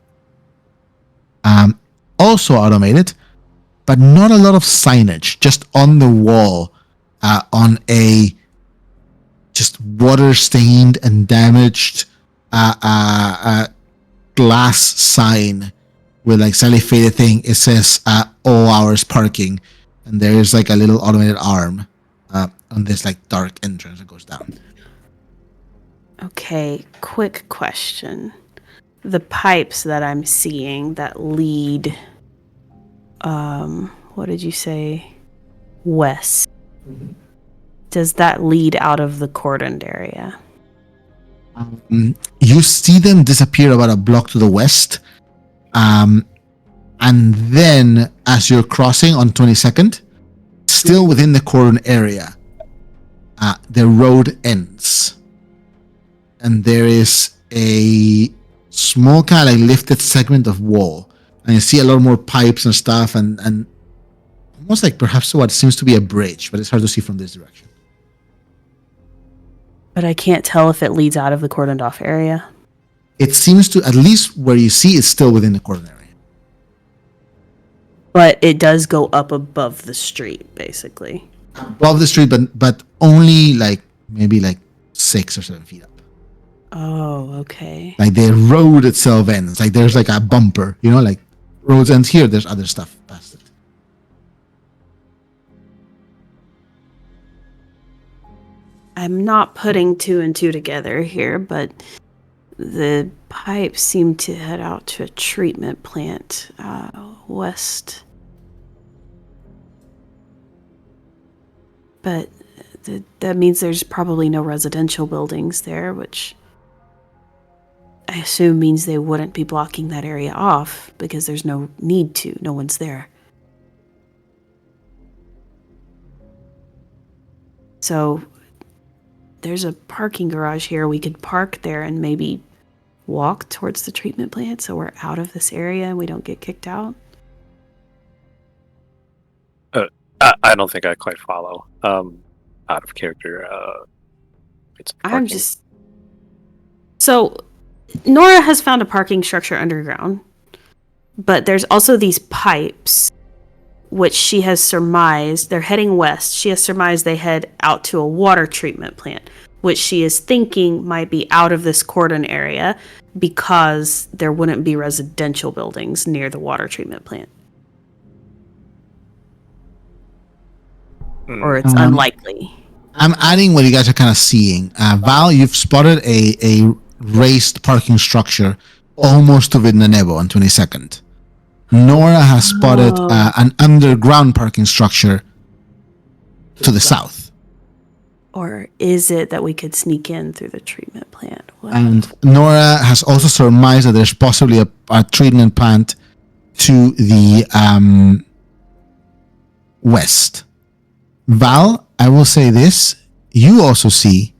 Also automated, but not a lot of signage, just on the wall, on a just water stained and damaged glass sign with like slightly faded thing. It says all hours parking, and there is like a little automated arm on this like dark entrance that goes down. Okay, quick question. The pipes that I'm seeing that lead, what did you say? West. Does that lead out of the cordoned area? You see them disappear about a block to the west. And then as you're crossing on 22nd, still within the cordon area, the road ends. And there is a small kind of like lifted segment of wall. And you see a lot more pipes and stuff and almost like perhaps what seems to be a bridge, but it's hard to see from this direction. But I can't tell if it leads out of the cordoned off area. It seems to, at least where you see, it's still within the cordon area. But it does go up above the street, basically. Above the street, but only like maybe like 6 or 7 feet up. Oh, okay. Like the road itself ends. Like there's like a bumper, you know, like roads ends here, there's other stuff past it. I'm not putting 2 and 2 together here, but the pipes seem to head out to a treatment plant west. But that means there's probably no residential buildings there, which I assume means they wouldn't be blocking that area off because there's no need to. No one's there. So there's a parking garage here. We could park there and maybe walk towards the treatment plant so we're out of this area and we don't get kicked out. I don't think I quite follow. Out of character. It's I'm just... So, Nora has found a parking structure underground, but there's also these pipes, which she has surmised, they're heading west. She has surmised they head out to a water treatment plant, which she is thinking might be out of this cordon area because there wouldn't be residential buildings near the water treatment plant. Or it's unlikely. I'm adding what you guys are kind of seeing. Val, you've spotted a raised parking structure almost to Vidnanevo on 22nd. Nora has spotted an underground parking structure to the south. Or is it that we could sneak in through the treatment plant? Well, And Nora has also surmised that there's possibly a treatment plant to the west. Val, I will say this. You also see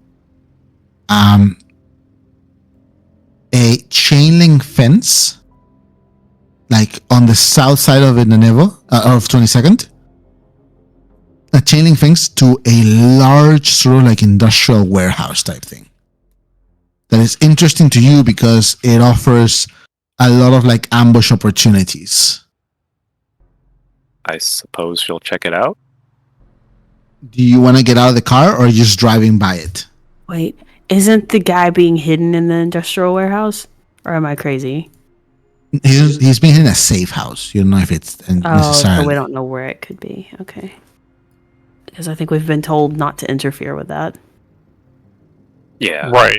a chain link fence like on the south side of Vidnanevo, of 22nd. A chain link fence to a large sort of like industrial warehouse type thing. That is interesting to you because it offers a lot of like ambush opportunities. I suppose you'll check it out. Do you want to get out of the car or are you just driving by it? wait, isn't the guy being hidden in the industrial warehouse? Or am I crazy? He's been in a safe house. You don't know if it's Oh, necessarily. so we don't know where it could be. Okay. Because I think we've been told not to interfere with that. Yeah. Right.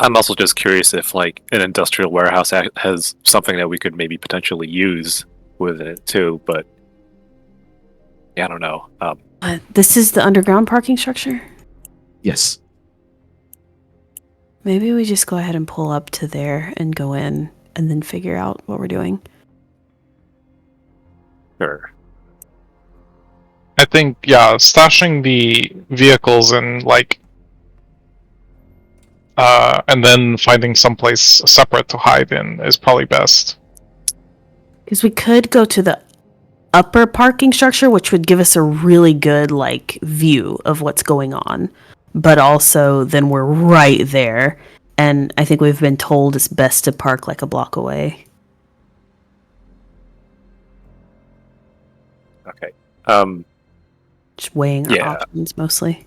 I'm also just curious if like an industrial warehouse has something that we could maybe potentially use with it too, but yeah, I don't know. This is the underground parking structure? Yes. Maybe we just go ahead and pull up to there and go in and then figure out what we're doing. Sure. I think, yeah, stashing the vehicles and and then finding someplace separate to hide in is probably best. Because we could go to the upper parking structure, which would give us a really good view of what's going on. But also then we're right there. And I think we've been told it's best to park like a block away. Okay. Just weighing our Yeah. options mostly.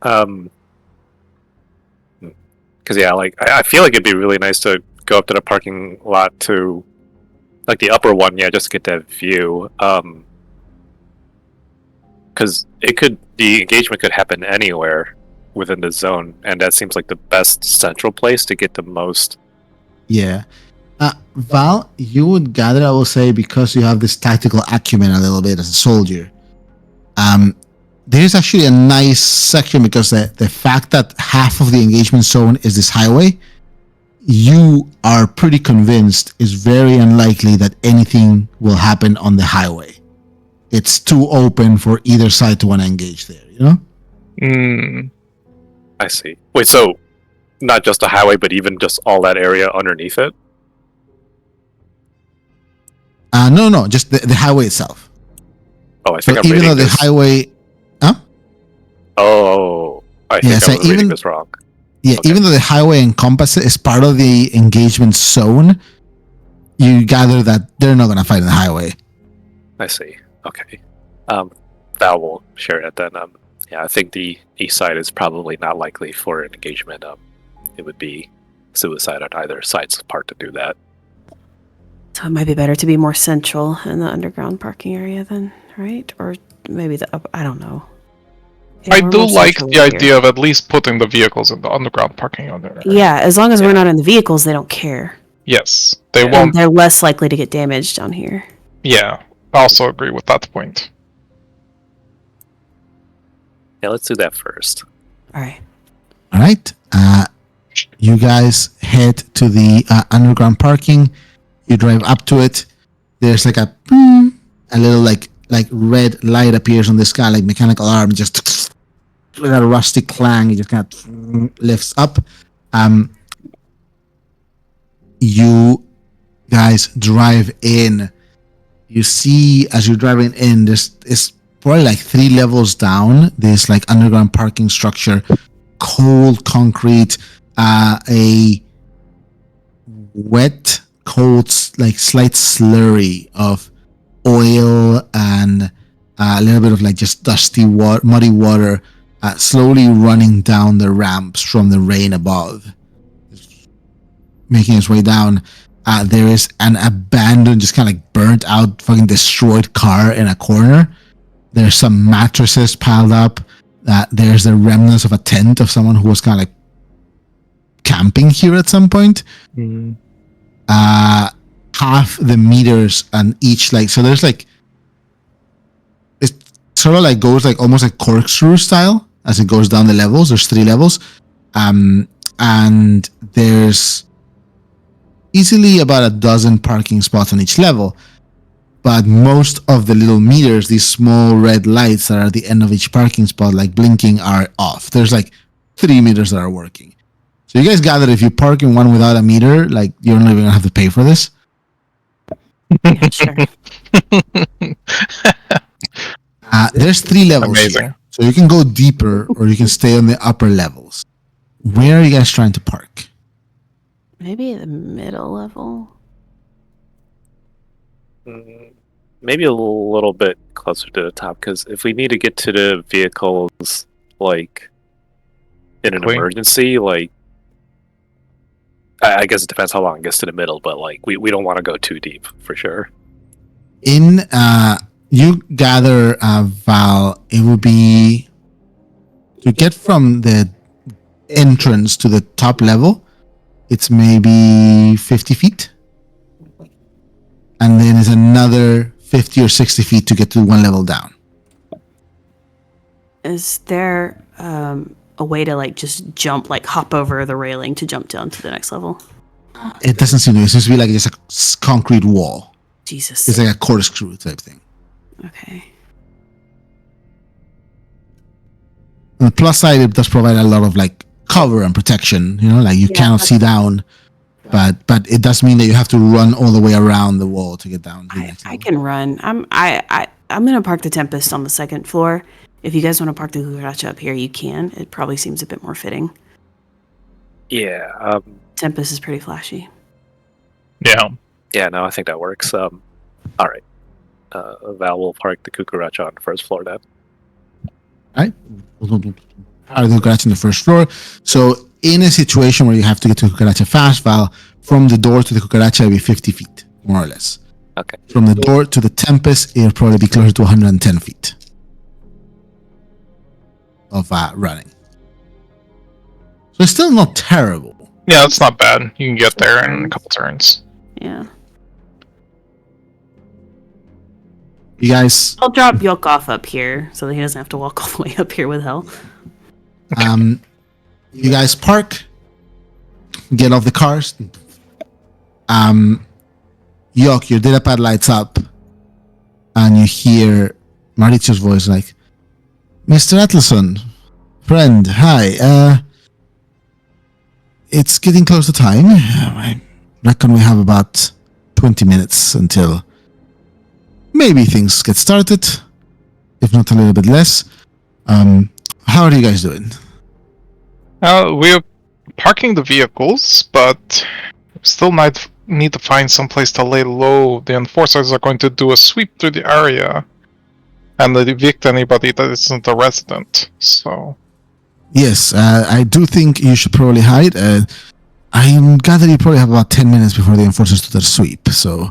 Because yeah, I feel like it'd be really nice to go up to the parking lot to, like the upper one, yeah, just to get that view. Because the engagement could happen anywhere within the zone, and that seems like the best central place to get the most. Yeah. Val, you would gather, I will say, because you have this tactical acumen a little bit as a soldier. There's actually a nice section because the fact that half of the engagement zone is this highway, you are pretty convinced is very unlikely that anything will happen on the highway. It's too open for either side to want to engage there, you know? I see. Wait, so not just the highway, but even just all that area underneath it? No, just the highway itself. Oh, I think So I'm even reading though the this. highway, Oh, I think so I'm reading even- this wrong. yeah, Okay. even though the highway encompasses is part of the engagement zone, you gather that they're not going to fight in the highway. I see. Okay. Val will share it then. Yeah, I think the east side is probably not likely for an engagement. It would be suicide on either side's part to do that. So it might be better to be more central in the underground parking area then, right? Or maybe the up, I don't know. Yeah, I we're do more like central the here. idea of at least putting the vehicles in the underground parking area. Yeah, as long as we're not in the vehicles, they don't care. Yes, they Yeah. won't. They're less likely to get damaged down here. Yeah, I also agree with that point. Yeah, let's do that first. All right. All right. You guys head to the underground parking. You drive up to it. There's like a little like red light appears on the sky, like mechanical arm, just with a rusty clang. It just kind of lifts up. You guys drive in. You see as you're driving in, it's probably like 3 levels down. This like underground parking structure, cold concrete, a wet, cold, like slight slurry of oil and a little bit of like just dusty water, muddy water, slowly running down the ramps from the rain above, making its way down. There is an abandoned, just kind of like burnt out, fucking destroyed car in a corner. There's some mattresses piled up. There's the remnants of a tent of someone who was kind of like camping here at some point. Half the meters and each like, so there's like, it sort of like goes like almost like corkscrew style as it goes down the levels. There's 3 levels. And there's easily about a dozen parking spots on each level. But most of the little meters, these small red lights that are at the end of each parking spot, like blinking, are off. There's like 3 meters that are working. So you guys gather if you park in one without a meter, like you're not even gonna have to pay for this. Yeah, sure. There's 3 levels Amazing. here. So you can go deeper or you can stay on the upper levels. Where are you guys trying to park? Maybe the middle level. Maybe a little bit closer to the top, because if we need to get to the vehicles, like in an Quickly. emergency, like I guess it depends how long it gets to the middle, but like we don't want to go too deep for sure. In you gather, Val, it would be to get from the entrance to the top level, it's maybe 50 feet. And then it's another 50 or 60 feet to get to one level down. Is there a way to like just jump, like hop over the railing to jump down to the next level? It doesn't seem to. It seems to be like just a concrete wall. Jesus. It's like a corkscrew type thing. Okay. On the plus side, it does provide a lot of like cover and protection. You know, like you Yeah, cannot see down, but it does mean that you have to run all the way around the wall to get down. To the next I level. can run. I'm gonna park the Tempest on the second floor. If you guys want to park the Cucaracha up here, you can. It probably seems a bit more fitting. Yeah, Tempest is pretty flashy. Yeah. yeah, no, I think that works. All right, Val will park the Cucaracha on the first floor then. Right? Out of the Cucaracha on the first floor. So in a situation where you have to get to Cucaracha fast, Val, from the door to the Cucaracha will be 50 feet, more or less. Okay. From the door to the Tempest, it'll probably be closer to 110 feet of running. So it's still not terrible. Yeah, it's not bad. You can get there in a couple turns. Yeah. You guys, I'll drop Yoke off up here so that he doesn't have to walk all the way up here with Hell. you guys park, get off the cars. Yok, your data pad lights up, and you hear Maurizio's voice like, "Mr. Atlason, friend, hi. It's getting close to time. I reckon we have about 20 minutes until maybe things get started, if not a little bit less. How are you guys doing?" We're parking the vehicles, but still need to find some place to lay low. The enforcers are going to do a sweep through the area and evict anybody that isn't a resident. So Yes, I do think you should probably hide. I gather you probably have about 10 minutes before the enforcers do their sweep, so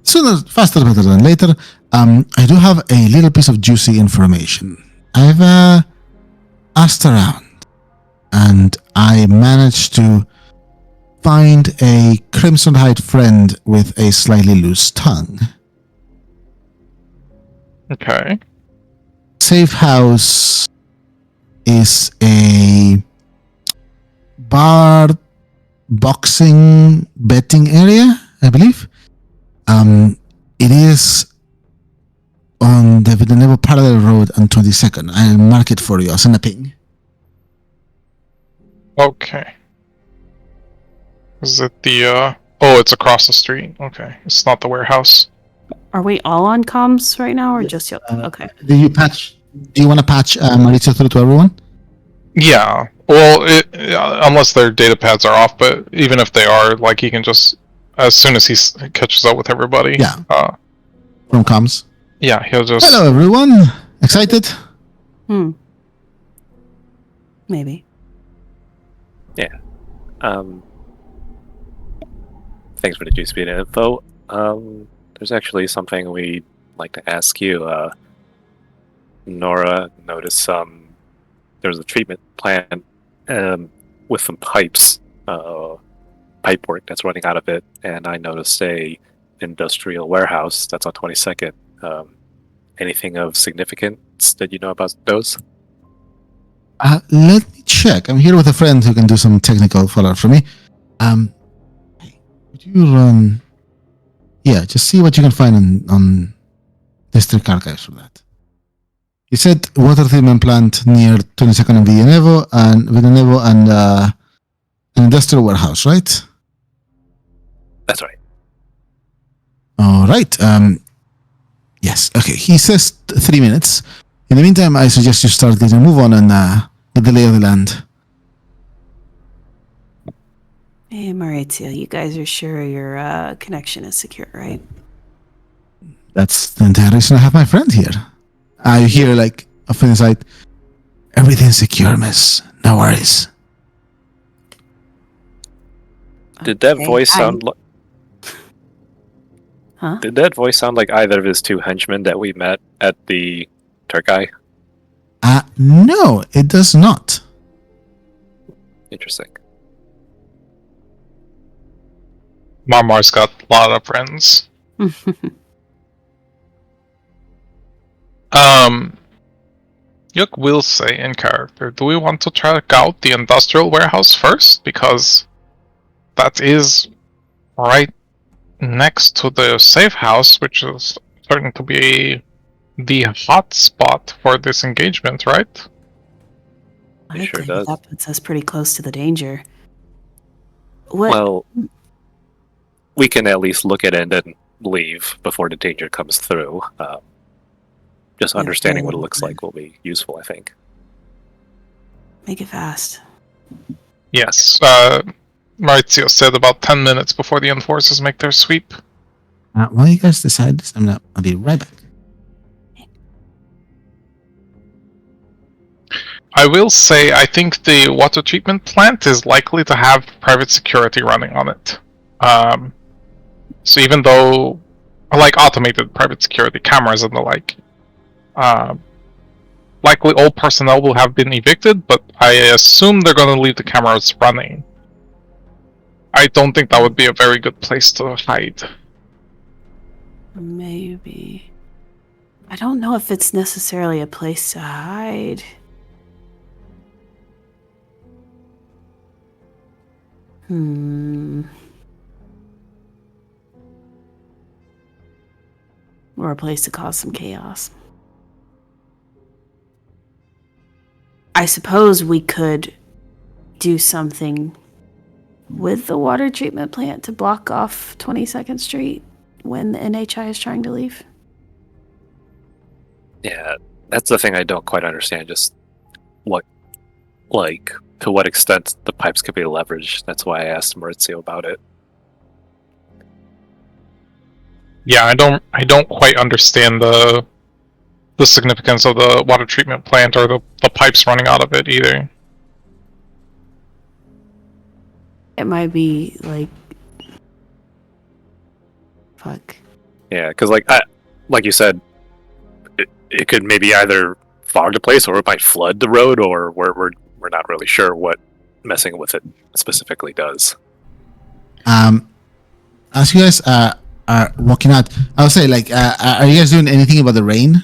sooner, faster, better than later. I do have a little piece of juicy information. I've asked around, and I managed to find a Crimson Hide friend with a slightly loose tongue. okay. Safe House is a bar, boxing, betting area, I believe. It is on the Villanova Parallel Road on 22nd. I'll mark it for you. I'll send a ping. Okay. Is it the oh, it's across the street. Okay. It's not the warehouse. Are we all on comms right now or just Yoke? Okay. Do you want to patch Maurizio through to everyone? Yeah. Well, unless their data pads are off, but even if they are, like, he can just, as soon as he catches up with everybody. Yeah. From comms. Yeah, he'll just. Hello, everyone. Excited? Maybe. Thanks for the juice speed info. There's actually something we'd like to ask you. Nora noticed there's a treatment plant with some pipes, pipe work that's running out of it, and I noticed a industrial warehouse that's on 22nd. Anything of significance that you know about those? Let me check. I'm here with a friend who can do some technical follow-up for me. Would you run? Yeah, just see what you can find on district archives for that. You said water treatment plant near 22nd and Villanueva and an industrial warehouse, right? That's right. All right. Yes. Okay. He says 3 minutes. In the meantime, I suggest you start getting a move on and get the lay of the land. Hey, Maurizio, you guys are sure your connection is secure, right? That's the entire reason I have my friend here. I hear like off inside, everything's secure, miss. No worries. Did that Okay, voice sound like? Huh? Did that voice sound like either of his two henchmen that we met at the Turkai? No, it does not. Interesting. Marmar's got a lot of friends. Yuk will say in character, do we want to check out the industrial warehouse first? Because that is right next to the safe house, which is starting to be the hot spot for this engagement, right? I It sure agree. does. That puts us pretty close to the danger. What? Well, we can at least look at it and then leave before the danger comes through. Just Yeah, understanding what it fair looks enough. like will be useful, I think. Make it fast. Yes. Maurizio said about 10 minutes before the enforcers make their sweep. While you guys decide this, I'll be right back. I will say, I think the water treatment plant is likely to have private security running on it. So even though, like automated private security cameras and the like, likely all personnel will have been evicted, but I assume they're going to leave the cameras running. I don't think that would be a very good place to hide. Maybe. I don't know if it's necessarily a place to hide. Or a place to cause some chaos. I suppose we could do something with the water treatment plant to block off 22nd Street when the NHI is trying to leave. Yeah, that's the thing I don't quite understand. Just to what extent the pipes could be leveraged. That's why I asked Maurizio about it. Yeah, I don't quite understand the significance of the water treatment plant or the pipes running out of it either. It might be like, fuck. Yeah, because like you said, it could maybe either fog the place or it might flood the road, or we're not really sure what messing with it specifically does. As you guys are walking out, I'll say, like, are you guys doing anything about the rain?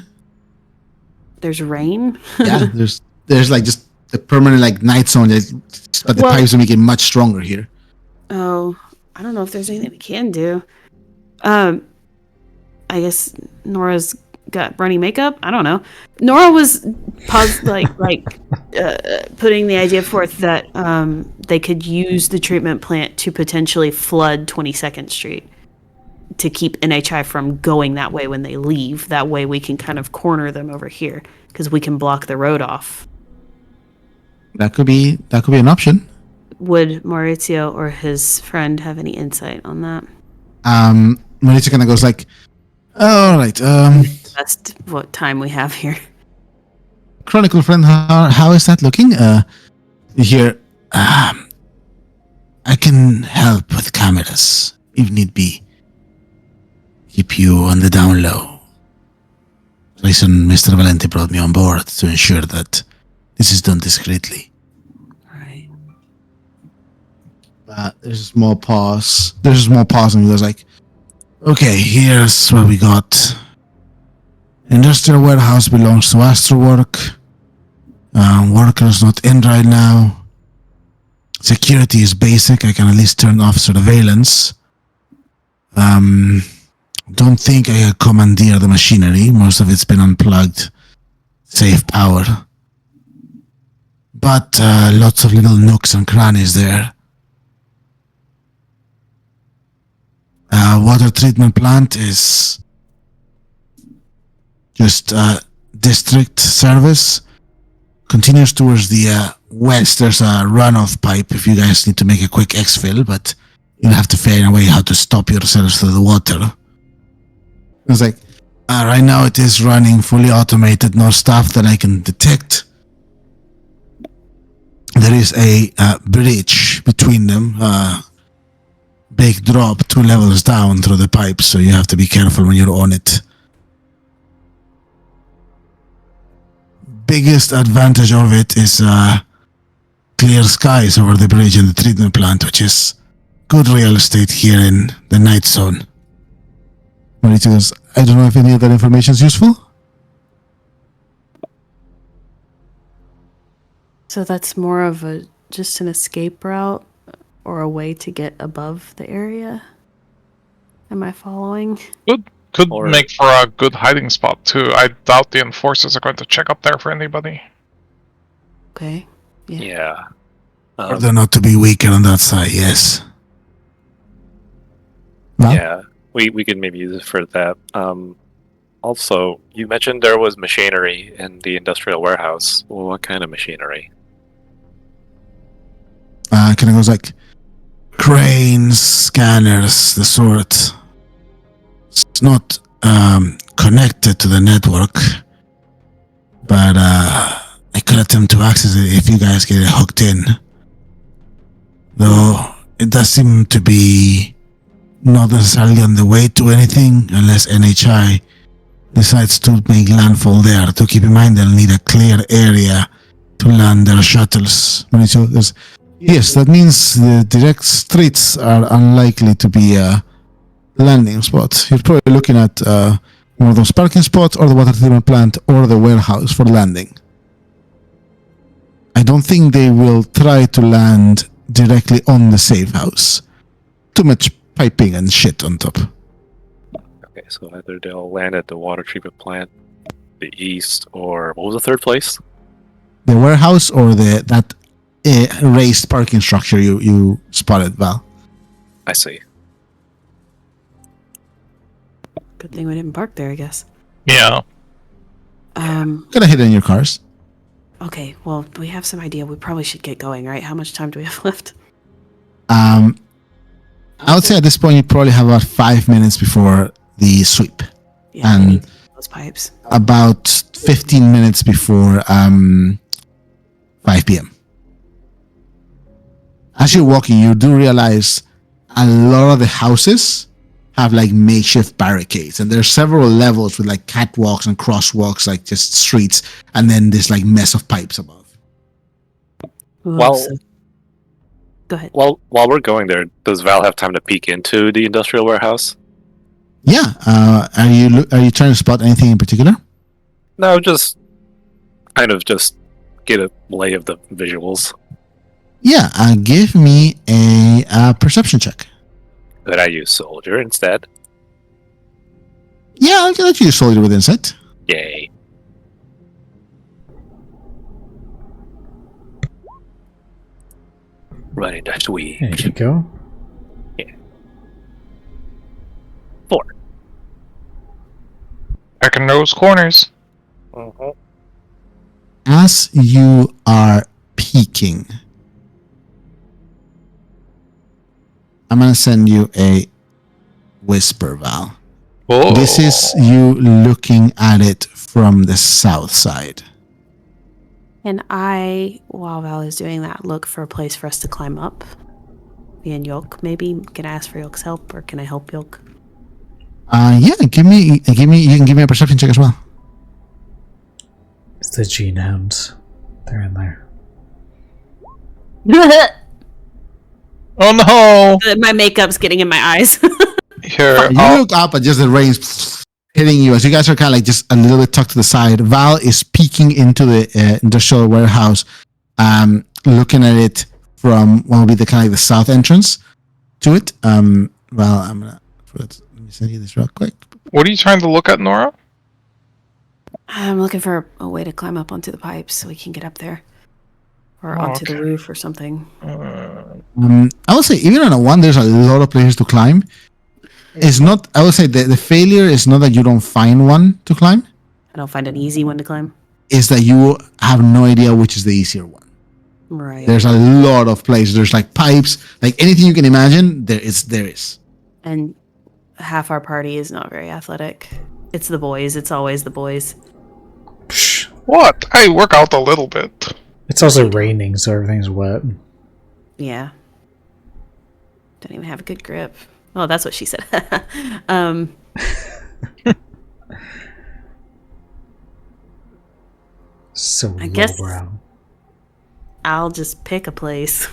There's rain? Yeah, there's like just a permanent like night zone, but the pipes will make it much stronger here. Oh, I don't know if there's anything we can do. I guess Nora's got runny makeup. I don't know. Nora was putting the idea forth that they could use the treatment plant to potentially flood 22nd Street to keep NHI from going that way when they leave. That way we can kind of corner them over here because we can block the road off. That could be an option. Would Maurizio or his friend have any insight on that? Maurizio kind of goes like, all right, Best what time we have here. Chronicle friend, how is that looking? Here, I can help with cameras if need be. Keep you on the down low. Reason Mr. Valente brought me on board to ensure that this is done discreetly. Right. There's a small pause. And he goes like, okay, here's what we got. Industrial warehouse belongs to Astrowork. Workers not in right now. Security is basic. I can at least turn off surveillance. Don't think I can commandeer the machinery. Most of it's been unplugged. Save power. But lots of little nooks and crannies there. Water treatment plant is just district service. Continues towards the west. There's a runoff pipe if you guys need to make a quick exfil, but you'll have to figure a way how to stop yourselves through the water. It's like, right now it is running fully automated, no staff that I can detect. There is a bridge between them, big drop 2 levels down through the pipes, so you have to be careful when you're on it. Biggest advantage of it is clear skies over the bridge and the treatment plant, which is good real estate here in the night zone. Marita goes, I don't know if any of that information is useful. So that's more of just an escape route or a way to get above the area? Am I following? Could make for a good hiding spot too. I doubt the enforcers are going to check up there for anybody. Okay. Yeah. Order not to be weaker on that side, yes. No? Yeah, we could maybe use it for that. Also, you mentioned there was machinery in the industrial warehouse. Well, what kind of machinery? Kind of goes like cranes, scanners, the sort. It's not connected to the network, but I could attempt to access it if you guys get it hooked in. Though it does seem to be not necessarily on the way to anything unless NHI decides to make landfall there, to keep in mind they'll need a clear area to land their shuttles. Mauricio goes, yes, that means the direct streets are unlikely to be a landing spot. You're probably looking at one of those parking spots or the water treatment plant or the warehouse for landing. I don't think they will try to land directly on the safe house. Too much piping and shit on top. Okay, so either they'll land at the water treatment plant, the east, or what was the third place? The warehouse or that raised parking structure you spotted, Val. I see. Good thing we didn't park there, I guess. Yeah. Gonna hit it in your cars. Okay, well, we have some idea. We probably should get going, right? How much time do we have left? I would say at this point you probably have about 5 minutes before the sweep. Yeah, And we need those pipes. about 15 minutes before 5 p.m. As you're walking, you do realize a lot of the houses have like makeshift barricades, and there's several levels with like catwalks and crosswalks, like just streets, and then this like mess of pipes above. Well- So- go ahead. While we're going there, does Val have time to peek into the industrial warehouse? Yeah. Are you trying to spot anything in particular? No, just kind of just get a lay of the visuals. Yeah. Give me a perception check. Could I use soldier instead? Yeah, I'll let you soldier with insight. Yay. Running dash week. There you go. 4. Back in those corners. As you are peeking, I'm gonna send you a whisper, Val. Whoa. This is you looking at it from the south side. And I, while Val is doing that, look for a place for us to climb up. Me and Yolk, maybe. Can I ask for Yolk's help, or can I help Yolk? Yeah, give me. You can give me a perception check as well. It's the gene hounds. They're in there. Oh no! My makeup's getting in my eyes. Here, You look up and just the rain's hitting you as you guys are kind of like just a little bit tucked to the side. Val is peeking into the industrial warehouse, looking at it from what will be the kind of like the south entrance to it. Well, I'm gonna let me send you this real quick. what are you trying to look at, Nora? I'm looking for a way to climb up onto the pipes so we can get up there. Or onto the Okay. roof or something. I would say even on a one, there's a lot of places to climb. It's not. I would say the failure is not that you don't find one to climb. I don't find an easy one to climb. Is that you have no idea which is the easier one. Right. There's a lot of places. There's like pipes, like anything you can imagine. There is. And half our party is not very athletic. It's the boys. It's always the boys. Psh. What? I work out a little bit. It's also raining, so everything's wet. Yeah. Don't even have a good grip. Oh, that's what she said. So I guess- lowbrow. I'll just pick a place.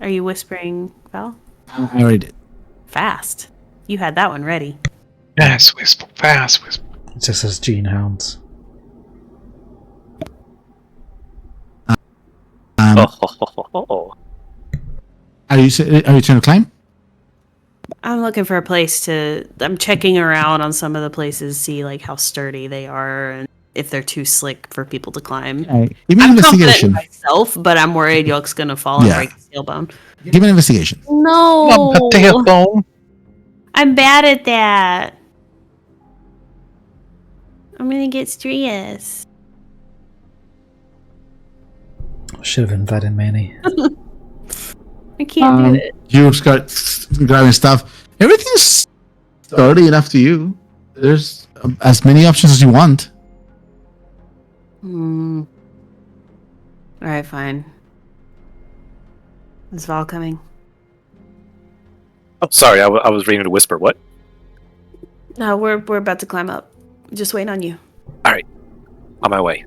Are you whispering, Val? I already did. Fast. You had that one ready. Yes, whisper, fast, whisper. It just says gene hounds. Oh. Are you trying to climb? I'm looking for a place to. I'm checking around on some of the places, see like how sturdy they are and if they're too slick for people to climb. Give me an I'm confident in investigation. myself, but I'm worried Yolk's gonna fall Yeah. and break his tailbone. Give me an investigation. No, A tailbone. I'm bad at that. I'm gonna get stressed. Should have invited Manny. I can't do it. You start grabbing stuff. Everything's sturdy enough to you. There's as many options as you want. All right, fine. Is Val coming? Oh, sorry, I was reading to whisper. What? No, we're about to climb up. Just waiting on you. On my way.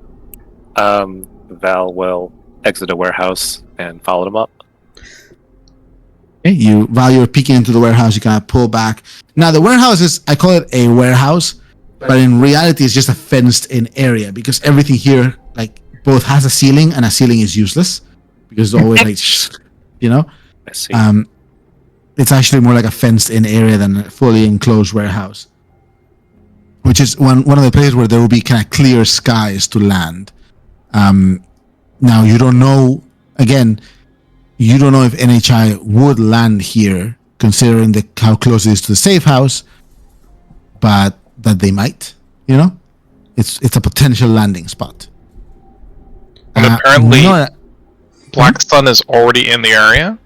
Val will exit a warehouse and follow them up. Okay, while you're peeking into the warehouse, you kind of pull back. Now the warehouse is, I call it a warehouse, but in reality it's just a fenced-in area because everything here, like, both has a ceiling and a ceiling is useless because it's always like, you know. I see. It's actually more like a fenced-in area than a fully enclosed warehouse, which is one of the places where there will be kind of clear skies to land. Now you don't know. Again, you don't know if NHI would land here, considering how close it is to the safe house, but that they might. You know, it's a potential landing spot. And apparently, Nora, Black Sun is already in the area.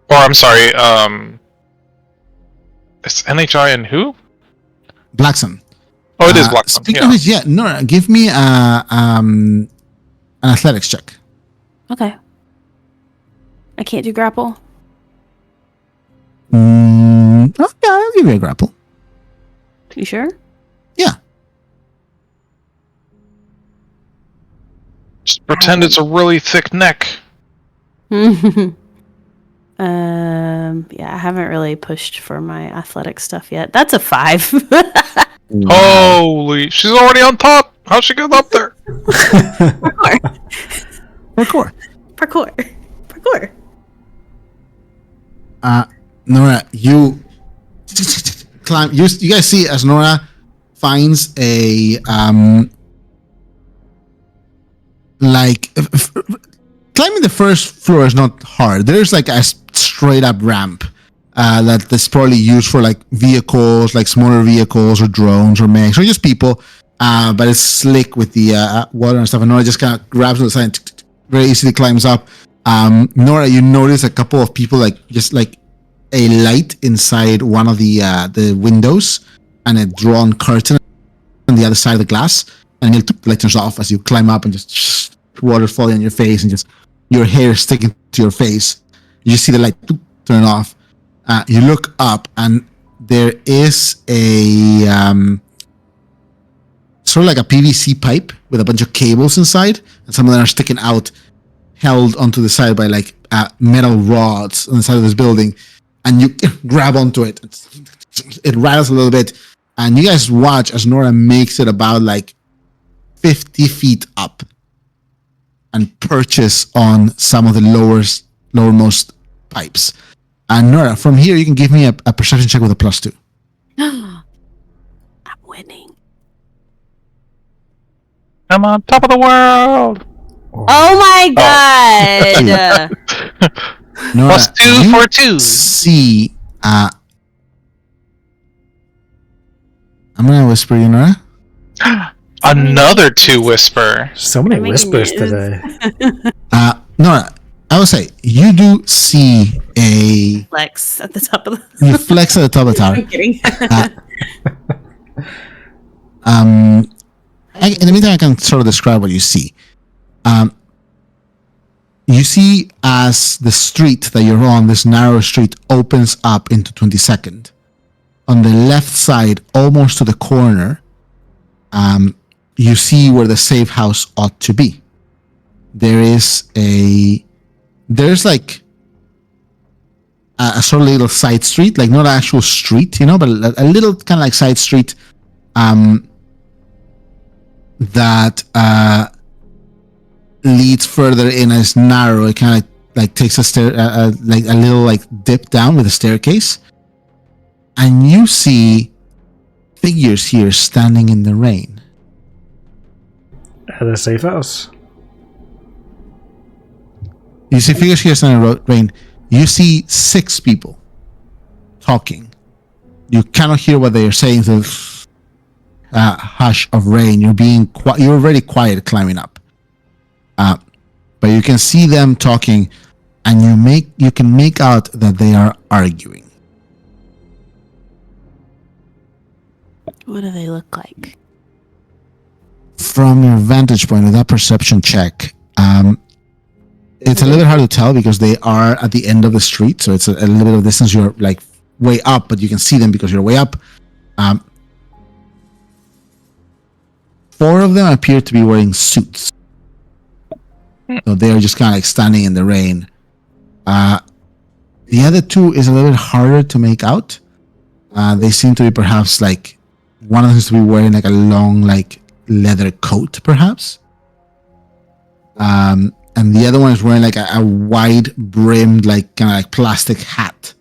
Or I'm sorry, it's NHI and who? Black Sun. Oh, it is Black Sun. Speaking Yeah. of which, yeah, Nora, give me an athletics check. Okay. I can't do grapple. Okay, I'll give you a grapple. You sure? Yeah. Just pretend it's a really thick neck. Yeah, I haven't really pushed for my athletic stuff yet. That's a 5. Holy, she's already on top. How'd she get up there? Parkour. Parkour. Nora, you climb. You guys see as Nora finds a climbing the first floor is not hard. There's like a straight up ramp that's probably used for like vehicles, like smaller vehicles or drones or mechs or just people. But it's slick with the water and stuff. And Nora just kind of grabs on the side and very easily climbs up. Nora, you notice a couple of people like just like a light inside one of the windows and a drawn curtain on the other side of the glass, and it light turns off as you climb up and just water falling on your face and just your hair sticking to your face. You just see the light turn off. You look up and there is a sort of like a PVC pipe with a bunch of cables inside, and some of them are sticking out, held onto the side by like metal rods on the side of this building. And you grab onto it. It rattles a little bit, and you guys watch as Nora makes it about like 50 feet up and perches on some of the lowermost pipes. And Nora, from here, you can give me a perception check with a +2. I'm winning. I'm on top of the world. Oh my god! Nora, +2 for 2. See, I'm gonna whisper you, Nora. Another 2 whisper. So many I'm making whispers news. today. Nora, I will say you do see a Flex at the top of the. you flex at the top of the tower. I'm kidding. In the meantime, I can sort of describe what you see. You see as the street that you're on, this narrow street, opens up into 22nd. On the left side, almost to the corner, you see where the safe house ought to be. There's like a sort of little side street, like not an actual street, you know, but a little kind of like side street that leads further in and it's narrow. It kind of like takes a like a little like dip down with a staircase, and you see figures here standing in the rain. At the safe house. You see figures here standing in the rain. You see 6 people talking. You cannot hear what they are saying through the hush of rain. You're already quiet climbing up. But you can see them talking, and you can make out that they are arguing. What do they look like? From your vantage point with that perception check, it's a little bit hard to tell because they are at the end of the street, so it's a little bit of distance you're like way up, but you can see them because you're way up. 4 of them appear to be wearing suits. So they're just kind of like standing in the rain. The other 2 is a little bit harder to make out. They seem to be perhaps like one of them seems to be wearing like a long like leather coat, perhaps. And the other one is wearing like a wide brimmed like kind of like plastic hat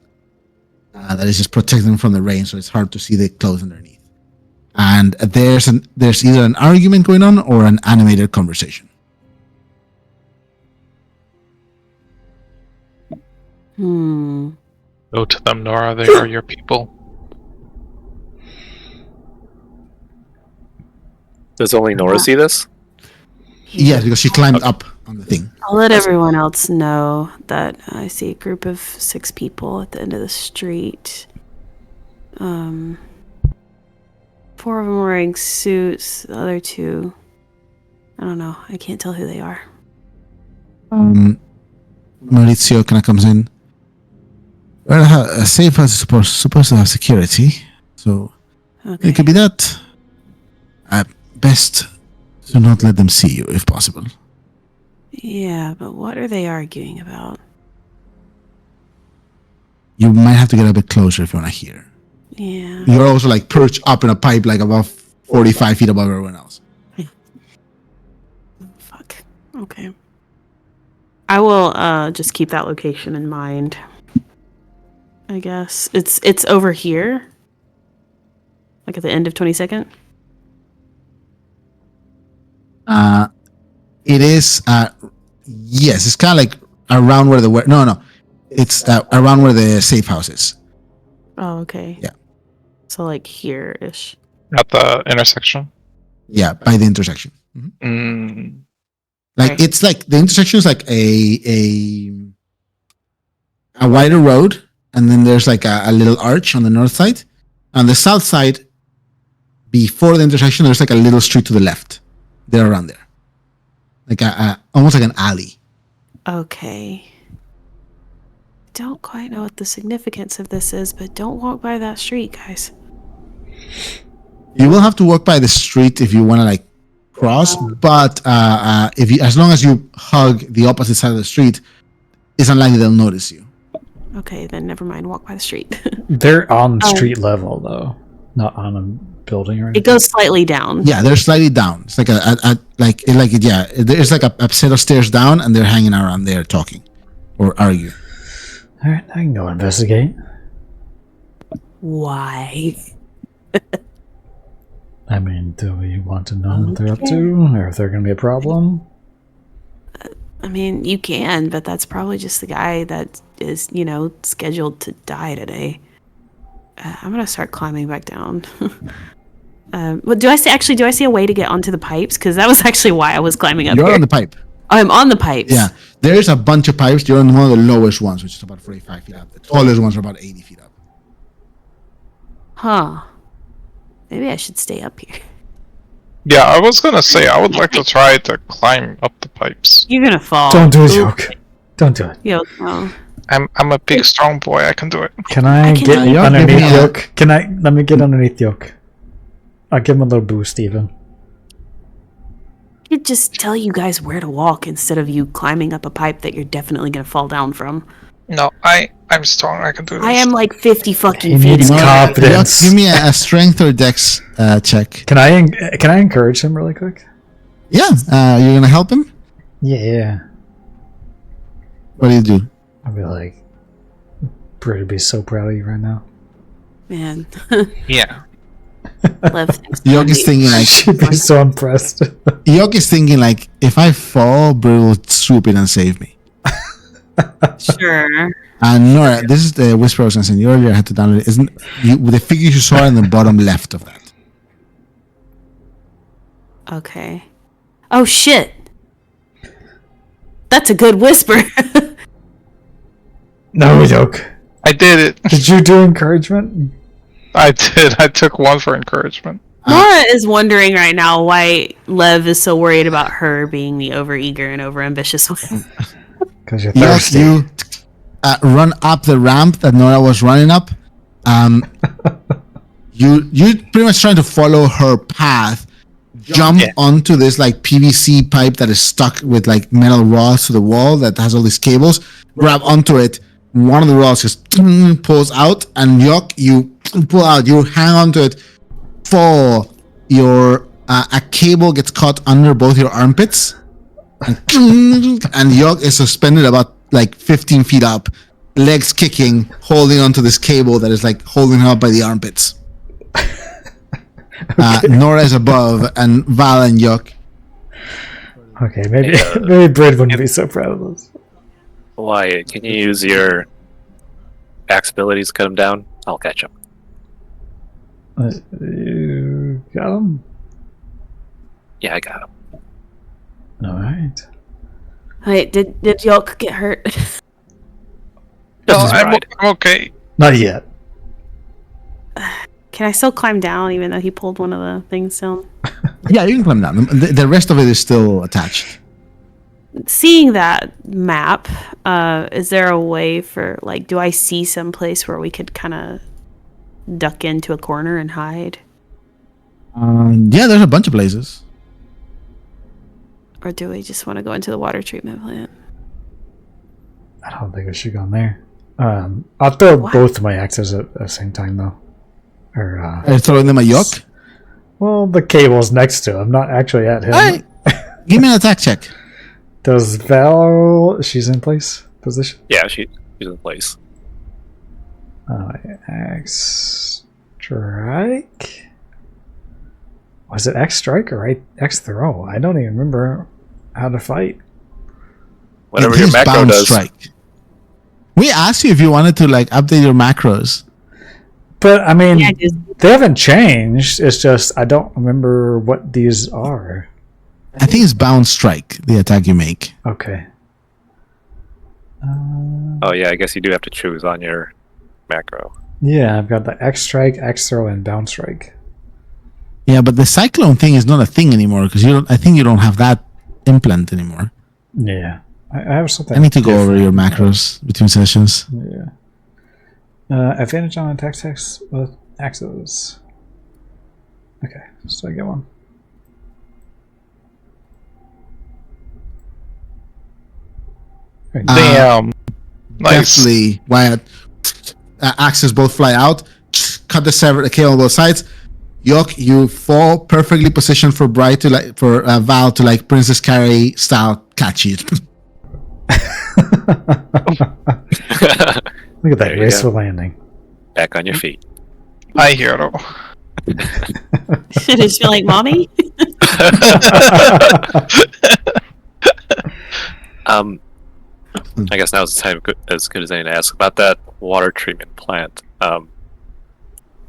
that is just protecting them from the rain, so it's hard to see the clothes underneath. And there's either an argument going on or an animated conversation. Go to them, Nora. They are your people. Does only Nora see this? Yes, because she climbed up on the thing. I'll let everyone else know that I see a group of 6 people at the end of the street. 4 of them wearing suits. The other 2, I don't know. I can't tell who they are. Maurizio kind of comes in. Well, a safe house is supposed to have security, so Okay. it could be that. Best to not let them see you, if possible. Yeah, but what are they arguing about? You might have to get a bit closer if you want to hear. Yeah. You're also like perched up in a pipe, like above 45 feet above everyone else. Fuck. Okay. I will just keep that location in mind. I guess it's over here, like at the end of 22nd. It is. Yes, it's kind of like around where it's around where the safe house is. Oh, okay. Yeah. So like here-ish. At the intersection. Yeah, by the intersection. Like Right. it's like the intersection is like a wider road, and then there's like a little arch on the north side. On the south side, before the intersection, there's like a little street to the left. They're around there, like almost like an alley. Okay. Don't quite know what the significance of this is, but don't walk by that street, guys. You will have to walk by the street if you want to like cross, but as long as you hug the opposite side of the street, it's unlikely they'll notice you. Okay, then never mind. Walk by the street. They're on street level though, not on a building or anything. It goes slightly down. Yeah, they're slightly down. It's like there's like a set of stairs down, and they're hanging around there talking or arguing. All right, I can go investigate. Why? I mean, do we want to know what they're up to, or if they're going to be a problem? I mean, you can, but that's probably just the guy that is, scheduled to die today. I'm gonna start climbing back down. Well, do I see a way to get onto the pipes? Because that was actually why I was climbing up You're here. on the pipe. I'm on the pipes. Yeah, there's a bunch of pipes. You're on one of the lowest ones, which is about 45 feet up. The tallest ones are about 80 feet up. Huh. Maybe I should stay up here. Yeah, I was gonna say I would like to try to climb up the pipes. You're gonna fall. Don't do it, Oop. Yoke. Don't do it. Yo, no. I'm a big strong boy. I can do it. Can I can- get Yoke, underneath give me a- Yoke? Let me get underneath Yoke. I'll give him a little boost, even. I could just tell you guys where to walk instead of you climbing up a pipe that you're definitely gonna fall down from. No, I'm strong. I can do this. I am like 50 fucking He feet. needs away. confidence. Give me a strength or dex check. Can I encourage him really quick? Yeah, you're gonna help him. Yeah. What do you do? I'd be like, Brit would be so proud of you right now. Man. Yeah. Lev thinks Yoke is thinking like She'd be so impressed. Yoke is thinking like, if I fall, Brit will swoop in and save me. Sure. And Nora, this is the whisper I was gonna send you earlier. I had to download it. Isn't the figures you saw in the bottom left of that? Okay. Oh shit. That's a good whisper. No, Yoke. I did it. Did you do encouragement? I did. I took 1 for encouragement. Nora is wondering right now why Lev is so worried about her being the overeager and overambitious one. Because you're Yoke, thirsty. you run up the ramp that Nora was running up, You pretty much trying to follow her path, jump onto this like PVC pipe that is stuck with like metal rods to the wall that has all these cables. Grab onto it. One of the rods just pulls out, and you pull out. You hang onto it. Fall. A cable gets caught under both your armpits, and Yok is suspended about like 15 feet up, legs kicking, holding onto this cable that is like holding her up by the armpits. Nora is above, and Val and Yok. Okay, maybe Brid wouldn't be so proud of those. Wyatt, can you use your axe abilities to cut him down? I'll catch him. You got him? Yeah, I got him. All right. Wait, did Yolk get hurt? No, Just I'm ride. okay. Not yet. Can I still climb down even though he pulled one of the things down? Yeah, you can climb down. The rest of it is still attached. Seeing that map, is there a way for, like, do I see some place where we could kind of duck into a corner and hide? Yeah, there's a bunch of places. Or do we just want to go into the water treatment plant? I don't think we should go in there. I'll throw both my axes at the same time, though. Or Are you throwing them at Yok? well, the cable's next to him, not actually at him. Hey, give me an attack check. Does Val? She's in place position. Yeah, she's in place. X strike. Was it X strike or X throw? I don't even remember how to fight. Whatever It your is macro bound does. strike. We asked you if you wanted to like update your macros. But I mean, Yeah, just they haven't changed. It's just I don't remember what these are. I think it's bound strike, the attack you make. Okay. Oh yeah, I guess you do have to choose on your macro. Yeah, I've got the X strike, X throw, and bound strike. Yeah, but the cyclone thing is not a thing anymore because I think you don't have that implant anymore. Yeah, I have something. I need to go over different. your macros between sessions. Yeah. Advantage on attack checks with axes. Okay, so I get one. Right. Damn. Nice. Definitely, Wyatt. Axes both fly out. Cut the cable on both sides. Yok, you fall perfectly positioned for Val to like Princess Carrie style catch you. Look at that There you graceful go. landing. Back on your feet. Hi, hero. Did it feel like mommy? I guess now is the time as good as any to ask about that water treatment plant.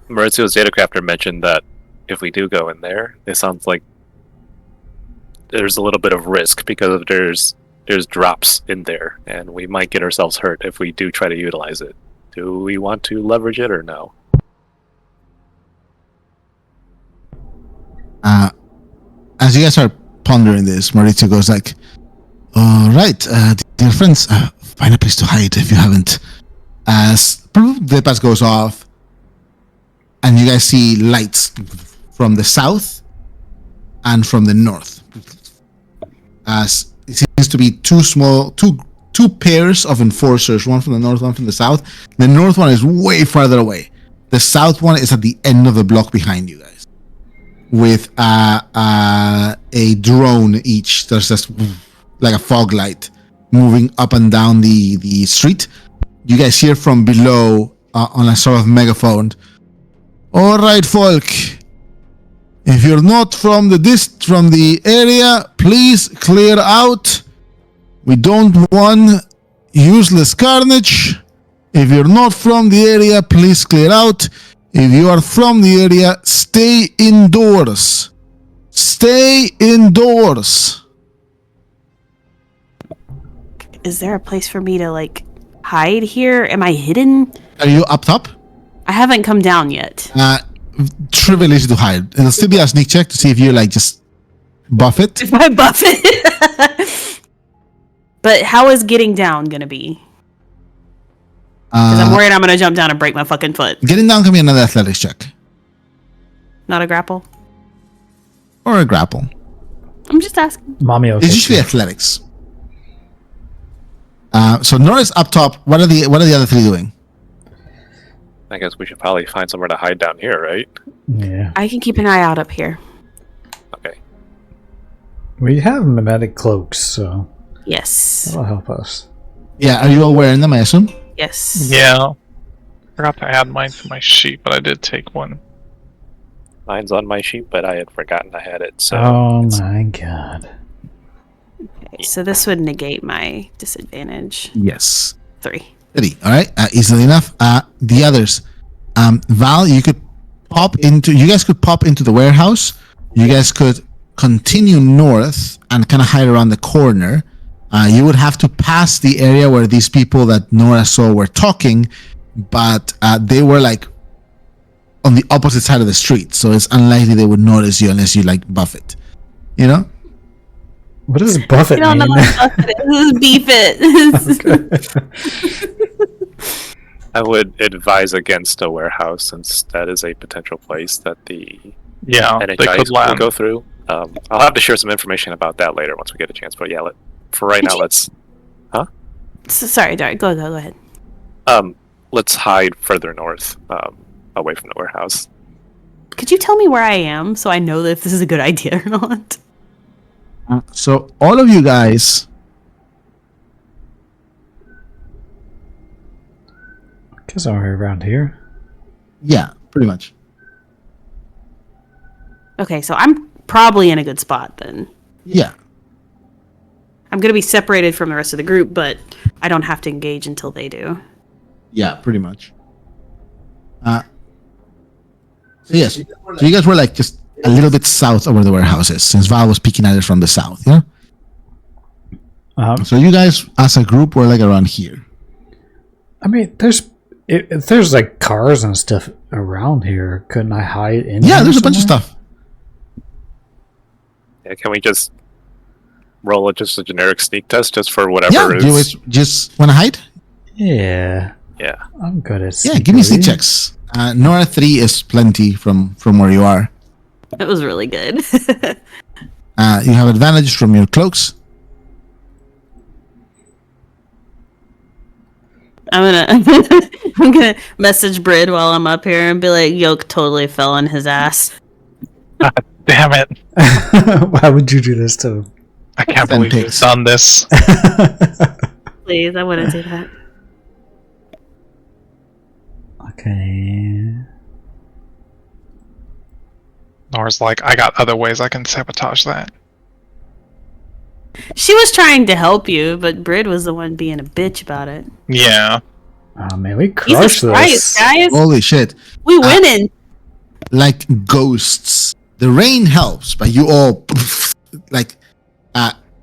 Maurizio's datacrafter mentioned that if we do go in there, it sounds like there's a little bit of risk because there's drops in there, and we might get ourselves hurt if we do try to utilize it. Do we want to leverage it or no? As you guys are pondering this, Maurizio goes like, "All right, dear friends, find a place to hide if you haven't." As the pass goes off, and you guys see lights from the south and from the north. As it seems to be two pairs of enforcers, one from the north, one from the south. The north one is way farther away. The south one is at the end of the block behind you guys, with a drone each. There's just like a fog light moving up and down the street. You guys hear from below on a sort of megaphone. All right, folk. If you're not from the area, please clear out. We don't want useless carnage. If you're not from the area, please clear out. If you are from the area, stay indoors. Stay indoors. Is there a place for me to, like, hide here? Am I hidden? Are you up top? I haven't come down yet. Trivial easy to hide. It'll still be a sneak check to see if you like just buff it. If I buff it. But how is getting down gonna be? Because I'm worried I'm going to jump down and break my fucking foot. Getting down can be another athletics check. Not a grapple. Or a grapple. I'm just asking. Mommy, okay. It's usually athletics. So Nora's up top. What are the other three doing? I guess we should probably find somewhere to hide down here, right? Yeah. I can keep an eye out up here. Okay. We have mimetic cloaks, so Yes. that'll help us. Yeah, are you all wearing them, I assume? Yes. Yeah. Forgot to add mine to my sheet, but I did take one. Mine's on my sheet, but I had forgotten I had it. So Oh my god. Okay, so this would negate my disadvantage. Yes. 3. 3. All right, easily enough. The others. Val, you guys could pop into the warehouse. You guys could continue north and kind of hide around the corner. You would have to pass the area where these people that Nora saw were talking, but they were like on the opposite side of the street, so it's unlikely they would notice you unless you like buff it. You know? What does buffet I don't know mean? what it is. Beef it. I would advise against a warehouse, since that is a potential place that the Yeah, they could energize will land. go through. I'll have to share some information about that later once we get a chance. But yeah, for right now, let's Sorry, Dari. Go ahead. let's hide further north, away from the warehouse. Could you tell me where I am so I know if this is a good idea or not? So all of you guys, Guess I'm around here. yeah, pretty much. Okay, so I'm probably in a good spot then. Yeah. I'm going to be separated from the rest of the group, but I don't have to engage until they do. Yeah, pretty much. So yes, so you guys were like just a little bit south of where the warehouse is, since Val was peeking at it from the south, yeah? So you guys, as a group, were like around here. I mean, if there's like cars and stuff around here, couldn't I hide in? Yeah, here there's a bunch of somewhere? stuff. Yeah, can we just roll just a generic sneak test just for whatever Yeah, is? you guys just want to hide? Yeah, Yeah. I'm good at. Yeah, give me sneak security. checks. Nora 3 is plenty from where you are. It was really good. You have advantage from your cloaks. I'm gonna message Brid while I'm up here and be like, Yoke totally fell on his ass. Damn it. Why would you do this to him? I can't Send believe you've pics. done this. Please, I wouldn't do that. Okay. Nora's like, I got other ways I can sabotage that. She was trying to help you, but Brid was the one being a bitch about it. Yeah. Oh man, we Jesus crushed this. Christ, guys! Holy shit. We winning! Like ghosts. The rain helps, but you all like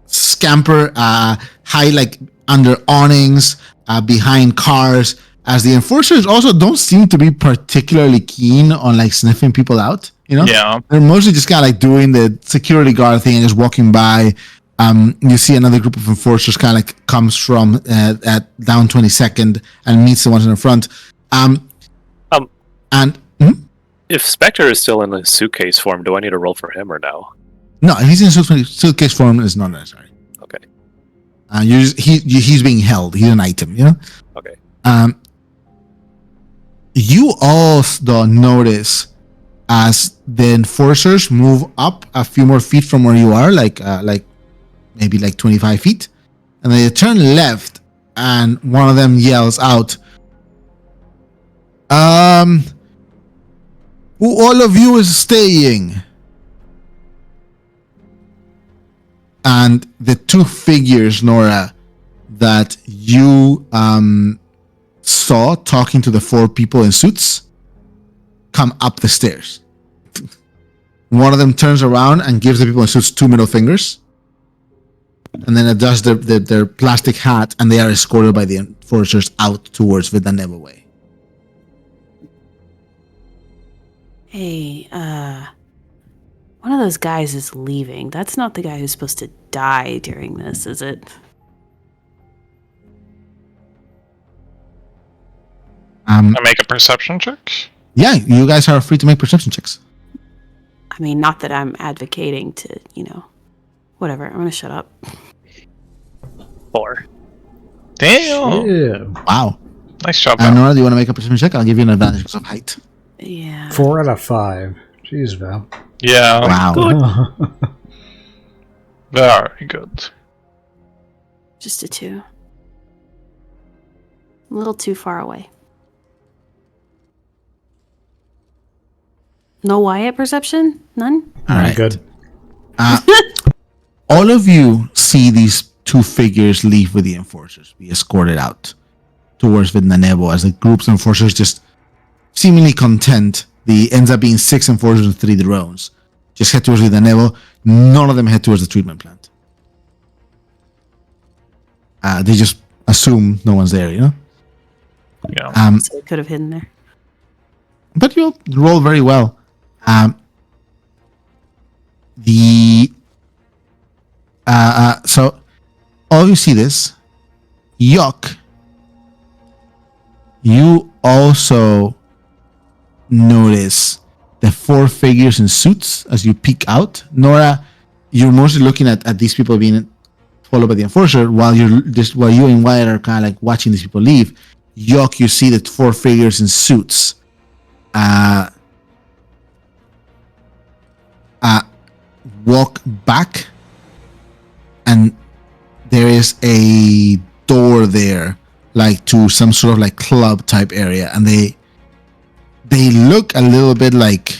scamper, hide like under awnings, behind cars, as the enforcers also don't seem to be particularly keen on like sniffing people out, you know? Yeah. They're mostly just kind of like doing the security guard thing and just walking by. You see another group of enforcers kind of like comes from at down 22nd and meets the ones in the front. If Spectre is still in the suitcase form, do I need to roll for him or no? No, he's in suitcase form is not necessary. Okay. He's being held. He's an item, you know? Okay. You all though notice as the enforcers move up a few more feet from where you are, like maybe like 25 feet, and they turn left, and one of them yells out, "Who all of you is staying?" And the two figures, Nora, that you saw talking to the four people in suits come up the stairs. One of them turns around and gives the people in suits 2 middle fingers, and then adjusts their plastic hat, and they are escorted by the enforcers out towards Vidanev way. Hey, one of those guys is leaving. That's not the guy who's supposed to die during this, is it? I make a perception check. Yeah, you guys are free to make perception checks. I mean, not that I'm advocating to, whatever. I'm gonna shut up. 4. Damn. Yeah. Wow. Nice job, Val. Nora, do you want to make a perception check? I'll give you an advantage because of height. Yeah. 4 out of 5. Jeez, Val. Yeah. Wow. Very good. Just a 2. A little too far away. No Wyatt perception? None? All right. Good. All of you see these two figures leave with the enforcers, be escorted out towards Vidnanevo as the group's enforcers just seemingly content. The ends up being 6 enforcers and 3 drones. Just head towards Vidnanevo. None of them head towards the treatment plant. They just assume no one's there, Yeah. So we could have hidden there. But you'll roll very well. So all you see this, Yok. You also notice the 4 figures in suits as you peek out. Nora, you're mostly looking at these people being followed by the enforcer while you and Wyatt are kind of like watching these people leave. Yok, you see the 4 figures in suits. Walk back, and there is a door there, like to some sort of like club type area, and they look a little bit like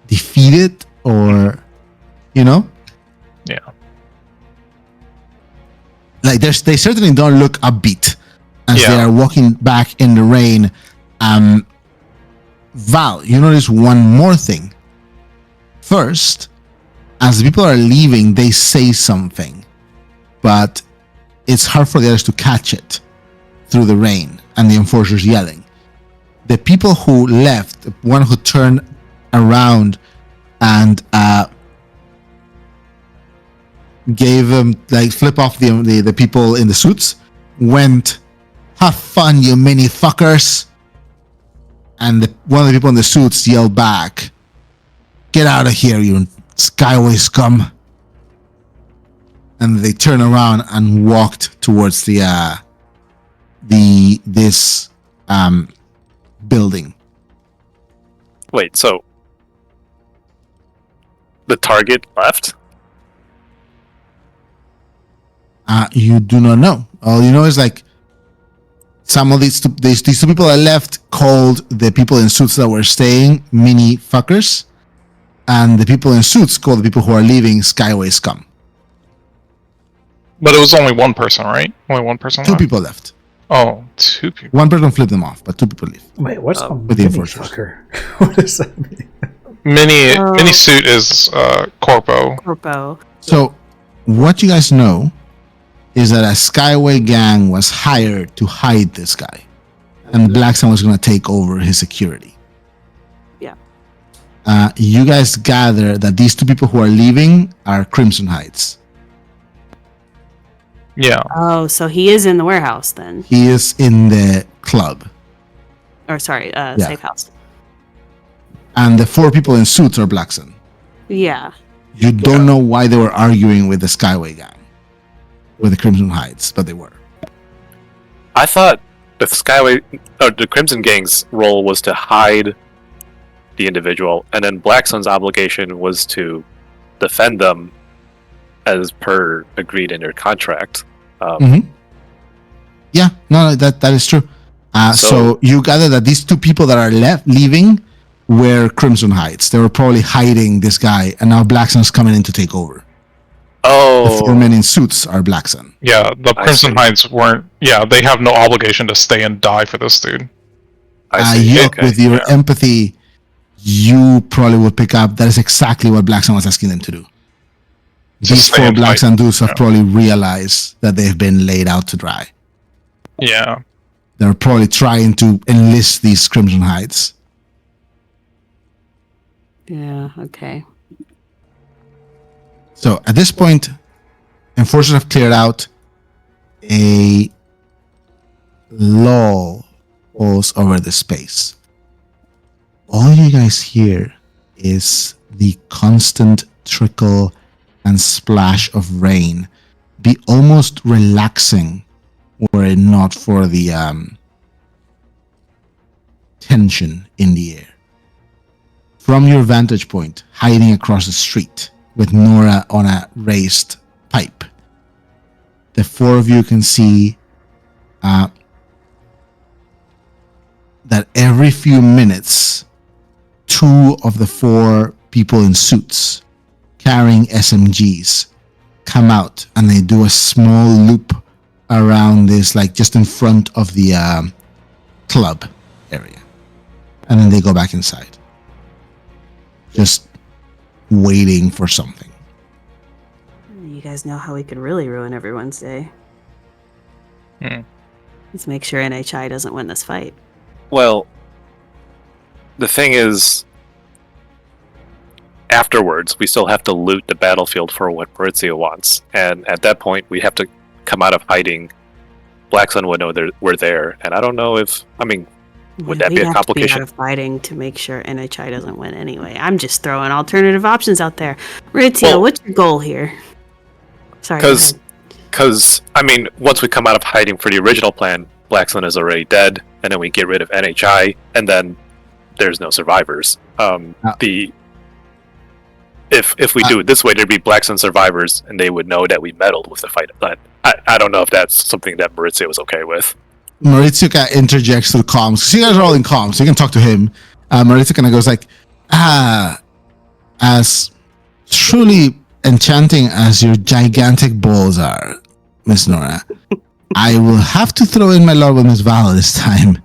defeated, or Yeah. like they certainly don't look upbeat as Yeah. they are walking back in the rain. Val, you notice one more thing. First, as the people are leaving, they say something, but it's hard for the others to catch it through the rain and the enforcers yelling. The people who left, the one who turned around and gave them, like, flip off the people in the suits, went, "Have fun, you mini fuckers." And one of the people in the suits yelled back, "Get out of here, you Skyway scum!" And they turned around and walked towards this building. Wait, so the target left? You do not know. All you know is like some of these two people that left called the people in suits that were staying mini fuckers, and the people in suits called the people who are leaving Skyway scum. But it was only one person, right? Only one person 2 left? people left. Oh, 2 people. One person flipped them off, but 2 people leave. Wait, what's a with the mini enforcers. fucker? What does that mean? Mini Oh. suit is corpo. Corpo. So, what you guys know is that a Skyway gang was hired to hide this guy, and Black Sun was going to take over his security. Yeah. You guys gather that these 2 people who are leaving are Crimson Heights. Yeah. Oh, so he is in the warehouse then. He is in the club, Or sorry, safe house. and the 4 people in suits are Black Sun. Yeah. You don't know why they were arguing with the Skyway gang, with the Crimson Heights, but they were. I thought the Crimson Gang's role was to hide the individual, and then Black Sun's obligation was to defend them as per agreed in their contract. Yeah, no, that is true. So you gather that these 2 people that are leaving were Crimson Heights. They were probably hiding this guy, and now Black Sun's coming in to take over. The 4 men in suits are Black Sun. Yeah, the I Crimson see. Heights weren't... Yeah, they have no obligation to stay and die for this dude. I see. Yok, Okay, with your yeah. empathy, you probably would pick up that is exactly what Black Sun was asking them to do. These stay 4 and Black fight. Sun dudes have Yeah. probably realized that they've been laid out to dry. Yeah. They're probably trying to enlist these Crimson Heights. Yeah, okay. So at this point, enforcers have cleared out a lull falls over the space. All you guys hear is the constant trickle and splash of rain be almost relaxing were it not for the tension in the air. From your vantage point, hiding across the street with Nora on a raised pipe, the four of you can see that every few minutes, two of the four people in suits carrying SMGs come out and they do a small loop around this, like just in front of the club area. And then they go back inside. Just waiting for something. You guys know how we could really ruin everyone's day. Let's make sure NHI doesn't win this fight. Well, the thing is, afterwards, we still have to loot the battlefield for what Maurizio wants. And at that point, we have to come out of hiding. Black Sun would know we're there. And I don't know if, would that be a complication? Out of fighting to make sure NHI doesn't win anyway. I'm just throwing alternative options out there. Maurizio, what's your goal here? Sorry. Because, once we come out of hiding for the original plan, Black Sun is already dead, and then we get rid of NHI, and then there's no survivors. If we do it this way, there'd be Black Sun survivors, and they would know that we meddled with the fight. But I don't know if that's something that Maurizio was okay with. Maurizio interjects through comms. So you guys are all in comms, so you can talk to him. Maurizio kind of goes like, as truly enchanting as your gigantic balls are, Miss Nora, I will have to throw in my lord with Miss Val this time.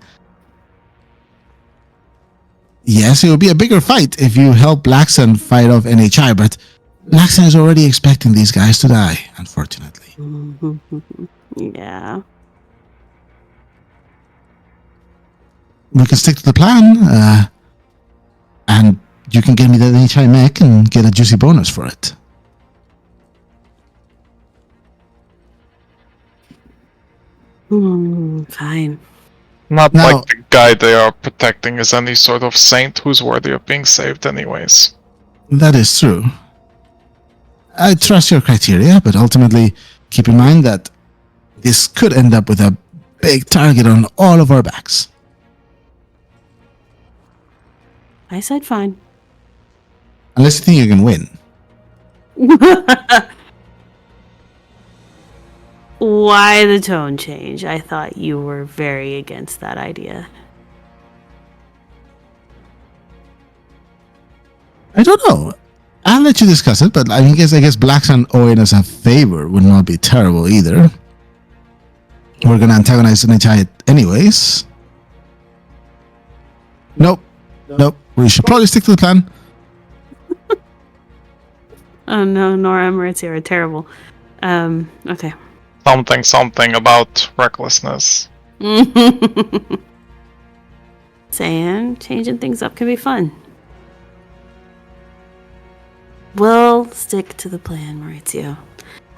Yes, it will be a bigger fight if you help Black Sun fight off NHI, but Black Sun is already expecting these guys to die, unfortunately. Yeah. We can stick to the plan, and you can get me that NHI mech and get a juicy bonus for it. Fine. Not like the guy they are protecting is any sort of saint who's worthy of being saved anyways. That is true. I trust your criteria, but ultimately, keep in mind that this could end up with a big target on all of our backs. I said fine. Unless you think you can win. Why the tone change? I thought you were very against that idea. I don't know. I'll let you discuss it, but I guess Black Sun owing us a favor would not be terrible either. We're gonna antagonize NHI anyways. Nope. We should probably stick to the plan. Oh no, Nora and Maurizio are terrible. Okay. Something about recklessness. Saying changing things up can be fun. We'll stick to the plan, Maurizio.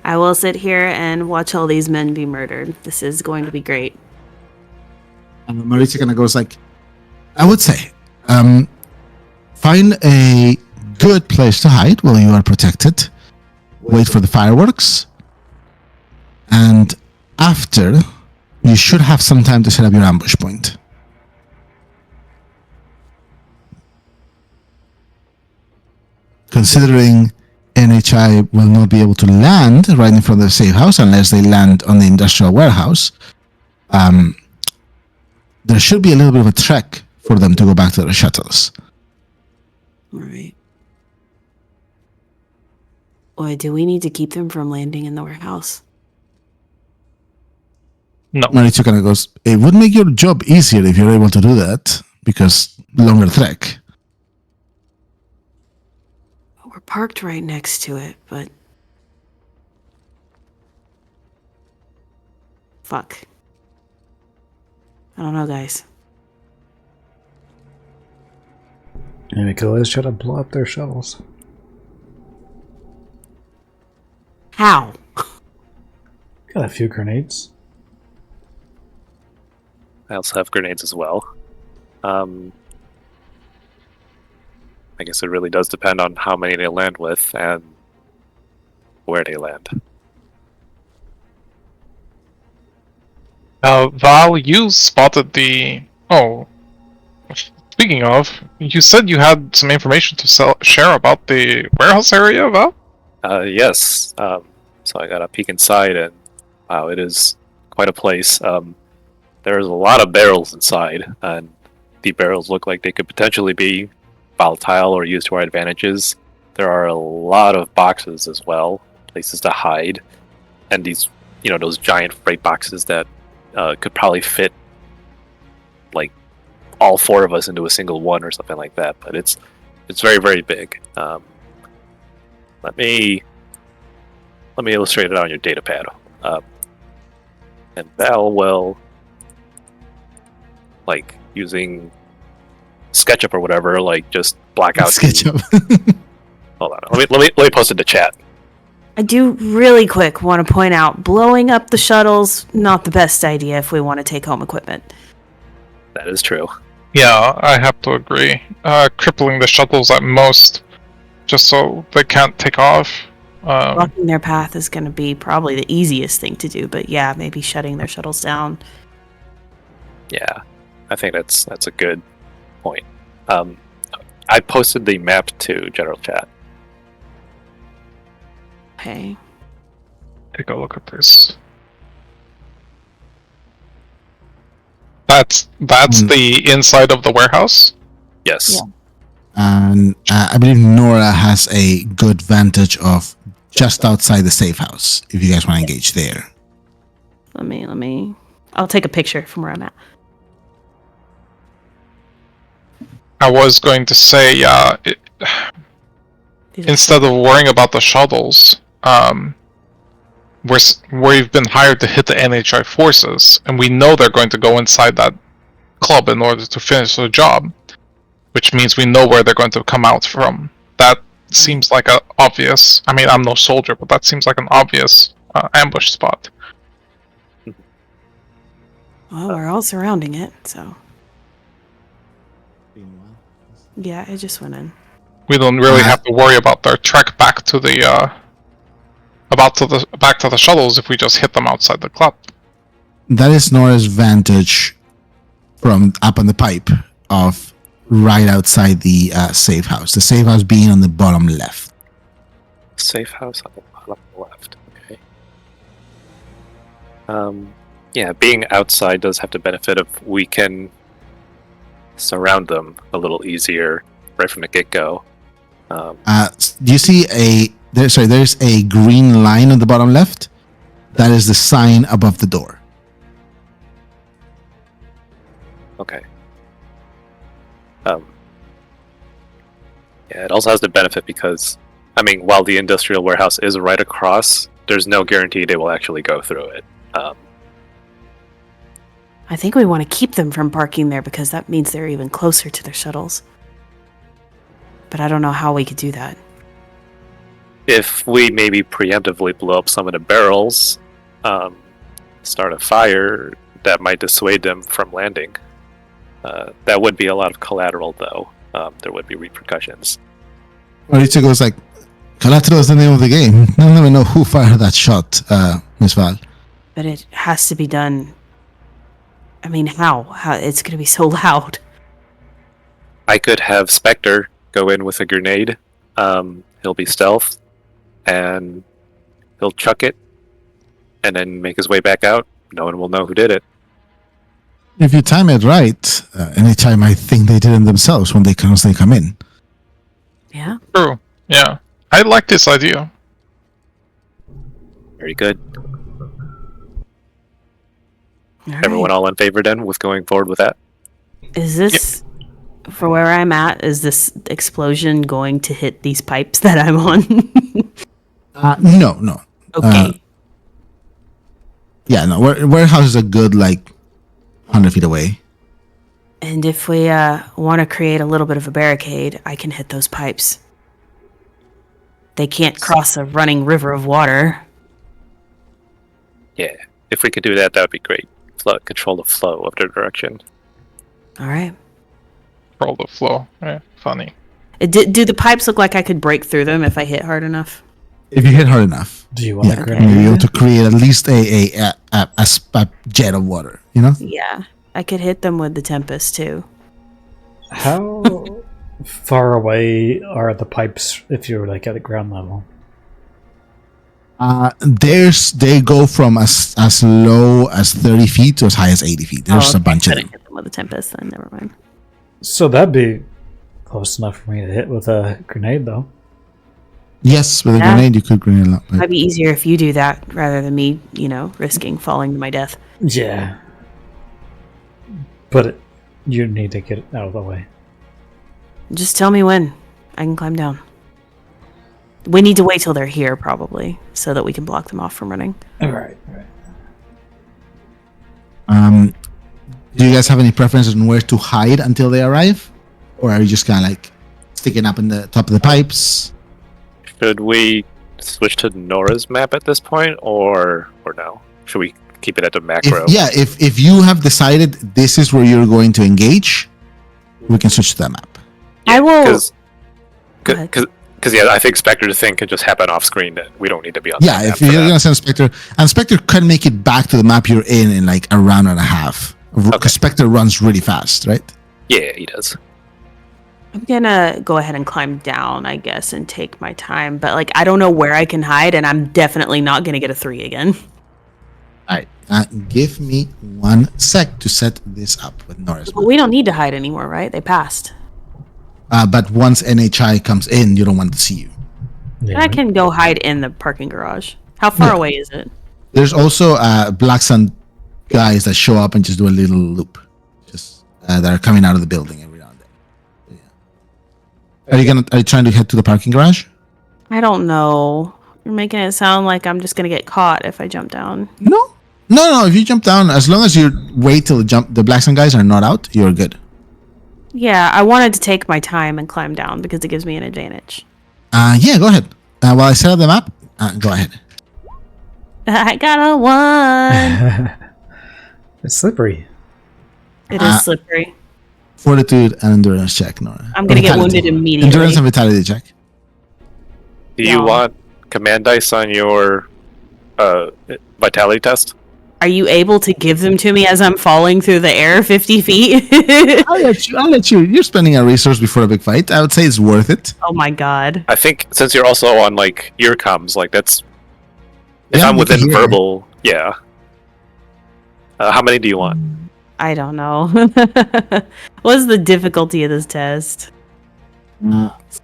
I will sit here and watch all these men be murdered. This is going to be great. And Maurizio kind of goes like, I would say, find a good place to hide while you are protected. Wait for the fireworks. And after, you should have some time to set up your ambush point. Considering NHI will not be able to land right in front of the safe house unless they land on the industrial warehouse, there should be a little bit of a trek for them to go back to their shuttles. Right. Or do we need to keep them from landing in the warehouse? No. Maurizio kind of goes, it would make your job easier if you're able to do that, because longer trek. We're parked right next to it, but... Fuck. I don't know, guys. And we could always try to blow up their shuttles. How? Got a few grenades. I also have grenades as well. I guess it really does depend on how many they land with and where they land. Val, you spotted the... Oh, speaking of, you said you had some information to share about the warehouse area, Val? Yes. So I got a peek inside, and wow, it is quite a place. There's a lot of barrels inside, and the barrels look like they could potentially be volatile or used to our advantages. There are a lot of boxes as well, places to hide, and these, those giant freight boxes that could probably fit like all four of us into a single one or something like that. But it's very, very big. Let me illustrate it on your data pad. And Val will, like, using SketchUp or whatever, like, just black out. SketchUp. Hold on, let me post it to chat. I do really quick want to point out, blowing up the shuttles, not the best idea if we want to take home equipment. That is true. Yeah, I have to agree. Crippling the shuttles at most, just so they can't take off. Blocking their path is going to be probably the easiest thing to do, but yeah, maybe shutting their shuttles down. Yeah, I think that's a good point. I posted the map to general chat. Okay. Take a look at this. That's the inside of the warehouse? Yes. Yeah. And I believe Nora has a good vantage of just outside the safe house, if you guys want to engage there. Let me... I'll take a picture from where I'm at. I was going to say, instead of worrying about the shuttles, we've been hired to hit the NHI forces, and we know they're going to go inside that club in order to finish the job, which means we know where they're going to come out from. That seems like a obvious... I mean, I'm no soldier, but that seems like an obvious ambush spot. Well, we're all surrounding it, so... Yeah, I just went in. We don't really have to worry about their trek back to the back to the shuttles if we just hit them outside the club. That is Nora's vantage from up on the pipe of right outside the safe house. The safe house being on the bottom left. Safe house on the bottom left. Okay. Yeah, being outside does have the benefit of we can surround them a little easier right from the get-go. Do you see there's a green line on the bottom left? That is the sign above the door. Okay. Yeah, it also has the benefit because, I mean, while the industrial warehouse is right across, there's no guarantee they will actually go through it. I think we want to keep them from parking there because that means they're even closer to their shuttles. But I don't know how we could do that. If we maybe preemptively blow up some of the barrels, start a fire, that might dissuade them from landing. That would be a lot of collateral, though. There would be repercussions. Marita goes like, collateral is the name of the game. I'll never know who fired that shot, Miss Val. But it has to be done. I mean, how? How? It's going to be so loud. I could have Spectre go in with a grenade. He'll be stealth, and he'll chuck it, and then make his way back out. No one will know who did it. If you time it right, anytime I think they did it themselves when they constantly come in. Yeah. True. Yeah. I like this idea. Very good. All right. Everyone all in favor then with going forward with that? Is this, for where I'm at, is this explosion going to hit these pipes that I'm on? No. Okay. Yeah, no. Warehouse is a good, 100 feet away. And if we want to create a little bit of a barricade, I can hit those pipes. They can't cross a running river of water. Yeah. If we could do that, that would be great. control the flow of the direction. All right. Control the flow. Funny. Do the pipes look like I could break through them if I hit hard enough? If you hit hard enough, Do you want yeah, a you'll grenade? be able to create at least a jet of water. You know. Yeah, I could hit them with the Tempest too. How far away are the pipes if you're like at the ground level? They go from as low as 30 feet to as high as 80 feet. There's a bunch I of couldn't them. hit them with the Tempest, then never mind. So that'd be close enough for me to hit with a grenade, though. Yes, with a Yeah. grenade you could grenade a lot. But Might be easier if you do that rather than me, risking falling to my death. Yeah. But you need to get it out of the way. Just tell me when. I can climb down. We need to wait till they're here, probably, so that we can block them off from running. Alright. do you guys have any preference on where to hide until they arrive, or are you just kind of like sticking up in the top of the pipes? Should we switch to Nora's map at this point, or no? Should we keep it at the macro? If you have decided this is where you're going to engage, we can switch to that map. I will. Go ahead. Because I think Spectre thing can just happen off screen. That we don't need to be on. Yeah, that map if for you're that. gonna send Spectre, and Spectre can make it back to the map you're in like a round and a half, because Okay. Spectre runs really fast, right? Yeah, he does. I'm gonna go ahead and climb down, I guess, and take my time. But like, I don't know where I can hide, and I'm definitely not gonna get a 3 again. All right, give me 1 sec to set this up with Norris. But we don't need to hide anymore, right? They passed. But once NHI comes in, you don't want to see you. Yeah. I can go hide in the parking garage. How far Yeah. away is it? There's also Black Sun guys that show up and just do a little loop, just that are coming out of the building every now and then. Yeah. Are you trying to head to the parking garage? I don't know. You're making it sound like I'm just gonna get caught if I jump down. No. If you jump down, as long as you wait till the Black Sun guys are not out, you're good. Yeah, I wanted to take my time and climb down because it gives me an advantage. Yeah, go ahead. While I set up the map, go ahead. I got a 1. It's slippery. It is slippery. Fortitude and endurance check, Nora. I'm gonna get Vitality. wounded immediately. Endurance and vitality check. Do you No. want command dice on your vitality test? Are you able to give them to me as I'm falling through the air 50 feet? I'll let you. You're spending a resource before a big fight. I would say it's worth it. Oh my god. I think since you're also on like ear comms, like that's if Yeah, I'm we can within hear. verbal, yeah. How many do you want? I don't know. What's the difficulty of this test?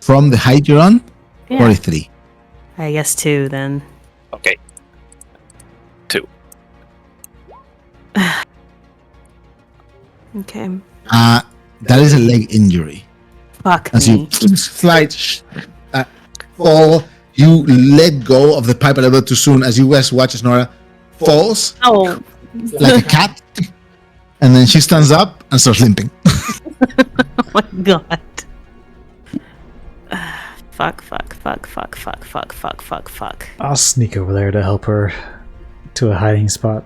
From the height you're on, Yeah. 43. I guess 2 then. Okay. 2. Okay. That is a leg injury. Fuck As me. you slide, fall, you let go of the pipe a little bit too soon. As you guys watch as Nora falls Oh, like a cat, and then she stands up and starts limping. oh my god. Fuck. I'll sneak over there to help her to a hiding spot.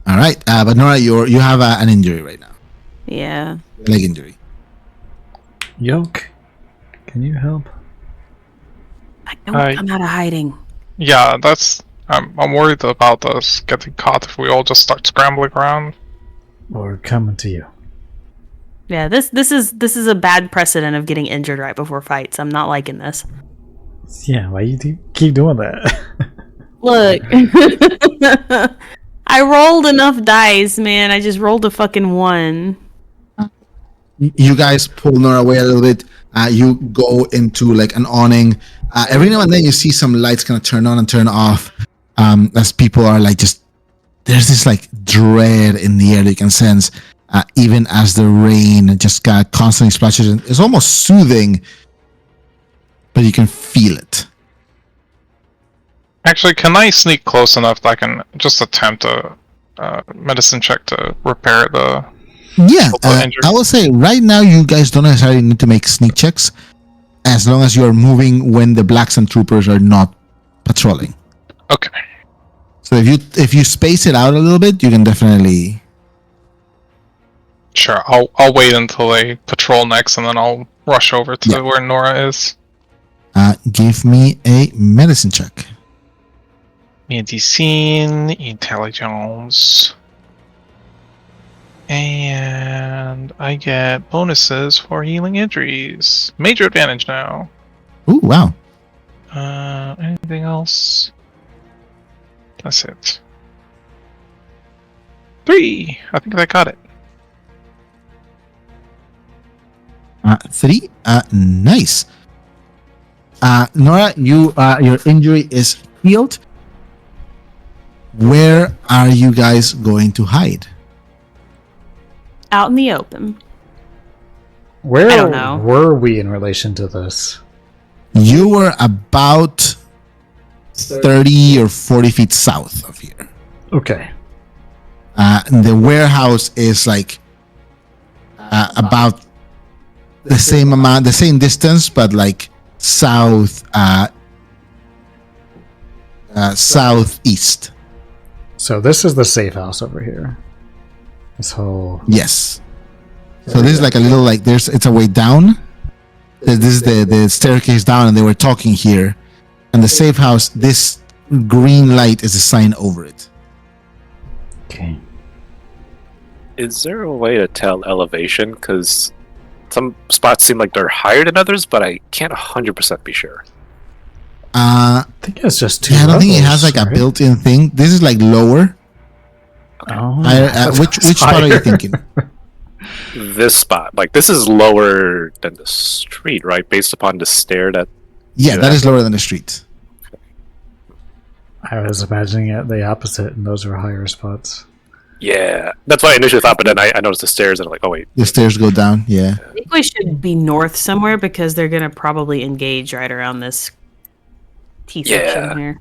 All right, but Nora, you have an injury right now, Yeah. leg injury. Yoke, can you help? I don't Hi. come out of hiding. Yeah, that's. I'm worried about us getting caught if we all just start scrambling around. Or coming to you? Yeah, this is a bad precedent of getting injured right before fights. I'm not liking this. Yeah, why you keep doing that? Look. I rolled enough dice, man. I just rolled a fucking 1. You guys pull Nora away a little bit. You go into like an awning. Every now and then you see some lights kind of turn on and turn off. As people are like there's this like dread in the air that you can sense. Even as the rain just constantly splashes. And it's almost soothing, but you can feel it. Actually, can I sneak close enough that I can just attempt a medicine check to repair the... Yeah, injury. I will say right now you guys don't necessarily need to make sneak checks as long as you are moving when the Black Sun troopers are not patrolling. Okay. So if you space it out a little bit, you can definitely. Sure, I'll wait until they patrol next, and then I'll rush over to Yeah. where Nora is. Give me a medicine check. Medicine, intelligence, and I get bonuses for healing injuries. Major advantage now. Ooh, wow. Anything else? That's it. 3. I think I got it. 3. Nice. Nora, your injury is healed. Where are you guys going to hide? Out in the open. Where I don't know. were we in relation to this? You were about 30 or 40 feet south of here. Okay. The warehouse is like about the same amount, the same distance, but like southeast. So this is the safe house over here. This whole... Yes. So this is like a little like it's a way down. This is the staircase down, and they were talking here. And the safe house, this green light is a sign over it. Okay. Is there a way to tell elevation? Because some spots seem like they're higher than others, but I can't 100% be sure. I think it's just two I don't think it levels, has like a right? built-in thing. This is like lower. Oh, Which spot are you thinking? This spot, like this is lower than the street, right? Based upon the stair that. Yeah, that is lower than the street. I was imagining it the opposite, and those are higher spots. Yeah, that's what I initially thought, but then I noticed the stairs and I'm like, oh wait. The stairs go down. Yeah. I think we should be north somewhere because they're gonna probably engage right around this T section here.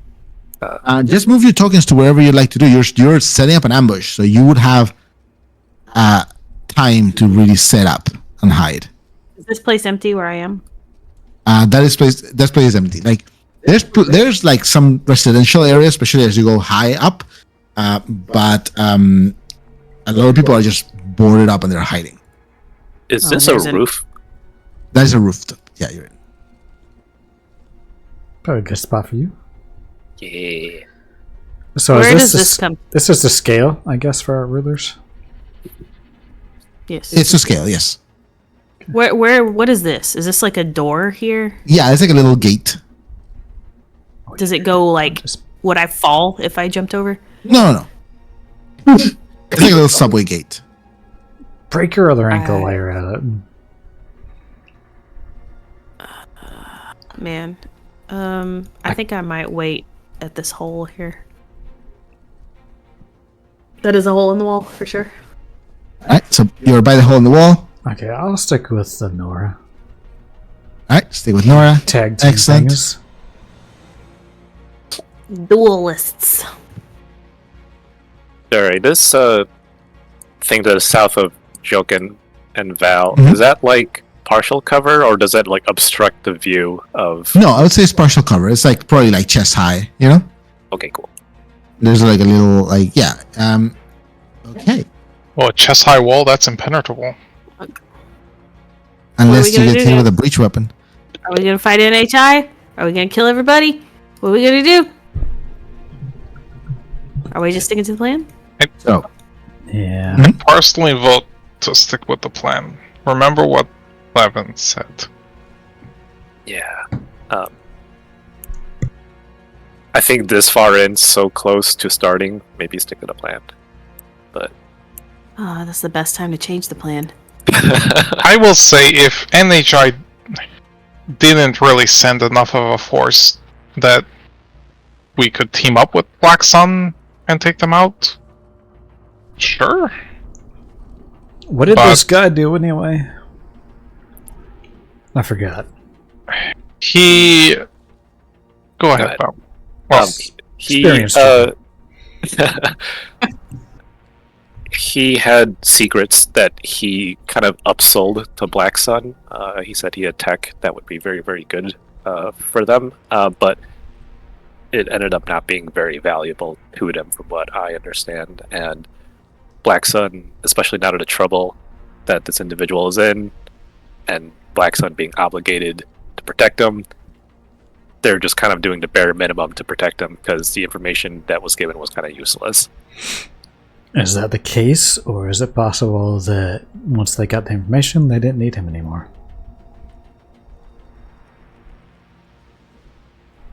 Just move your tokens to wherever you'd like to do. You're setting up an ambush, so you would have time to really set up and hide. Is this place empty where I am? That place is empty. Like there's like some residential areas, especially as you go high up, but a lot of people are just boarded up and they're hiding. Is Oh, this a there's an- roof? That is a rooftop. Yeah, you're in. Probably a good spot for you. Yeah. So Where is does this come? This is the scale, I guess, for our rulers. Yes. It's to scale. Yes. What is this? Is this like a door here? Yeah, it's like a little gate. Does it go like, Just- would I fall if I jumped over? No. It's like a little subway gate. Break your other ankle while you're at it. Man. I think I might wait at this hole here. That is a hole in the wall for sure. All right, so you're by the hole in the wall. Okay, I'll stick with the Nora. All right, stay with Nora. Tag team Excellent. things. Duelists. Alright, this thing to the south of Jokin and Val, Mhm. is that like partial cover or does that like obstruct the view of. No, I would say it's partial cover. It's like probably like chest high. You know, Okay, cool. there's like a little like yeah. Okay, Well, a chest-high wall, that's impenetrable. unless we you gonna get do hit now? with a breach weapon. Are we gonna fight NHI? Are we gonna kill everybody? What are we gonna do? Are we just sticking to the plan? So Yeah. Mhm. Personally vote to stick with the plan. Remember what Levin said. Yeah. I think this far in, so close to starting, maybe stick to the plan. But. Ah, that's the best time to change the plan. I will say if NHI didn't really send enough of a force that we could team up with Black Sun and take them out, sure. What did But- this guy do anyway? I forgot. He... Go ahead, ahead. Bob. Well, He Experience he had secrets that he kind of upsold to Black Sun. He said he had tech that would be very, very good for them. But it ended up not being very valuable to them, from what I understand. And Black Sun, especially now to the trouble that this individual is in, and Black Sun being obligated to protect him, they're just kind of doing the bare minimum to protect him because the information that was given was kind of useless. Is that the case, or is it possible that once they got the information, they didn't need him anymore?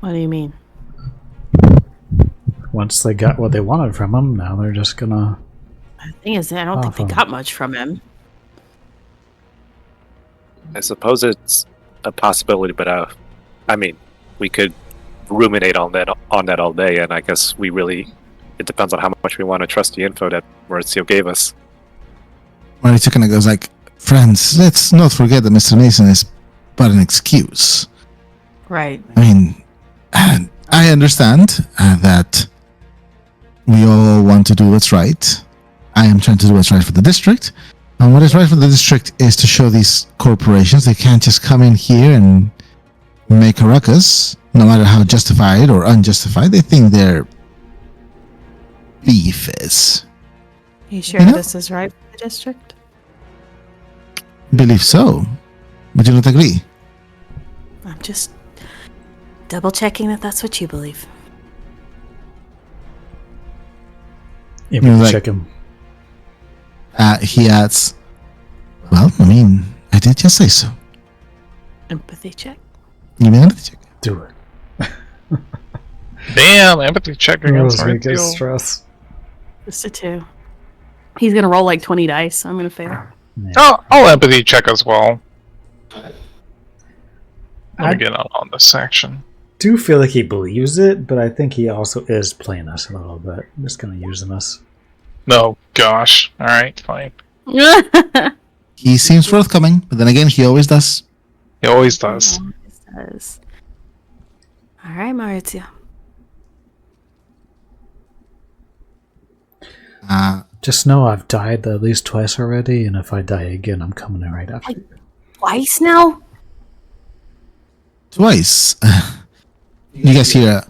What do you mean? Once they got what they wanted from him, now they're just gonna... The thing is, I don't think they got much from him. I suppose it's a possibility, but I mean, we could ruminate on that all day, and I guess it depends on how much we want to trust the info that Maurizio gave us. Maurizio kind of goes like, friends, let's not forget that Mr. Mason is but an excuse. Right. I mean, I understand that we all want to do what's right. I am trying to do what's right for the district. And what is right for the district is to show these corporations they can't just come in here and make a ruckus, no matter how justified or unjustified they think their beef is. You sure You know? this is right for the district? Believe so. Would you not agree? I'm just double checking that that's what you believe. You You're can like- check him. He adds, well, I mean, I did just say so. Empathy check. Give me another check. Do it. Damn, empathy check against Girls make us Maurizio. stress. Just a 2. He's gonna roll like 20 dice, so I'm gonna fail. Yeah. Oh, I'll empathy check as well. Let I me get on this section. do feel like he believes it, but I think he also is playing us a little bit. Just kind of using us. No, gosh. Alright, fine. He seems forthcoming, but then again, he always does. He always does. Does. All right, Maurizio. Just know I've died at least twice already, and if I die again, I'm coming in right after you. Twice now? Twice. You guys hear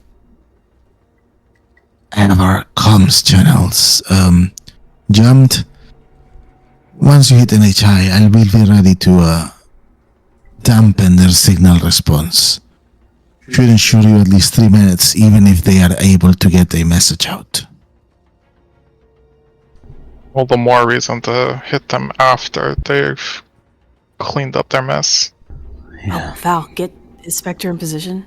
and our comms channels jumped. Once you hit NHI, I will be ready to dampen their signal response. Should ensure you at least 3 minutes, even if they are able to get a message out. All the more reason to hit them after they've cleaned up their mess. Yeah. Oh, Val, get his Spectre in position.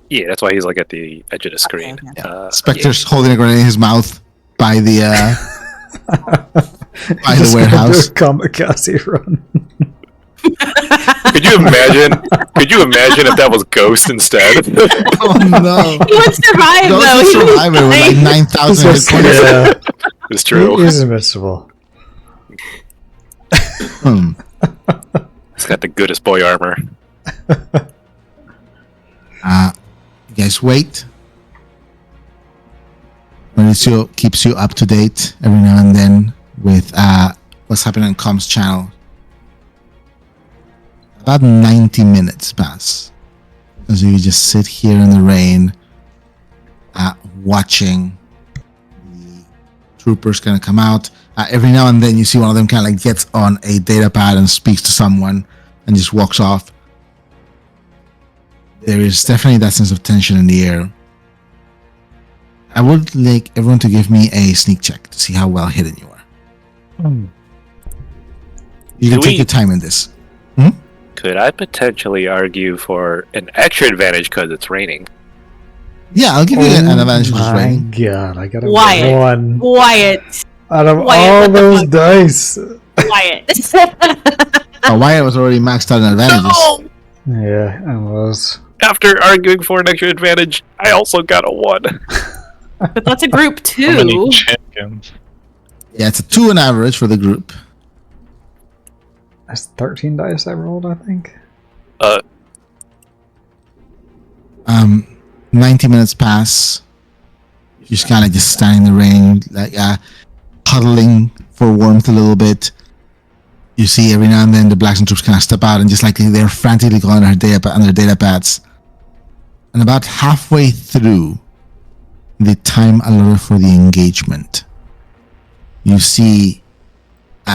Yeah, that's why he's like at the edge of the screen. Okay. Spectre's holding a grenade in his mouth by the by the Just gonna warehouse. do a kamikaze run. Could you imagine? Could you imagine if that was Ghost instead? Oh no! He would survive, Those though. are He would survivor with like die. 9,000 hit points. Yeah, It's true. he's invincible. Hmm. He's got the goodest boy armor. You guys wait. Mauricio keeps you up to date every now and then with what's happening on comms channel. About 90 minutes pass as you just sit here in the rain, watching the troopers kind of come out. Every now and then you see one of them kind of like gets on a data pad and speaks to someone and just walks off. There is definitely that sense of tension in the air. I would like everyone to give me a sneak check to see how well hidden you are. You can Do take we- your time in this. Could I potentially argue for an extra advantage because it's raining? Yeah, I'll give you an advantage for my rain. god, I got a Wyatt. 1 Wyatt. out of Wyatt, all what the those fuck? dice. Quiet. Oh, Wyatt was already maxed out in advantages. No! Yeah, I was. After arguing for an extra advantage, I also got a 1. But that's a group How many 2. champions? Yeah, it's a 2 on average for the group. That's 13 dice I rolled, I think. 90 minutes pass. You're just kind of just standing in the rain, like huddling for warmth a little bit. You see every now and then the Blackstone troops kind of step out and just like they're frantically going on their data pads. And about halfway through the time allotted for the engagement, you see,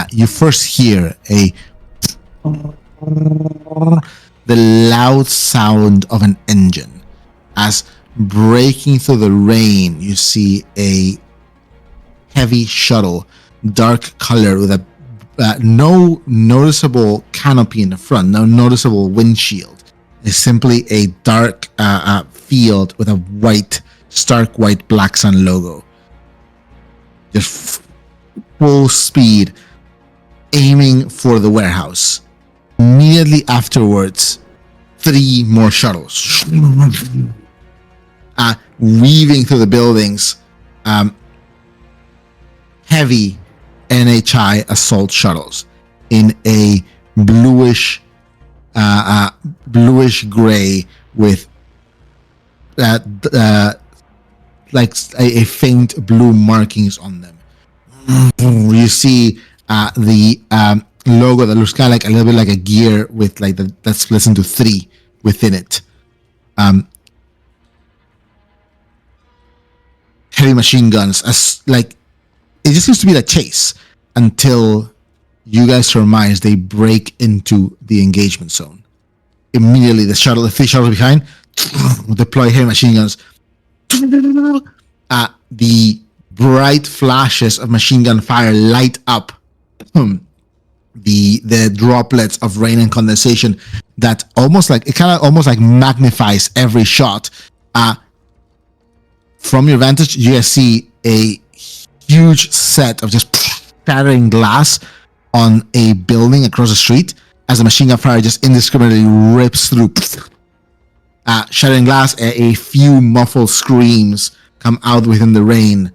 you first hear the loud sound of an engine. As breaking through the rain, you see a heavy shuttle, dark color, with no noticeable canopy in the front, no noticeable windshield. It's simply a dark field with a stark white Black Sun logo. Just full speed, aiming for the warehouse. Immediately afterwards, 3 more shuttles weaving through the buildings. Heavy NHI assault shuttles in a bluish gray with like a faint blue markings on them. You see the logo that looks kind of like a little bit like a gear with like that splits into 3 within it. Heavy machine guns, as like it just seems to be a chase until you guys surmise they break into the engagement zone. Immediately, the 3 shuttles behind deploy heavy machine guns. The bright flashes of machine gun fire light up the droplets of rain and condensation that almost like magnifies every shot. From your vantage, you guys see a huge set of just shattering glass on a building across the street as the machine gun fire just indiscriminately rips through. Shattering glass, a few muffled screams come out within the rain.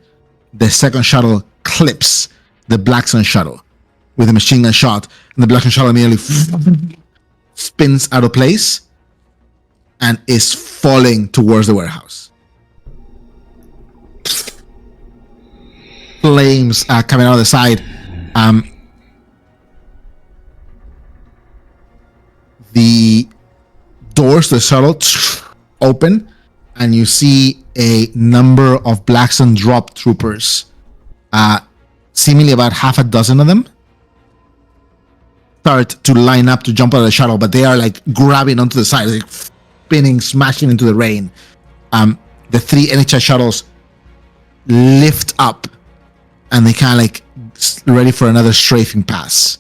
The second shuttle clips the Black Sun shuttle with a machine gun shot, and the Black Sun shuttle immediately spins out of place and is falling towards the warehouse. Flames coming out of the side. The doors to the shuttle open, and you see a number of Black Sun drop troopers, seemingly about half a dozen of them, start to line up to jump out of the shuttle, but they are like grabbing onto the side, like spinning, smashing into the rain. The 3 NHS shuttles lift up, and they kind of like ready for another strafing pass.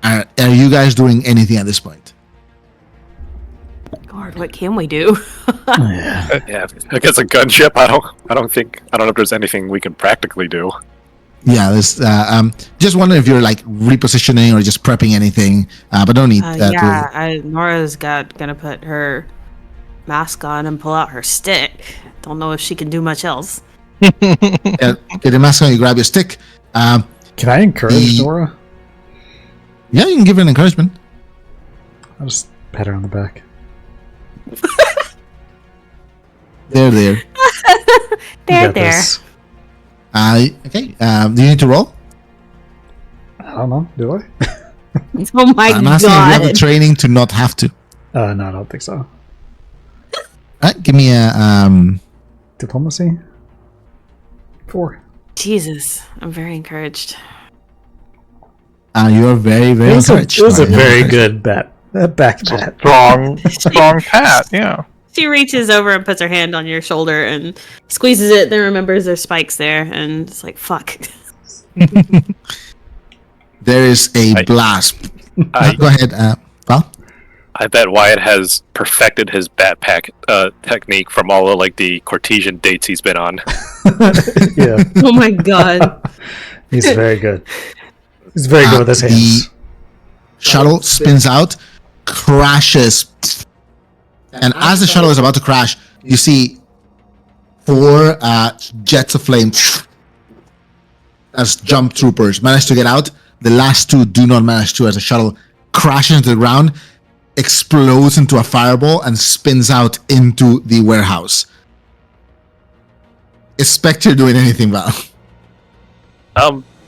Are you guys doing anything at this point? Lord, what can we do? Yeah, against a gunship, I don't know if there's anything we can practically do. Yeah, there's just wondering if you're like repositioning or just prepping anything, but don't need that. Nora's gonna put her mask on and pull out her stick. Don't know if she can do much else. Get the mask on, you grab your stick. Can I encourage Nora? Yeah, you can give her an encouragement. I'll just pat her on the back. There. there. Okay. Do you need to roll? I don't know. Do I? Oh my I'm asking if you have the god. training to not have to. No, I don't think so. Alright, give me a Diplomacy? 4. Jesus, I'm very encouraged. you are very, very encouraged. It was a very Encouraged. good bet. Back bet. Strong pat, yeah. She reaches over and puts her hand on your shoulder and squeezes it, then remembers there's spikes there, and it's like, fuck. There is a blast. Go ahead, Val. I bet Wyatt has perfected his backpack technique from all of like the Cortesian dates he's been on. Yeah. Oh my god. He's very good. He's very good with his hands. The shuttle spins out, crashes, and as the shuttle is about to crash, you see 4 jets of flame as jump troopers manage to get out. The last 2 do not manage to, as the shuttle crashes into the ground, explodes into a fireball, and spins out into the warehouse. Is Spectre doing anything, Val?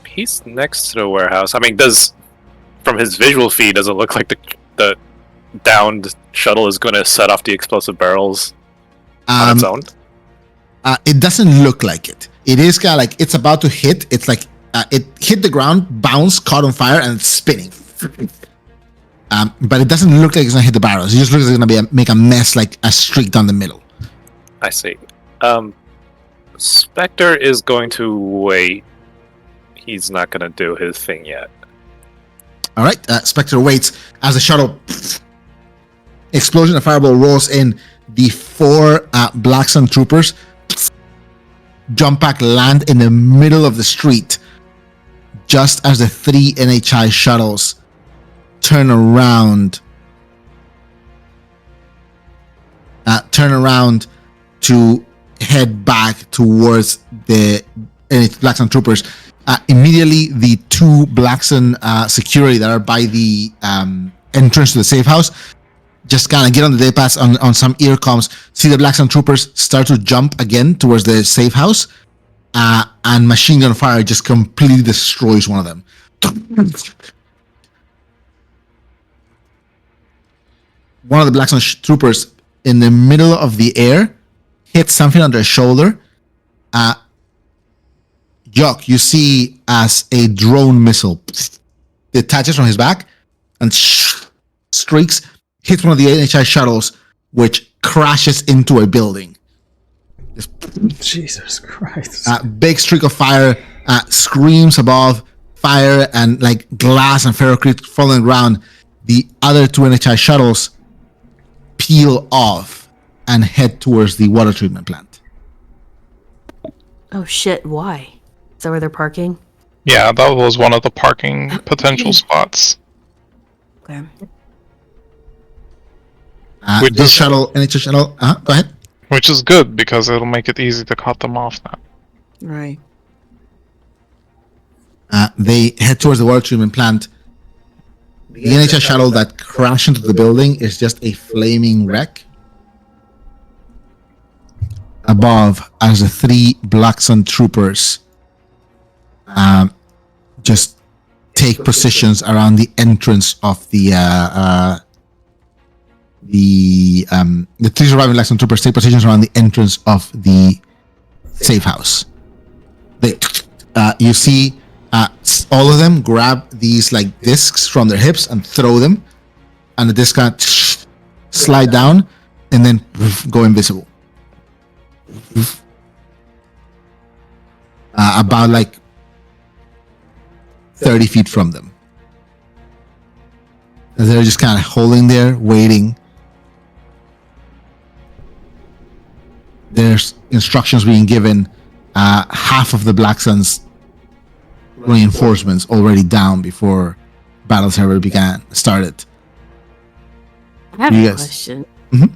He's next to the warehouse. I mean, from his visual feed, does it look like the downed shuttle is going to set off the explosive barrels on its own? It doesn't look like it. It is kind of like it's about to hit. It's like it hit the ground, bounced, caught on fire, and it's spinning. But it doesn't look like it's gonna hit the barrels. It just looks like it's gonna make a mess, like a streak down the middle. I see. Spectre is going to wait. He's not going to do his thing yet. All right. Spectre waits as the shuttle explosion of fireball rolls in. The 4 Black Sun troopers jump back, land in the middle of the street, just as the 3 NHI shuttles turn around to head back towards the Black Sun troopers. Immediately, the 2 Black Sun security that are by the entrance to the safe house just kind of get on the day pass on some ear comms, see the Black Sun troopers start to jump again towards the safe house, and machine gun fire just completely destroys one of them. One of the Black Sun troopers in the middle of the air hits something on their shoulder. Jock, you see as a drone missile detaches from his back and streaks, hits one of the NHI shuttles, which crashes into a building. Jesus Christ. Big streak of fire, screams above, fire and like glass and ferrocrete falling around. The other 2 NHI shuttles peel off and head towards the water treatment plant. Oh shit, why? Is that where they're parking? Yeah, that was one of the parking potential spots. Okay. Which This is- shuttle, NHI shuttle, go ahead. Which is good, because it'll make it easy to cut them off now. Right. They head towards the water treatment plant. The NHI shuttle that crashed into the building is just a flaming wreck. Above, as the 3 Black Sun troopers just take positions around the entrance of the 3 surviving Black Sun troopers take positions around the entrance of the safe house. They, you see, all of them grab these like discs from their hips and throw them, and the discs kind of slide down and then go invisible. About like 30 feet from them. And they're just kind of holding there, waiting. There's instructions being given. Half of the Black Sun's reinforcements already down before battles ever started. I have You a guys- question. Mhm.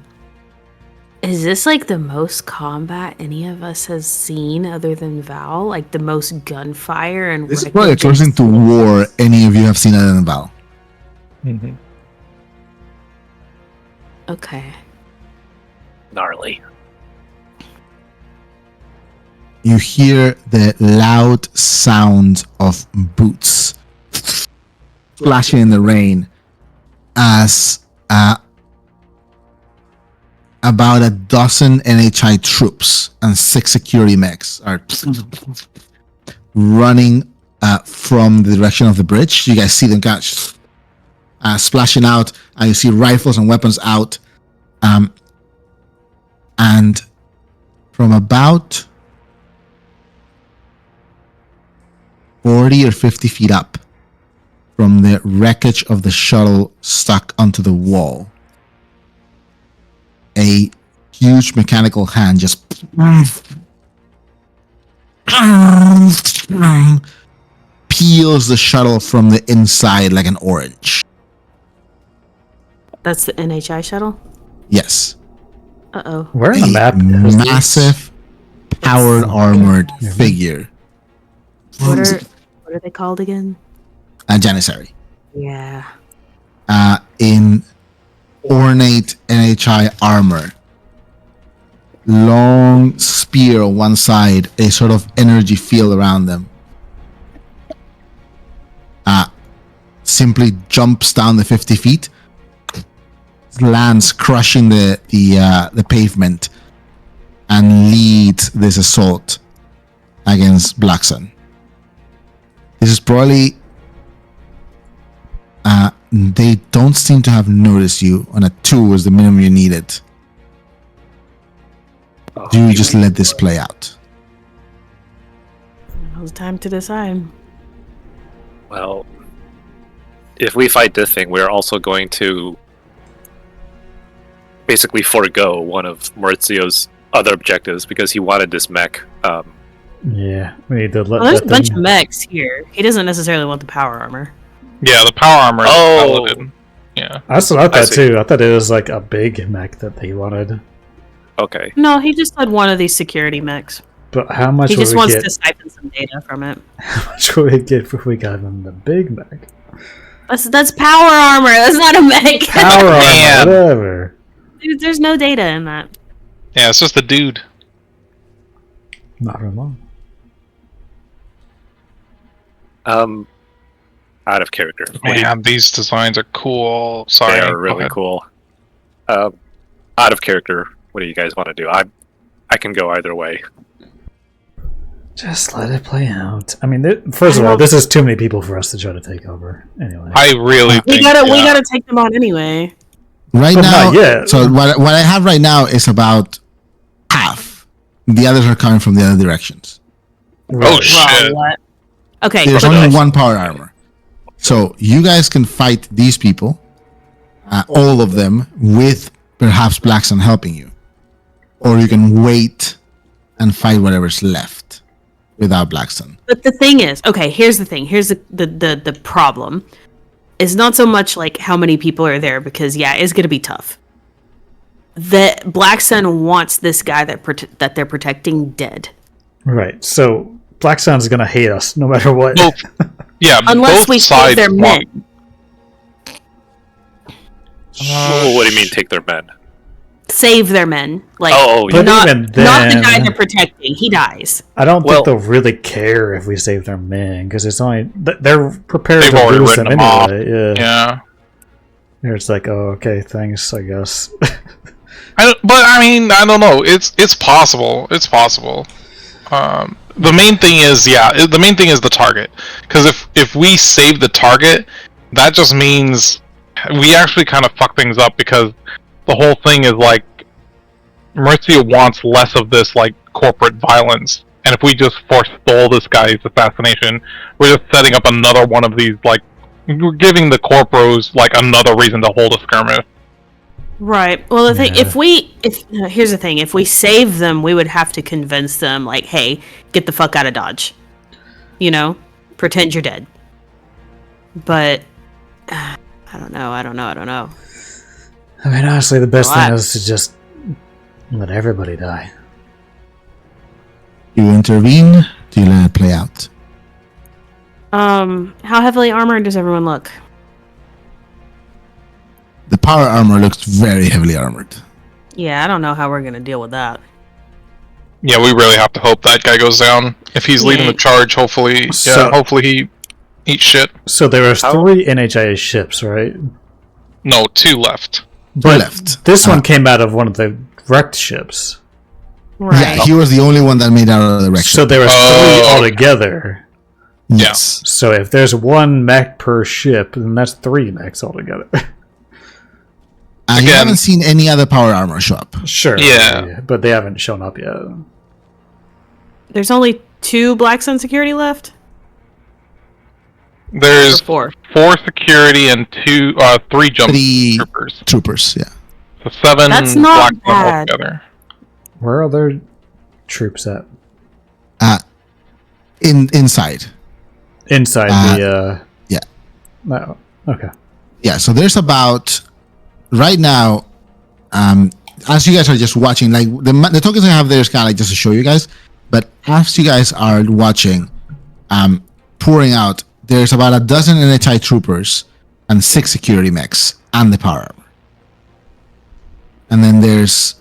Is this like the most combat any of us has seen other than Val? Like the most gunfire and This is probably the closest to war any of you have seen other than Val. Mm-hmm. Okay. Gnarly. You hear the loud sound of boots splashing in the rain as about a dozen NHI troops and 6 security mechs are running from the direction of the bridge. You guys see them kind of splashing out, and you see rifles and weapons out. And from about 40 or 50 feet up from the wreckage of the shuttle stuck onto the wall, a huge mechanical hand just peels the shuttle from the inside like an orange. That's the NHI shuttle? Yes. Uh-oh. Where on the A map is this? massive, powered, armored figure. What are they called again? A Janissary. Yeah. In ornate NHI armor. Long spear on one side, a sort of energy field around them. Simply jumps down the 50 feet, lands crushing the pavement, and leads this assault against Black Sun. This is probably they don't seem to have noticed you. On a 2 was the minimum you needed. Do you just let this play out? Now's time to decide. Well, if we fight this thing, we're also going to basically forego one of Maurizio's other objectives because he wanted this mech. Yeah, we need to let Well, there's that a bunch thing- of mechs here. He doesn't necessarily want the power armor. Yeah, the power armor is Oh. paladin. Yeah. That's what I I thought see. too. I thought it was like a big mech that he wanted. Okay. No, he just had one of these security mechs. But how much He would just we wants get? to siphon some data from it. How much would we get if we got him the big mech? That's power armor. That's not a mech. Power armor, Man. whatever. There's no data in that. Yeah, it's just a dude. Not for long. Out of character. Man, these designs are cool. They Sorry. are go really ahead. cool. Out of character. What do you guys want to do? I can go either way. Just let it play out. I mean, first of all, this is too many people for us to try to take over. Anyway, I really We think gotta take them on anyway. Right But now, not yet. so what I have right now is about half. The others are coming from the other directions. Oh shit. what? Okay, There's so only one power armor. So you guys can fight these people, all of them, with perhaps Black Sun helping you. Or you can wait and fight whatever's left without Black Sun. But the thing is, okay, here's the thing. Here's the problem. It's not so much like how many people are there, because yeah, it's gonna be tough. The Black Sun wants this guy that they're protecting dead. right. So Black Sun's gonna hate us no matter what. Both, yeah, Unless both we save sides their want- men. What do you mean take their men? Save their men. Like Oh, But not, even not the guy then- they're protecting. He dies. I don't Well- think they'll really care if we save their men because it's only they're prepared They've to already lose written them them off. anyway. Yeah. Yeah. It's like, oh, okay, thanks, I guess. But I mean, I don't know. It's possible. It's possible. The main thing is, the main thing is the target. Because if we save the target, that just means we actually kind of fuck things up, because the whole thing is like Maurizio wants less of this like corporate violence, and if we just forestall this guy's assassination, we're just setting up another one of these, like, we're giving the corporos like another reason to hold a skirmish. Right. Well, the thing, Yeah. here's the thing: if we save them, we would have to convince them, like, hey, get the fuck out of Dodge. You know, pretend you're dead. But I don't know. I mean, honestly, the best thing Relax. is to just let everybody die. You intervene, do you let it play out? How heavily armored does everyone look? The power armor looks very heavily armored. Yeah, I don't know how we're gonna deal with that. Yeah, we really have to hope that guy goes down. If he's leading Yeah. the charge, hopefully, So- hopefully he eats shit. So there was How- 3 NHIA ships, right? No, 2 left. But left. this one came out of one of the wrecked ships. Right. Yeah, he was the only one that made out of the direction. So there was 3 Oh. altogether. yes. So if there's 1 mech per ship, then that's 3 mechs altogether. You Again- haven't seen any other power armor show up. Sure. Yeah. But they haven't shown up yet. There's only 2 Black Sun security left. Or There's 4. 4 security and 3 jump 3 troopers. troopers, yeah. So 7 That's not black men bad. altogether. Where are their troops at? Inside. Inside the. yeah. No. Okay. Yeah, so there's about right now, as you guys are just watching, like the tokens I have there is kind of like just to show you guys, but as you guys are watching, pouring out, there's about a dozen NHI troopers and 6 security mechs and the power armor. And then there's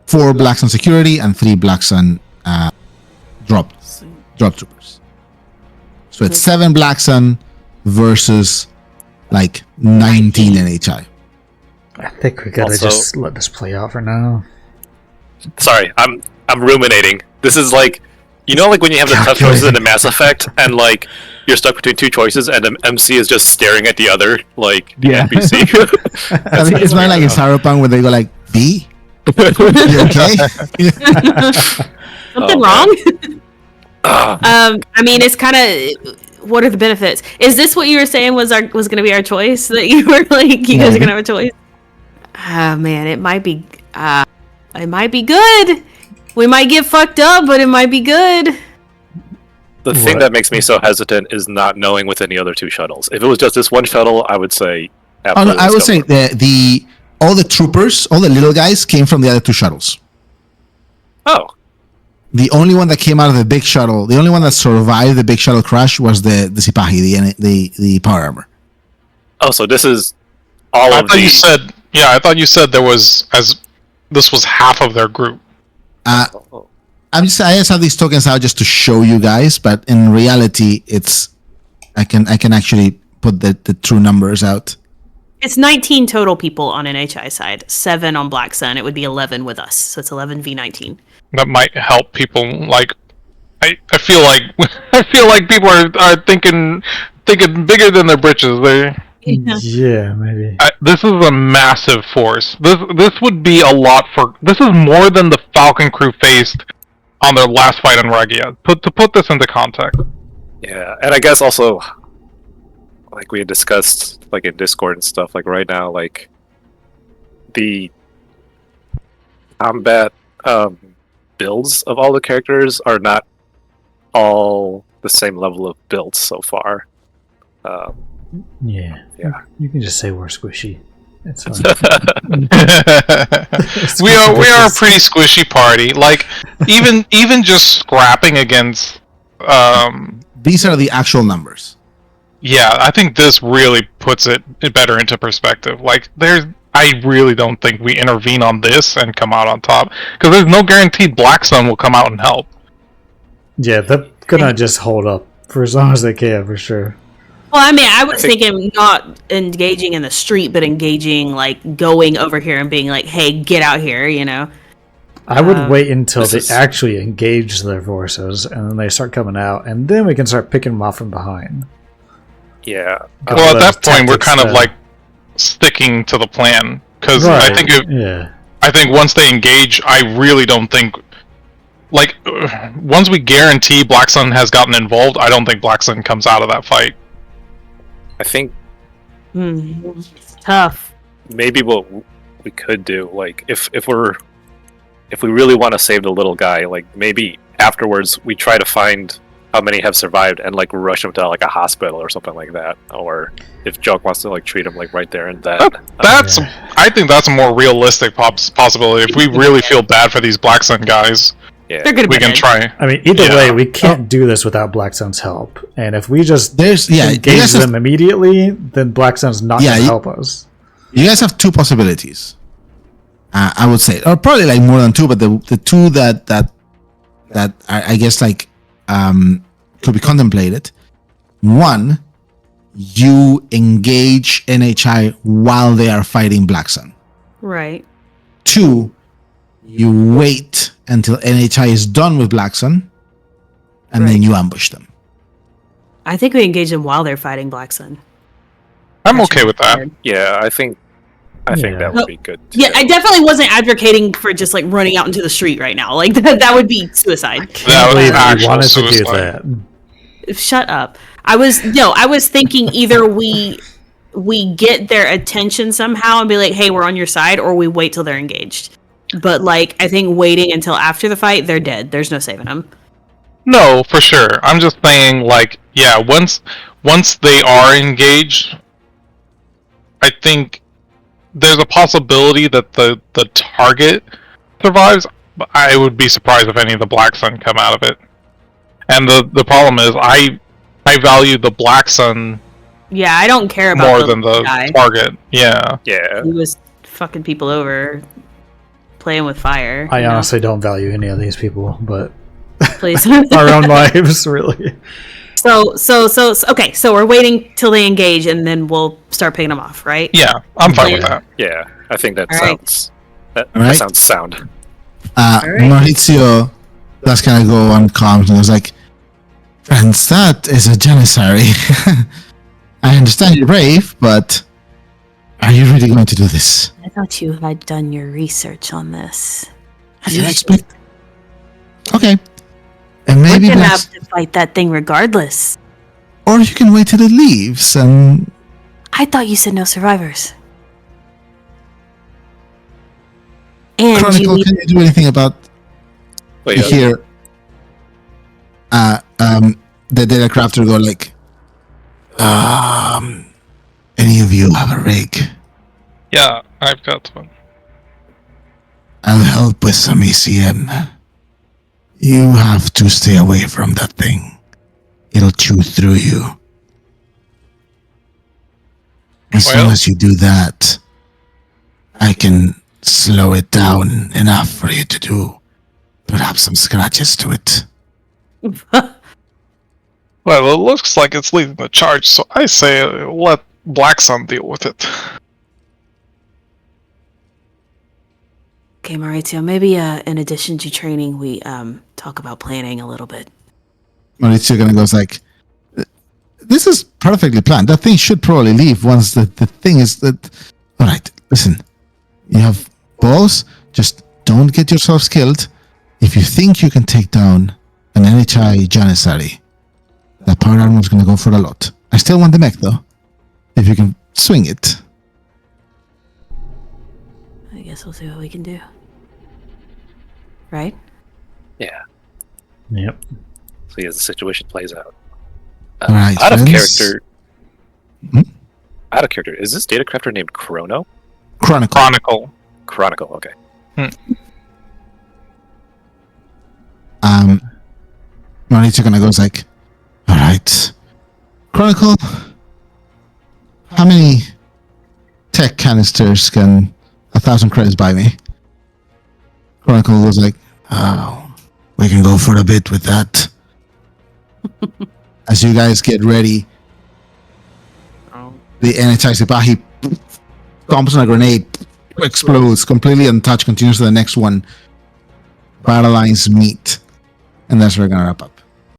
4 Black Sun security and 3 Black Sun drop troopers. So it's 7 Black Sun versus like 19 NHI. I think we gotta Also- just let this play out for now. Sorry, I'm ruminating. This is like, like when you have the tough choices in the Mass Effect, and like you're stuck between two choices, and the MC is just staring at the other, like the NPC. I mean, it's not like in Cyberpunk where they go like, B? You okay? Something wrong? I mean, it's kind of. What are the benefits? Is this what you were saying was going to be our choice? That you were like, you guys are going to have a choice? Oh man, it might be. It might be good. We might get fucked up, but it might be good. The thing that makes me so hesitant is not knowing with any other two shuttles. If it was just this one shuttle, I would say. Oh, no, I would say all the troopers, all the little guys came from the other two shuttles. Oh. The only one that came out of the big shuttle, the only one that survived the big shuttle crash was the Sipahi, the power armor. Oh, so this is all of you said. Yeah, I thought you said this was half of their group. I just have these tokens out just to show you guys, but in reality, I can actually put the true numbers out. It's 19 total people on NHI side, 7 on Black Sun. It would be 11 with us, so it's 11 v 19. That might help people. Like, I feel like people are thinking bigger than their britches. Yeah, maybe. This is a massive force. This would be a lot for. This is more than the Falcon crew faced on their last fight on Regia. To put this into context. Yeah, and I guess also, like we had discussed, like in Discord and stuff, like right now, like the combat builds of all the characters are not all the same level of builds so far. Yeah. You can just say we're squishy. It's fine. we are a pretty squishy party. Like even just scrapping against. These are the actual numbers. Yeah, I think this really puts it better into perspective. Like I really don't think we intervene on this and come out on top, because there's no guaranteed Black Sun will come out and help. Yeah, they're gonna just hold up for as long as they can, for sure. Well, I mean, I was thinking not engaging in the street, but engaging, like, going over here and being like, hey, get out here, you know? I would wait until they actually engage their forces, and then they start coming out, and then we can start picking them off from behind. Yeah. Well, at that point, we're kind of, like, sticking to the plan. Because I think once they engage, I really don't think... Like, once we guarantee Black Sun has gotten involved, I don't think Black Sun comes out of that fight. I think it's tough. Maybe what we could do, like, if we really want to save the little guy, like, maybe afterwards we try to find how many have survived and, like, rush him to, like, a hospital or something like that. Or if Joke wants to, like, treat him, like, right there and then. I think that's a more realistic possibility. If we really feel bad for these Black Sun guys, we can try. I mean, either way, we can't do this without Black Sun's help. And if we just engage them immediately, then Black Sun's not going to help us. You guys have two possibilities. I would say, or probably like more than two, but the two that I guess like could be contemplated. One, you engage NHI while they are fighting Black Sun. Right. Two, you wait until NHI is done with Black Sun, and then you ambush them. I think we engage them while they're fighting Black Sun. I'm okay with that. Yeah, I think that would be good. Yeah, I definitely wasn't advocating for just like running out into the street right now. Like that would be suicide. That would be actual wanted suicide. to do that. Shut up. I was thinking either we get their attention somehow and be like, hey, we're on your side, or we wait till they're engaged. But, like, I think waiting until after the fight, they're dead. There's no saving them. No, for sure. I'm just saying, like, yeah, once they are engaged, I think there's a possibility that the target survives, but I would be surprised if any of the Black Sun come out of it. And the problem is, I value the Black Sun Yeah, I don't care about more than the guy. target. Yeah. Yeah. He was fucking people over. Playing with fire. I honestly don't value any of these people, but please, our own lives, really. So okay. So we're waiting till they engage, and then we'll start picking them off, right? Yeah, I'm fine with that. Yeah, I think that All right. sounds that sounds sound. right. Maurizio does kind of go on calm and goes like, friends, that is a janissary. I understand you're brave, but are you really going to do this? I thought you had done your research on this. I didn't expect. Okay. And maybe We're gonna that's, have to fight that thing regardless. or you can wait till it leaves and I thought you said no survivors. And Chronicle, you can you do anything about Wait, you hear the data crafter go like, any of you have a rig? Yeah, I've got one. I'll help with some ECM. You have to stay away from that thing. It'll chew through you. As soon Well- as you do that, I can slow it down enough for you to do perhaps some scratches to it. Well, it looks like it's leading the charge, so I say let Black Sun deal with it. Okay, Maurizio, maybe in addition to training, we talk about planning a little bit. Maurizio gonna goes like, this is perfectly planned. That thing should probably leave once the thing is that. All right, listen. You have balls. Just don't get yourselves killed. If you think you can take down an NHI Janissary, that power armor is gonna go for a lot. I still want the mech though. If you can swing it. I guess we'll see what we can do. Right? Yeah. Yep. See as the situation plays out. All right, Out of friends. character. Hmm? Out of character. Is this data crafter named Chrono? Chronicle. Chronicle. Chronicle. Okay. Maurizio gonna goes like, all right, Chronicle. How many tech canisters can 1,000 credits buy me? Chronicle was like, oh, we can go for a bit with that. As you guys get ready, the NHI Sipahi dumps on a grenade, explodes, completely untouched, continues to the next one. Battle lines meet. And that's where we're going to wrap up.